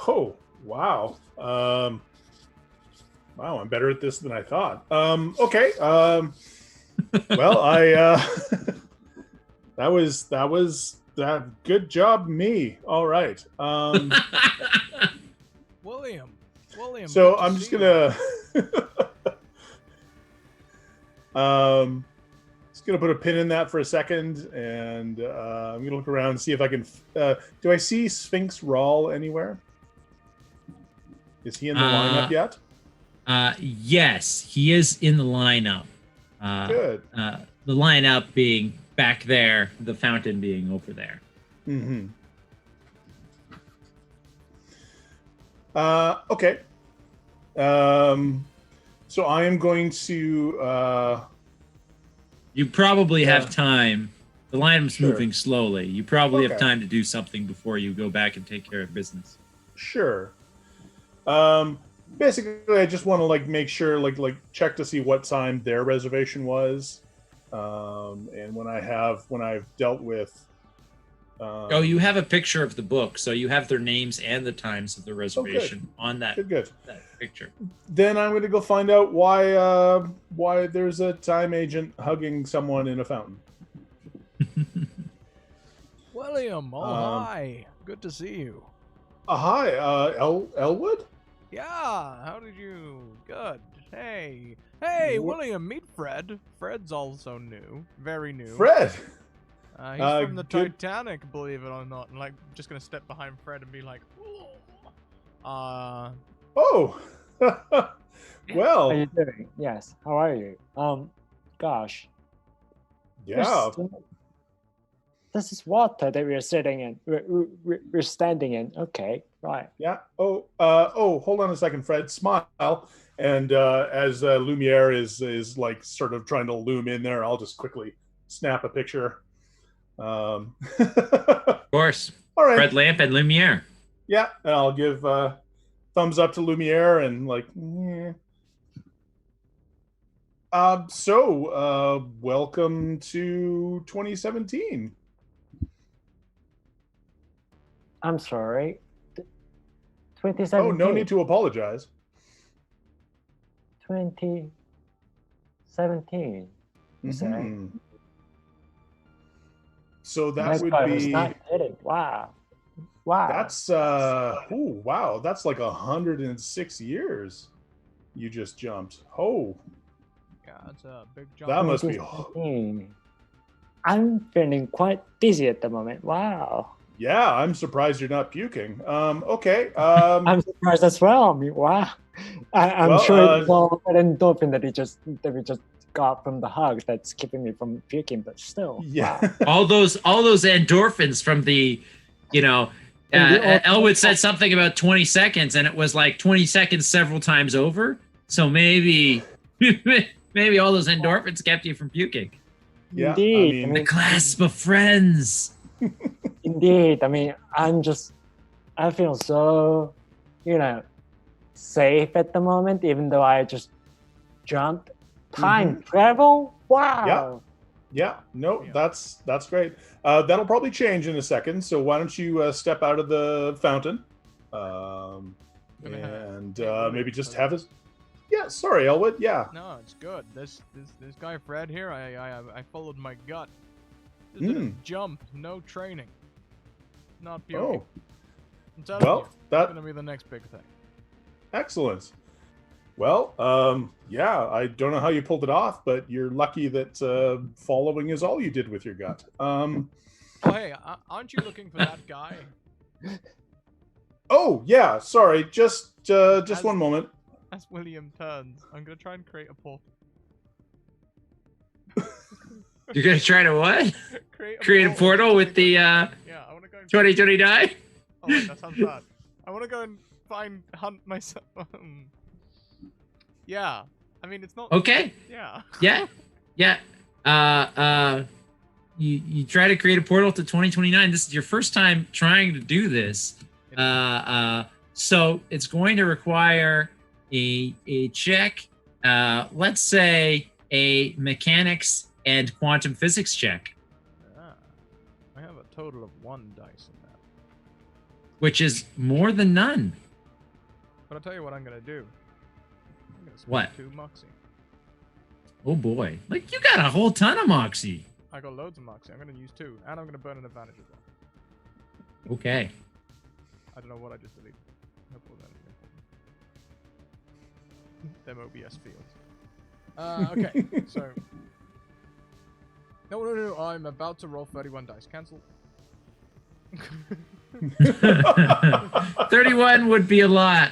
Oh, wow. Wow, I'm better at this than I thought. Okay. Well, that was good job, me. All right. William. So I'm just gonna put a pin in that for a second, and I'm gonna look around and see if I can. Do I see Sphinx Rawl anywhere? Is he in the lineup yet? Yes, he is in the lineup. Good. The lineup being back there, the fountain being over there. Mm-hmm. Okay. So I am going to. You probably have time. The lineup's Sure. moving slowly. You probably have Okay. time to do something before you go back and take care of business. Sure. Basically, I just want to make sure, check to see what time their reservation was, and when I've dealt with. You have a picture of the book, so you have their names and the times of the reservation on that, Good. that picture. Then I'm going to go find out why there's a time agent hugging someone in a fountain. William, hi. Good to see you. Hi, Elwood? Yeah, how did you? Good. Hey, William, meet Fred. Fred's also new. Very new. Fred! He's from the good. Titanic, believe it or not. And, just gonna step behind Fred and be like, "Ooh." Oh! How are Well, you doing? Yes. How are you? Gosh. yeah. This is water that we're sitting in. We're standing in. Okay, right. Yeah. Oh, hold on a second, Fred. Smile. And as Lumiere is sort of trying to loom in there, I'll just quickly snap a picture. Of course. All right. Fred Lamp and Lumiere. Yeah, and I'll give thumbs up to Lumiere and welcome to 2017. I'm sorry. 2017. Oh, no need to apologize. 2017. You say? Mhm. So that That's would why I was be. not kidding. Wow. That's wow. That's like 106 years. You just jumped. Oh, Yeah, that's a big jump. that must be. 2017. I'm feeling quite dizzy at the moment. Wow. Yeah, I'm surprised you're not puking. Okay. I'm surprised as well. I mean, wow. I'm Well, sure it's all an endorphin that we just got from the hugs that's keeping me from puking, but still. Yeah. all those endorphins from the, Elwood said something about 20 seconds, and it was like 20 seconds several times over. So maybe all those endorphins kept you from puking. Yeah, Indeed. I mean- The clasp of friends. Indeed. I mean, I feel so, safe at the moment, even though I just jumped Time travel? Wow. Yeah, no, Yeah. that's great. That'll probably change in a second. So why don't you step out of the fountain, and maybe just have his. Yeah, sorry, Elwood. Yeah. No, it's good. This guy Fred here, I followed my gut. This is a jump, no training. Not beauty. Oh, I'm telling well, you, that- it's gonna be the next big thing. excellent. Well, yeah, I don't know how you pulled it off, but you're lucky that following is all you did with your gut. Oh, hey, aren't you looking for that guy? Oh, yeah, sorry, just one moment. As William turns, I'm gonna try and create a portal. You're gonna try to what? Create a portal with the Yeah, I wanna go. 2029? Oh wait, that sounds bad. I wanna go and hunt myself. Yeah, I mean it's not. Okay. Yeah. Yeah. You try to create a portal to 2029. This is your first time trying to do this. So it's going to require a check. Let's say a mechanics and quantum physics check, I have a total of 1 dice in that. which is more than none. But I'll tell you what I'm gonna do. I'm gonna spend What? 2 moxie. Oh boy. Like, you got a whole ton of moxie. I got loads of moxie. I'm gonna use 2, and I'm gonna burn an advantage as well. Okay. I don't know what I just deleted. Hope all that is them OBS fields. Okay, so. No, I'm about to roll 31 dice. Cancel. 31 would be a lot.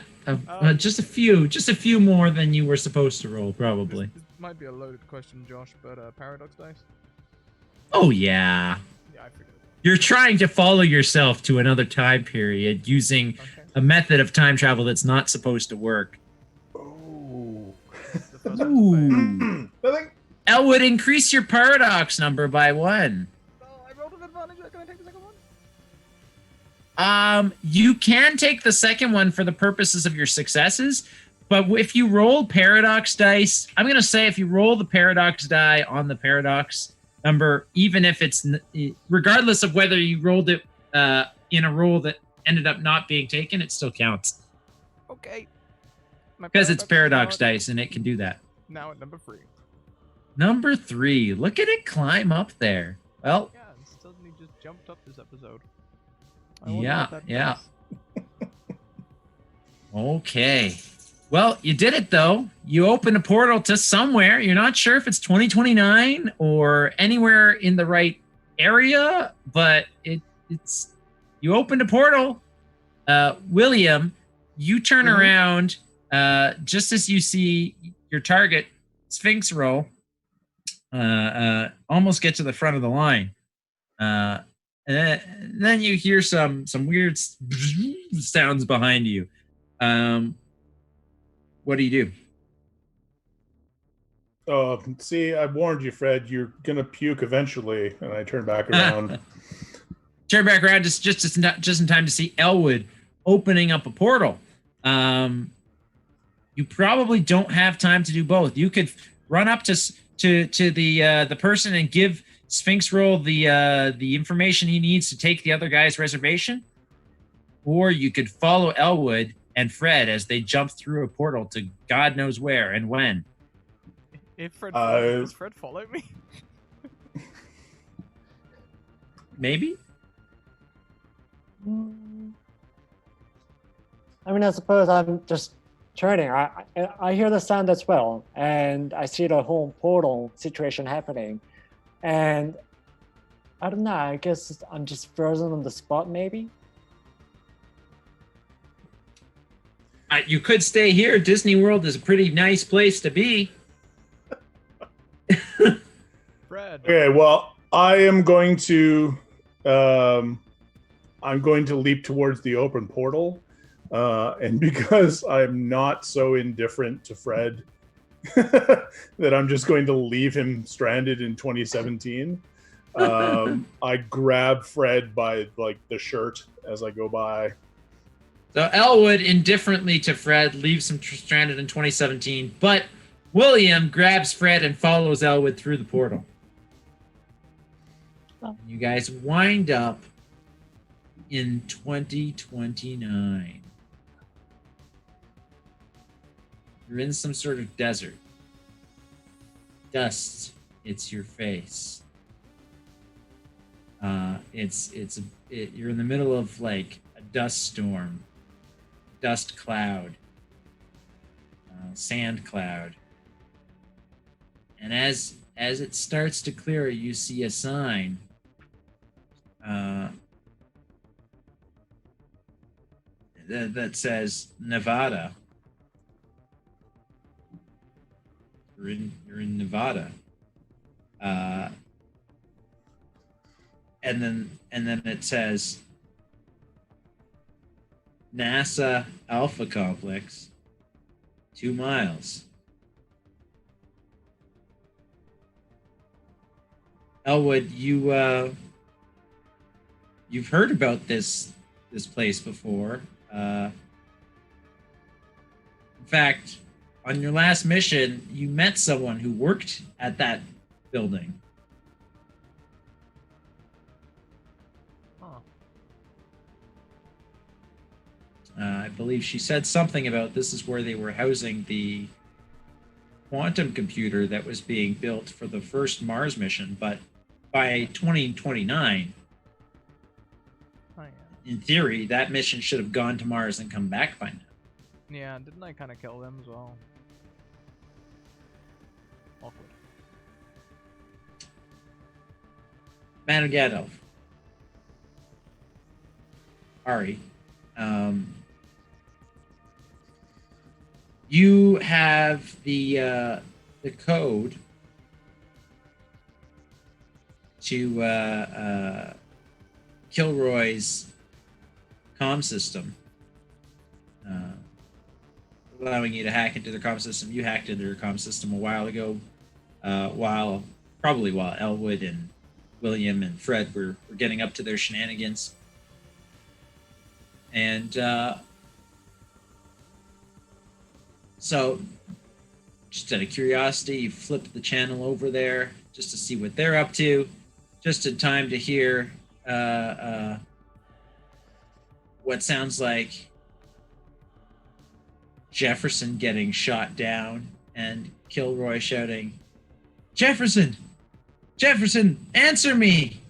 Just a few more than you were supposed to roll, probably. This might be a loaded question, Josh, but paradox dice? Oh, yeah. Yeah, I figured it. You're trying to follow yourself to another time period using Okay. a method of time travel that's not supposed to work. Oh. The first one failed. I think Elwood, increase your paradox number by 1. Oh, I rolled an advantage. Can I take the second one? You can take the second one for the purposes of your successes, but if you roll paradox dice, I'm going to say if you roll the paradox die on the paradox number, even if it's, regardless of whether you rolled it in a roll that ended up not being taken, it still counts. Okay. My Because it's paradox is now dice and it can do that. now at number 3. Number 3. Look at it climb up there. Well, Yeah, it suddenly just jumped up this episode. I wonder yeah, what that yeah. does. Okay. Well, you did it though. You opened a portal to somewhere. You're not sure if it's 2029 or anywhere in the right area, but it's you opened a portal. William, you turn around just as you see your target Sphinx roll almost get to the front of the line. And then you hear some weird sounds behind you. What do you do? See, I warned you, Fred. You're gonna puke eventually. And I turn back around. Turn back around just in time to see Elwood opening up a portal. You probably don't have time to do both. You could run up to the person and give Sphinx Roll the information he needs to take the other guy's reservation, or you could follow Elwood and Fred as they jump through a portal to God knows where and when. If Fred follows, does Fred follow me? Maybe. I mean, I suppose I'm just turning. I hear the sound as well, and I see the whole portal situation happening. And I don't know, I guess I'm just frozen on the spot, maybe? You could stay here. Disney World is a pretty nice place to be. Fred. Okay, well, I am going to leap towards the open portal, and because I'm not so indifferent to Fred that I'm just going to leave him stranded in 2017, I grab Fred by the shirt as I go by. So Elwood, indifferently to Fred, leaves him stranded in 2017, but William grabs Fred and follows Elwood through the portal. Oh. You guys wind up in 2029. You're in some sort of desert. Dust hits your face. You're in the middle of like a dust storm, dust cloud, sand cloud, and as it starts to clear, you see a sign. That says Nevada. You're in Nevada. And then it says NASA Alpha Complex, 2 miles. Elwood, you've heard about this place before. In fact, on your last mission, you met someone who worked at that building. I believe she said something about this is where they were housing the quantum computer that was being built for the first Mars mission, but by 2029, in theory, that mission should have gone to Mars and come back by now. Yeah, didn't I kind of kill them as well? Awkward. Managadov. Ari. You have the code to Kilroy's comm system, allowing you to hack into their comm system. You hacked into their comm system a while ago, while Elwood and William and Fred were getting up to their shenanigans. And so, just out of curiosity, you flipped the channel over there just to see what they're up to, just in time to hear what sounds like Jefferson getting shot down and Kilroy shouting, "Jefferson! Jefferson, answer me!"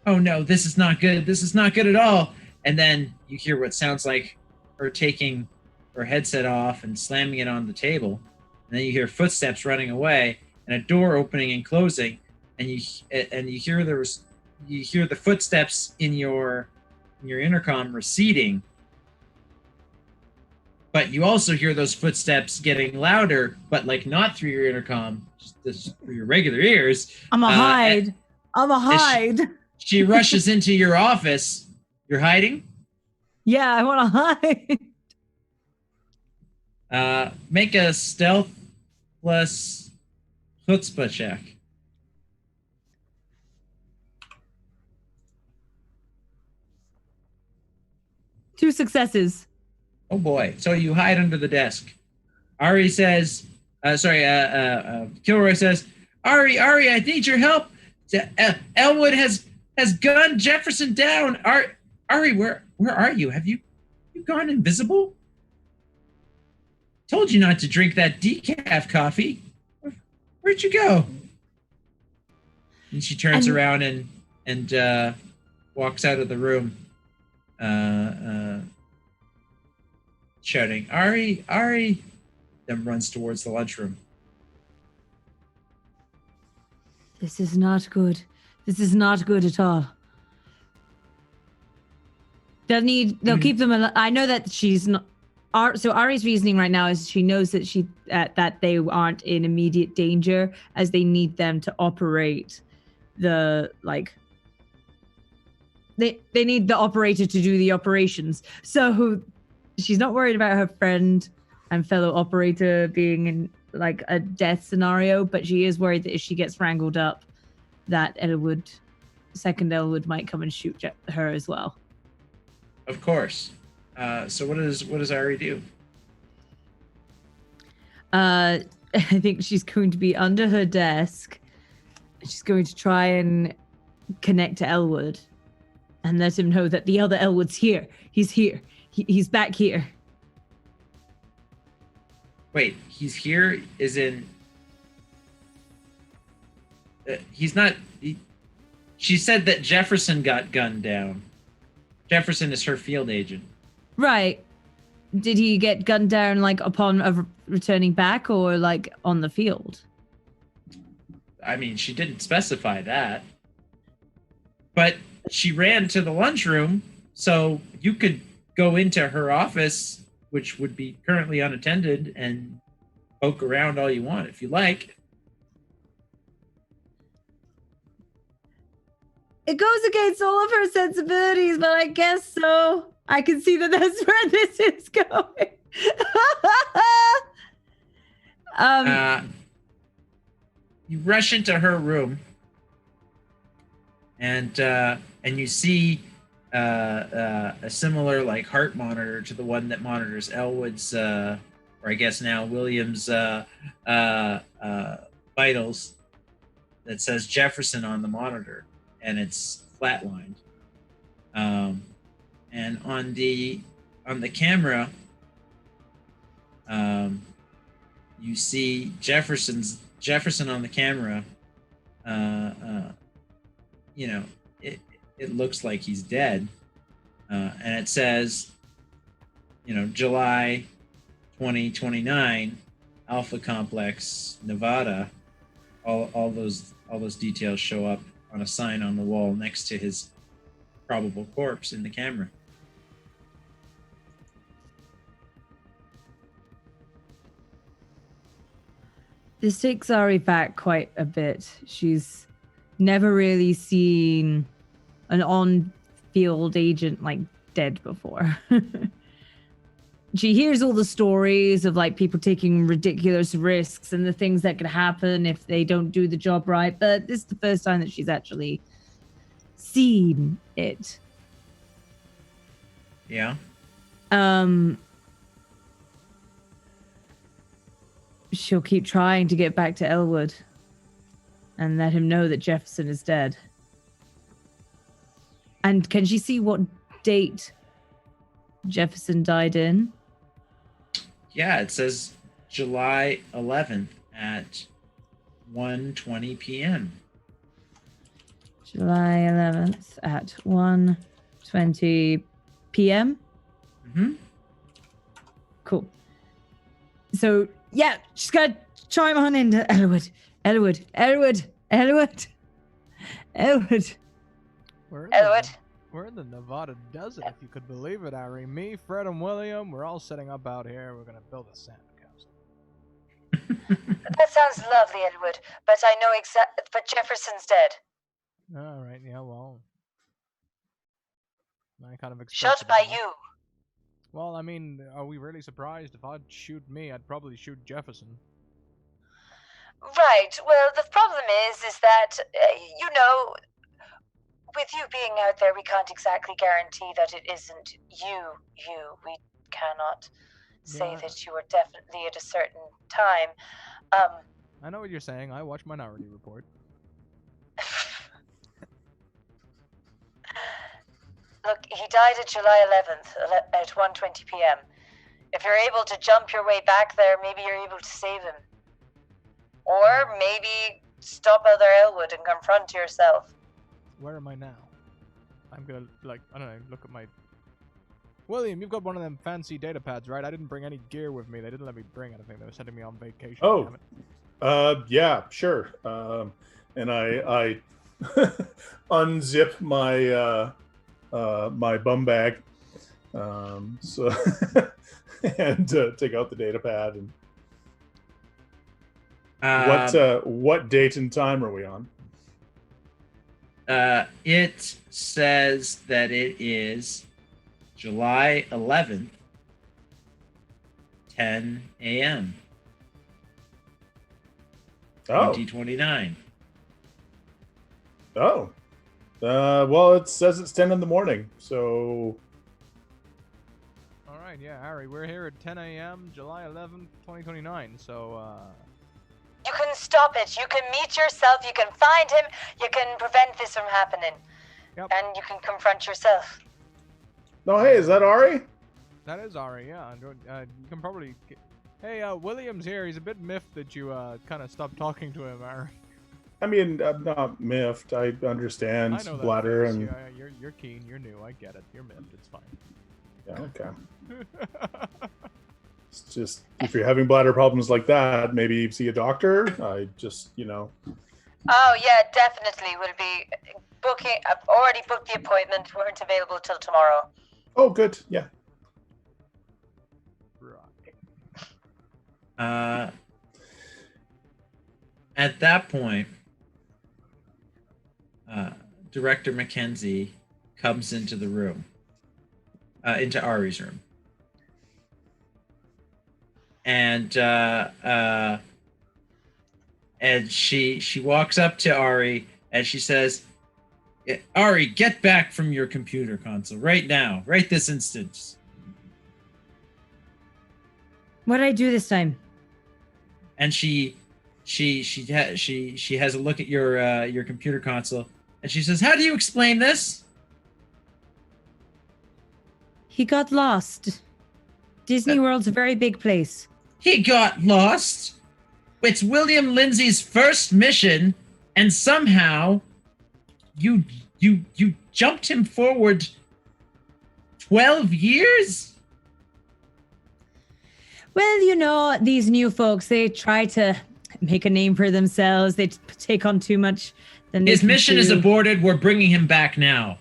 Oh no, this is not good. This is not good at all. And then you hear what sounds like her taking her headset off and slamming it on the table. And then you hear footsteps running away and a door opening and closing. And you hear the footsteps in your intercom receding. But you also hear those footsteps getting louder, but like not through your intercom, just through your regular ears. I'm a hide. She rushes into your office. You're hiding? Yeah, I want to hide. Make a stealth plus chutzpah check. Two successes. Oh boy. So you hide under the desk. Ari says, Kilroy says, Ari, I need your help. Elwood has gunned Jefferson down. Ari, where are you? Have you gone invisible? Told you not to drink that decaf coffee. Where'd you go? And she turns around and walks out of the room, shouting, Ari, then runs towards the lunchroom. This is not good. This is not good at all. They'll keep them alive. I know that she's not. So Ari's reasoning right now is she knows that that they aren't in immediate danger, as they need them to operate the They need the operator to do the operations. So she's not worried about her friend and fellow operator being in like a death scenario, but she is worried that if she gets wrangled up, that second Elwood might come and shoot her as well. Of course. So what does Ari do? I think she's going to be under her desk. She's going to try and connect to Elwood and let him know that the other Elwood's here. He's here. He's back here. Wait, he's here is in... he's not... She said that Jefferson got gunned down. Jefferson is her field agent. Right. Did he get gunned down, like, upon returning back or, like, on the field? I mean, she didn't specify that. But she ran to the lunchroom, so you could go into her office, which would be currently unattended, and poke around all you want if you like. It goes against all of her sensibilities, but I guess so. I can see that that's where this is going. You rush into her room, and you see a similar like heart monitor to the one that monitors Elwood's, or I guess now William's vitals. That says Jefferson on the monitor, and it's flatlined. And on the camera, you see Jefferson on the camera. You know, it looks like he's dead, and it says, you know, July 2029, Alpha Complex, Nevada. All those details show up on a sign on the wall next to his probable corpse in the camera. This takes Ari back quite a bit. She's never really seen an on-field agent like dead before. She hears all the stories of like people taking ridiculous risks and the things that could happen if they don't do the job right, but this is the first time that she's actually seen it. Yeah. She'll keep trying to get back to Elwood and let him know that Jefferson is dead. And can she see what date Jefferson died in? Yeah, it says July 11th at 1:20 p.m. July 11th at 1:20 p.m. Mm-hmm. Cool. So, yeah, she's got to chime on into Elwood. Elwood. We're in the Nevada desert, if you could believe it, Harry. Me, Fred, and William, we're all setting up out here. We're going to build a sandcastle. That sounds lovely, Edward, but I know but Jefferson's dead. All right, yeah, well. I kind of Shot expected by that. you. Well, I mean, are we really surprised? If I'd shoot me, I'd probably shoot Jefferson. Right, well, the problem is that, you know, with you being out there, we can't exactly guarantee that it isn't you. We cannot say that you were definitely at a certain time. I know what you're saying. I watch Minority Report. Look, he died at July 11th at 1:20 p.m. If you're able to jump your way back there, maybe you're able to save him. Or maybe stop Elder Elwood and confront yourself. Where am I now? I'm gonna, like, I don't know, look at my... William, you've got one of them fancy data pads, right? I didn't bring any gear with me. They didn't let me bring anything. They were sending me on vacation. Oh, damn it. Yeah, sure. And I unzip my my bum bag, so and take out the data pad. And what date and time are we on? It says that it is July 11th, 10 a.m. Oh. 2029. Oh. Well, it says it's 10 in the morning, so... All right, yeah, Harry, we're here at 10 a.m., July 11th, 2029, so, You can stop it. You can meet yourself. You can find him. You can prevent this from happening. Yep. And you can confront yourself. No, hey, is that Ari? That is Ari, yeah. You can probably... Hey, William's here. He's a bit miffed that you kind of stopped talking to him, Ari. I mean, I'm not miffed. I understand I know bladder that. and... You're keen. You're new. I get it. You're miffed. It's fine. Yeah, okay. It's just, if you're having bladder problems like that, maybe see a doctor. I just, Oh, yeah, definitely. We'll be booking. I've already booked the appointment. We weren't available till tomorrow. Oh, good. Yeah. At that point, Director Mackenzie comes into the room, into Ari's room. And she walks up to Ari and she says, Ari, get back from your computer console right now, right this instant. What did I do this time? And she has a look at your computer console and she says, how do you explain this? He got lost. Disney World's a very big place. He got lost. It's William Lindsay's first mission, and somehow you jumped him forward 12 years? Well, these new folks, they try to make a name for themselves. They take on too much. His mission is aborted. We're bringing him back now.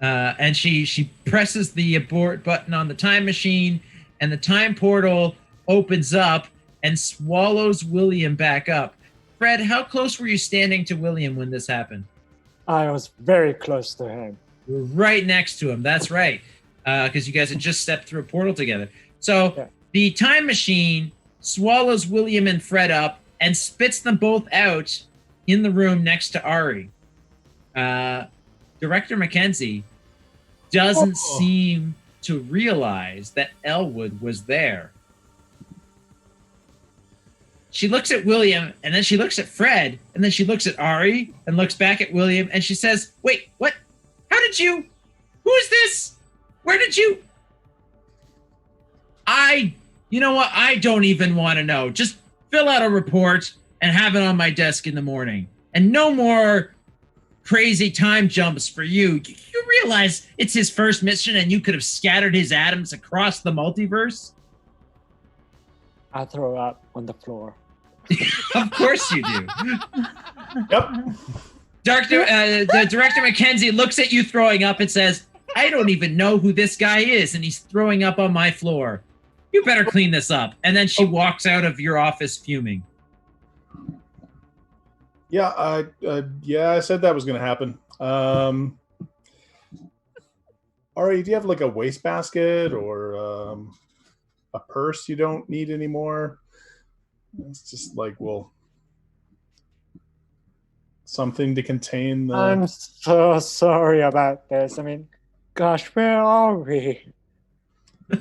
And she presses the abort button on the time machine, and the time portal opens up and swallows William back up. Fred, how close were you standing to William when this happened? I was very close to him. You were right next to him. That's right. Because you guys had just stepped through a portal together. So the time machine swallows William and Fred up and spits them both out in the room next to Ari. Director Mackenzie doesn't seem to realize that Elwood was there. She looks at William, and then she looks at Fred, and then she looks at Ari, and looks back at William, and she says, wait, what? How did you? Who is this? Where did you? You know what? I don't even want to know. Just fill out a report and have it on my desk in the morning. And no more crazy time jumps for you. You realize it's his first mission and you could have scattered his atoms across the multiverse? I throw up on the floor. Of course you do. Yep. The Director Mackenzie looks at you throwing up and says, I don't even know who this guy is, and he's throwing up on my floor. You better clean this up. And then she walks out of your office fuming. Yeah, I said that was going to happen. Ari, do you have like a wastebasket or a purse you don't need anymore? It's just like, well, something to contain the... I'm so sorry about this. I mean, gosh, where are we?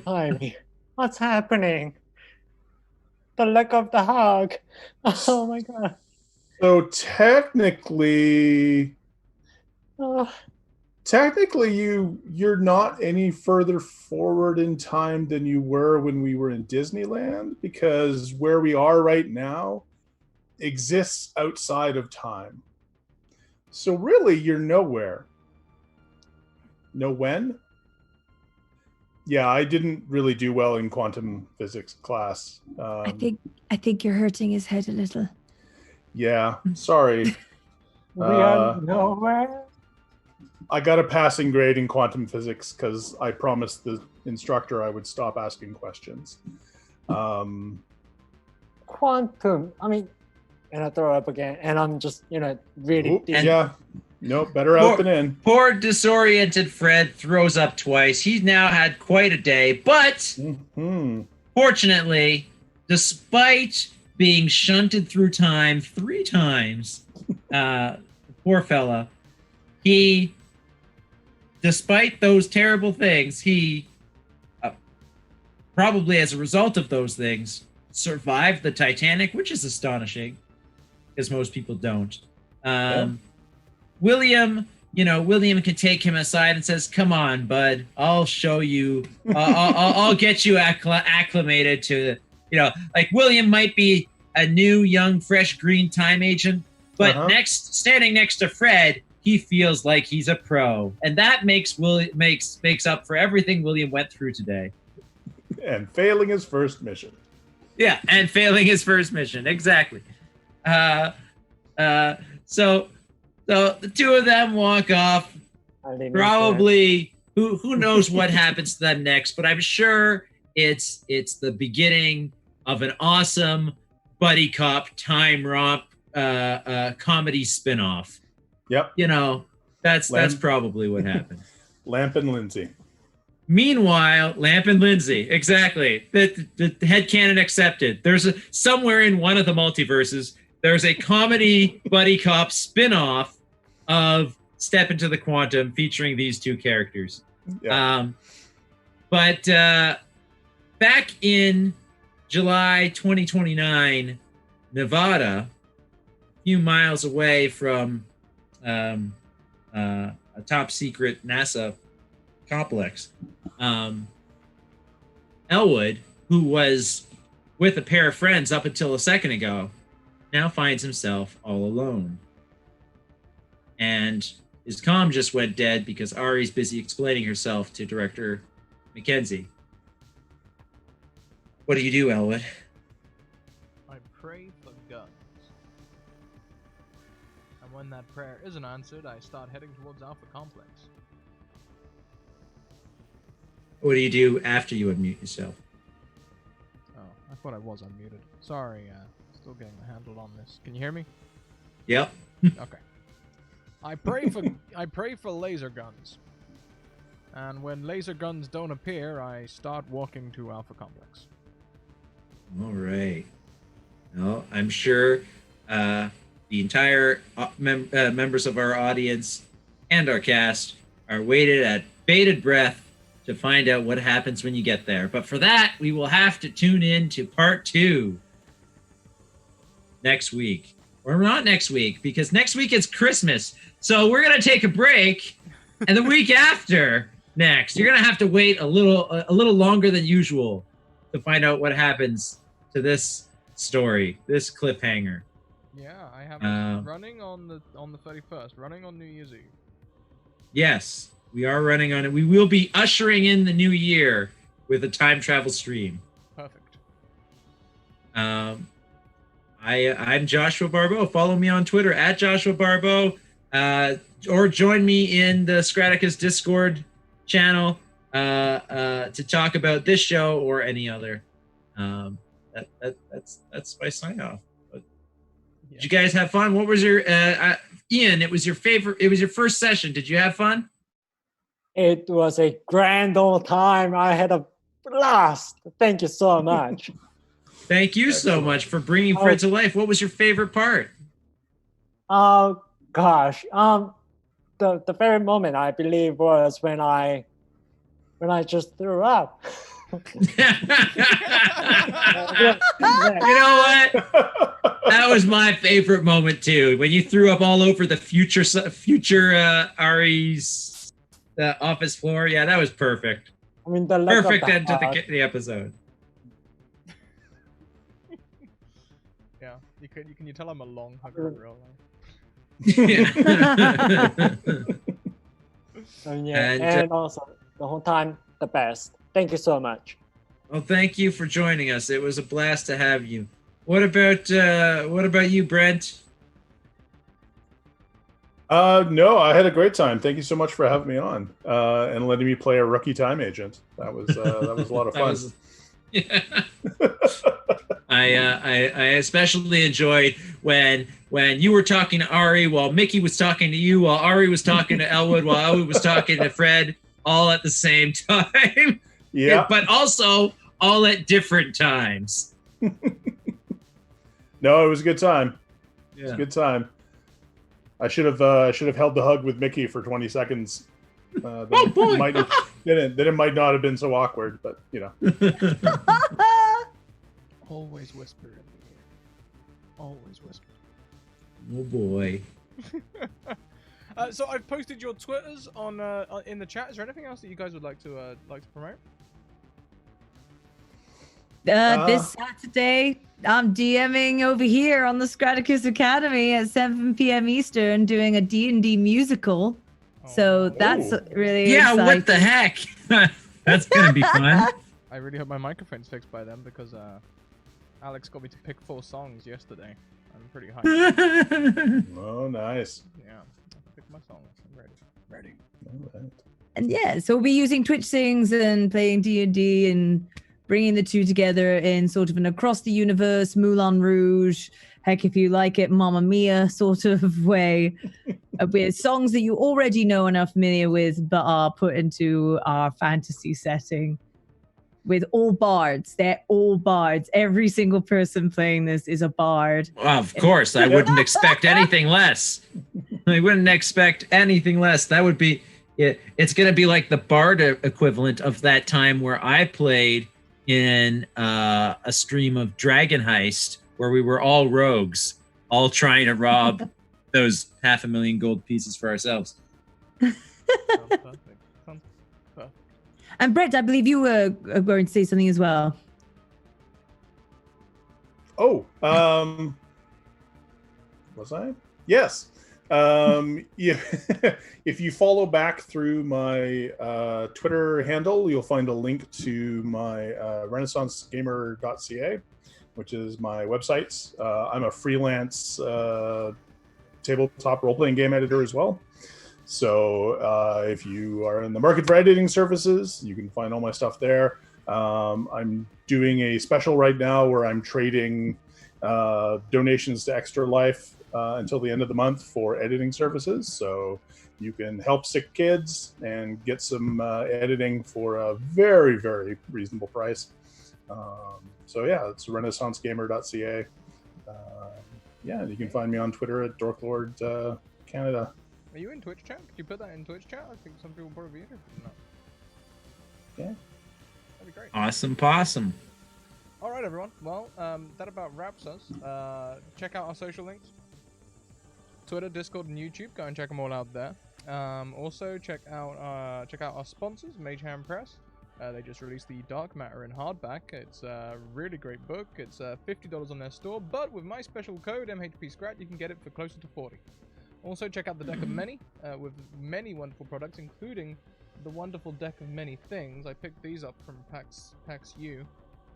Ivy, what's happening? The look of the hug. Oh my god. So technically, you're not any further forward in time than you were when we were in Disneyland, because where we are right now exists outside of time. So really, you're nowhere. Know when? Yeah, I didn't really do well in quantum physics class. I think you're hurting his head a little. Yeah, sorry. We are nowhere. I got a passing grade in quantum physics because I promised the instructor I would stop asking questions. Quantum. I mean, and I throw up again, and I'm just, really... Yeah. Nope, better out than in. Poor disoriented Fred throws up twice. He's now had quite a day, but fortunately, despite being shunted through time 3 times, poor fella, he, despite those terrible things, he, probably as a result of those things, survived the Titanic, which is astonishing. because most people don't. William, William can take him aside and says, "Come on, bud, I'll show you. I'll get you acclimated to, like William might be a new, young, fresh green time agent, but standing next to Fred, he feels like he's a pro, and that makes up for everything William went through today, and failing his first mission. Yeah, and failing his first mission, exactly. So the two of them walk off. Probably, who knows what happens to them next? But I'm sure it's the beginning of an awesome buddy cop time romp comedy spinoff. Yep. That's probably what happened. Lamp and Lindsay. Meanwhile, Lamp and Lindsay, exactly. The headcanon accepted. There's somewhere in one of the multiverses, there's a comedy buddy cop spinoff of Step Into the Quantum featuring these two characters. Yeah. But back in July 2029, Nevada, a few miles away from a top secret NASA complex, Elwood, who was with a pair of friends up until a second ago, now finds himself all alone. And his comm just went dead because Ari's busy explaining herself to Director Mackenzie. What do you do, Elwood? I pray for guns. And when that prayer isn't answered, I start heading towards Alpha Complex. What do you do after you unmute yourself? Oh, I thought I was unmuted. Sorry, still getting a handle on this. Can you hear me? Yep. Okay. I pray for laser guns. And when laser guns don't appear, I start walking to Alpha Complex. All right. Well, I'm sure the entire members of our audience and our cast are waited at bated breath to find out what happens when you get there. But for that, we will have to tune in to part 2 next week. Or not next week, because next week it's Christmas. So we're going to take a break, and the week after next, you're going to have to wait a little longer than usual to find out what happens to this story, this cliffhanger. Yeah, I have it running on the 31st, running on New Year's Eve. Yes, we are running on it. We will be ushering in the new year with a time travel stream. Perfect. I'm Joshua Barbeau. Follow me on Twitter at Joshua Barbeau, or join me in the Scratticus Discord channel to talk about this show or any other. That's my sign off. But did you guys have fun? What was your Ian? It was your favorite. It was your first session. Did you have fun? It was a grand old time. I had a blast. Thank you so much. Thank you so much for bringing Fred to life. What was your favorite part? Oh gosh, the favorite moment I believe was when I just threw up. You know what? That was my favorite moment too. When you threw up all over the future Ari's office floor. Yeah, that was perfect. I mean, the perfect end to the episode. Yeah, can you tell I'm a long hugger in real life? And also the whole time the best. Thank you so much. Well, thank you for joining us. It was a blast to have you. What about you, Brent? No, I had a great time. Thank you so much for having me on and letting me play a rookie time agent. That was a lot of fun. I especially enjoyed when you were talking to Ari while Mickey was talking to you, while Ari was talking to Elwood, while Elwood was talking to Fred, all at the same time. Yeah, but also all at different times. No, it was a good time. Yeah. It was a good time. I should have held the hug with Mickey for 20 seconds. It might not have been so awkward, but you know. Always whisper in the ear. Always whisper. Oh boy. So I've posted your Twitters on in the chat. Is there anything else that you guys would like to promote? This Saturday, I'm DMing over here on the Scratticus Academy at 7 p.m. Eastern, doing a D&D musical. So that's really exciting. What the heck? That's gonna be fun. I really hope my microphone's fixed by then because Alex got me to pick 4 songs yesterday. I'm pretty hyped. Oh, nice. Yeah, I picked my songs. I'm ready. All right. And yeah, so we'll be using Twitch Sings and playing D&D and bringing the two together in sort of an across the universe, Moulin Rouge, heck if you like it, Mamma Mia sort of way, with songs that you already know and are familiar with, but are put into our fantasy setting. With all bards. They're all bards. Every single person playing this is a bard. Of course, I wouldn't expect anything less. I wouldn't expect anything less. That would be it. It's going to be like the bard equivalent of that time where I played in a stream of Dragon Heist, where we were all rogues, all trying to rob those 500,000 gold pieces for ourselves. Sounds perfect. Sounds perfect. And Brett, I believe you were going to say something as well. Oh, was I? Yes. Yeah, if you follow back through my Twitter handle, you'll find a link to my renaissancegamer.ca, which is my website. I'm a freelance tabletop role-playing game editor as well. So if you are in the market for editing services, you can find all my stuff there. I'm doing a special right now where I'm trading donations to Extra Life until the end of the month for editing services. So you can help sick kids and get some editing for a very, very reasonable price. So yeah, it's renaissancegamer.ca. Yeah, you can find me on Twitter at Dorklord Canada. Are you in Twitch chat? Could you put that in Twitch chat? I think some people will probably be interested in that. Yeah. That'd be great. Awesome possum. All right, everyone. Well, that about wraps us. Check out our social links. Twitter, Discord, and YouTube. Go and check them all out there. Also, check out our sponsors, Mage Hand Press. They just released the Dark Matter in hardback. It's a really great book. It's $50 on their store, but with my special code MHPScrat, you can get it for closer to $40. Also, check out the Deck of Many, with many wonderful products, including the wonderful Deck of Many Things. I picked these up from PAX U.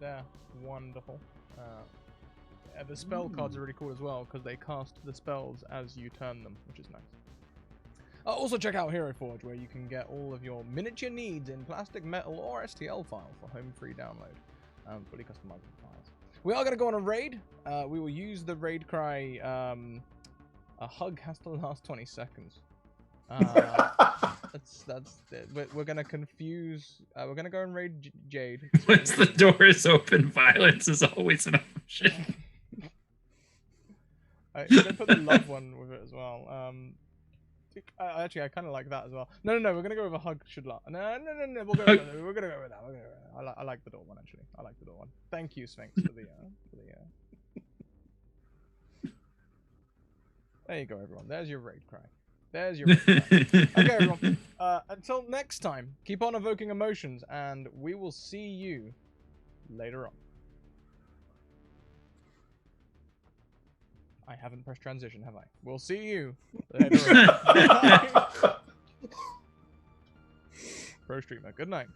They're wonderful. The spell cards are really cool as well, because they cast the spells as you turn them, which is nice. Also check out Hero Forge, where you can get all of your miniature needs in plastic, metal, or STL file for home free download. Fully customizable files. We are going to go on a raid. We will use the raid cry, a hug has to last 20 seconds. That's it. We're going to confuse, we're going to go and raid Jade. Once the door is open, violence is always an option. I'm going to put the love one with it as well. Actually, I kind of like that as well. No, we're going to go with a hug should last. No, we're going to go with that. I like the door one, actually. I like the door one. Thank you, Sphinx, for the There you go, everyone. There's your raid cry. There's your raid cry. Okay, everyone. Until next time, keep on evoking emotions, and we will see you later on. I haven't pressed transition, have I? We'll see you later on. Pro streamer, good night.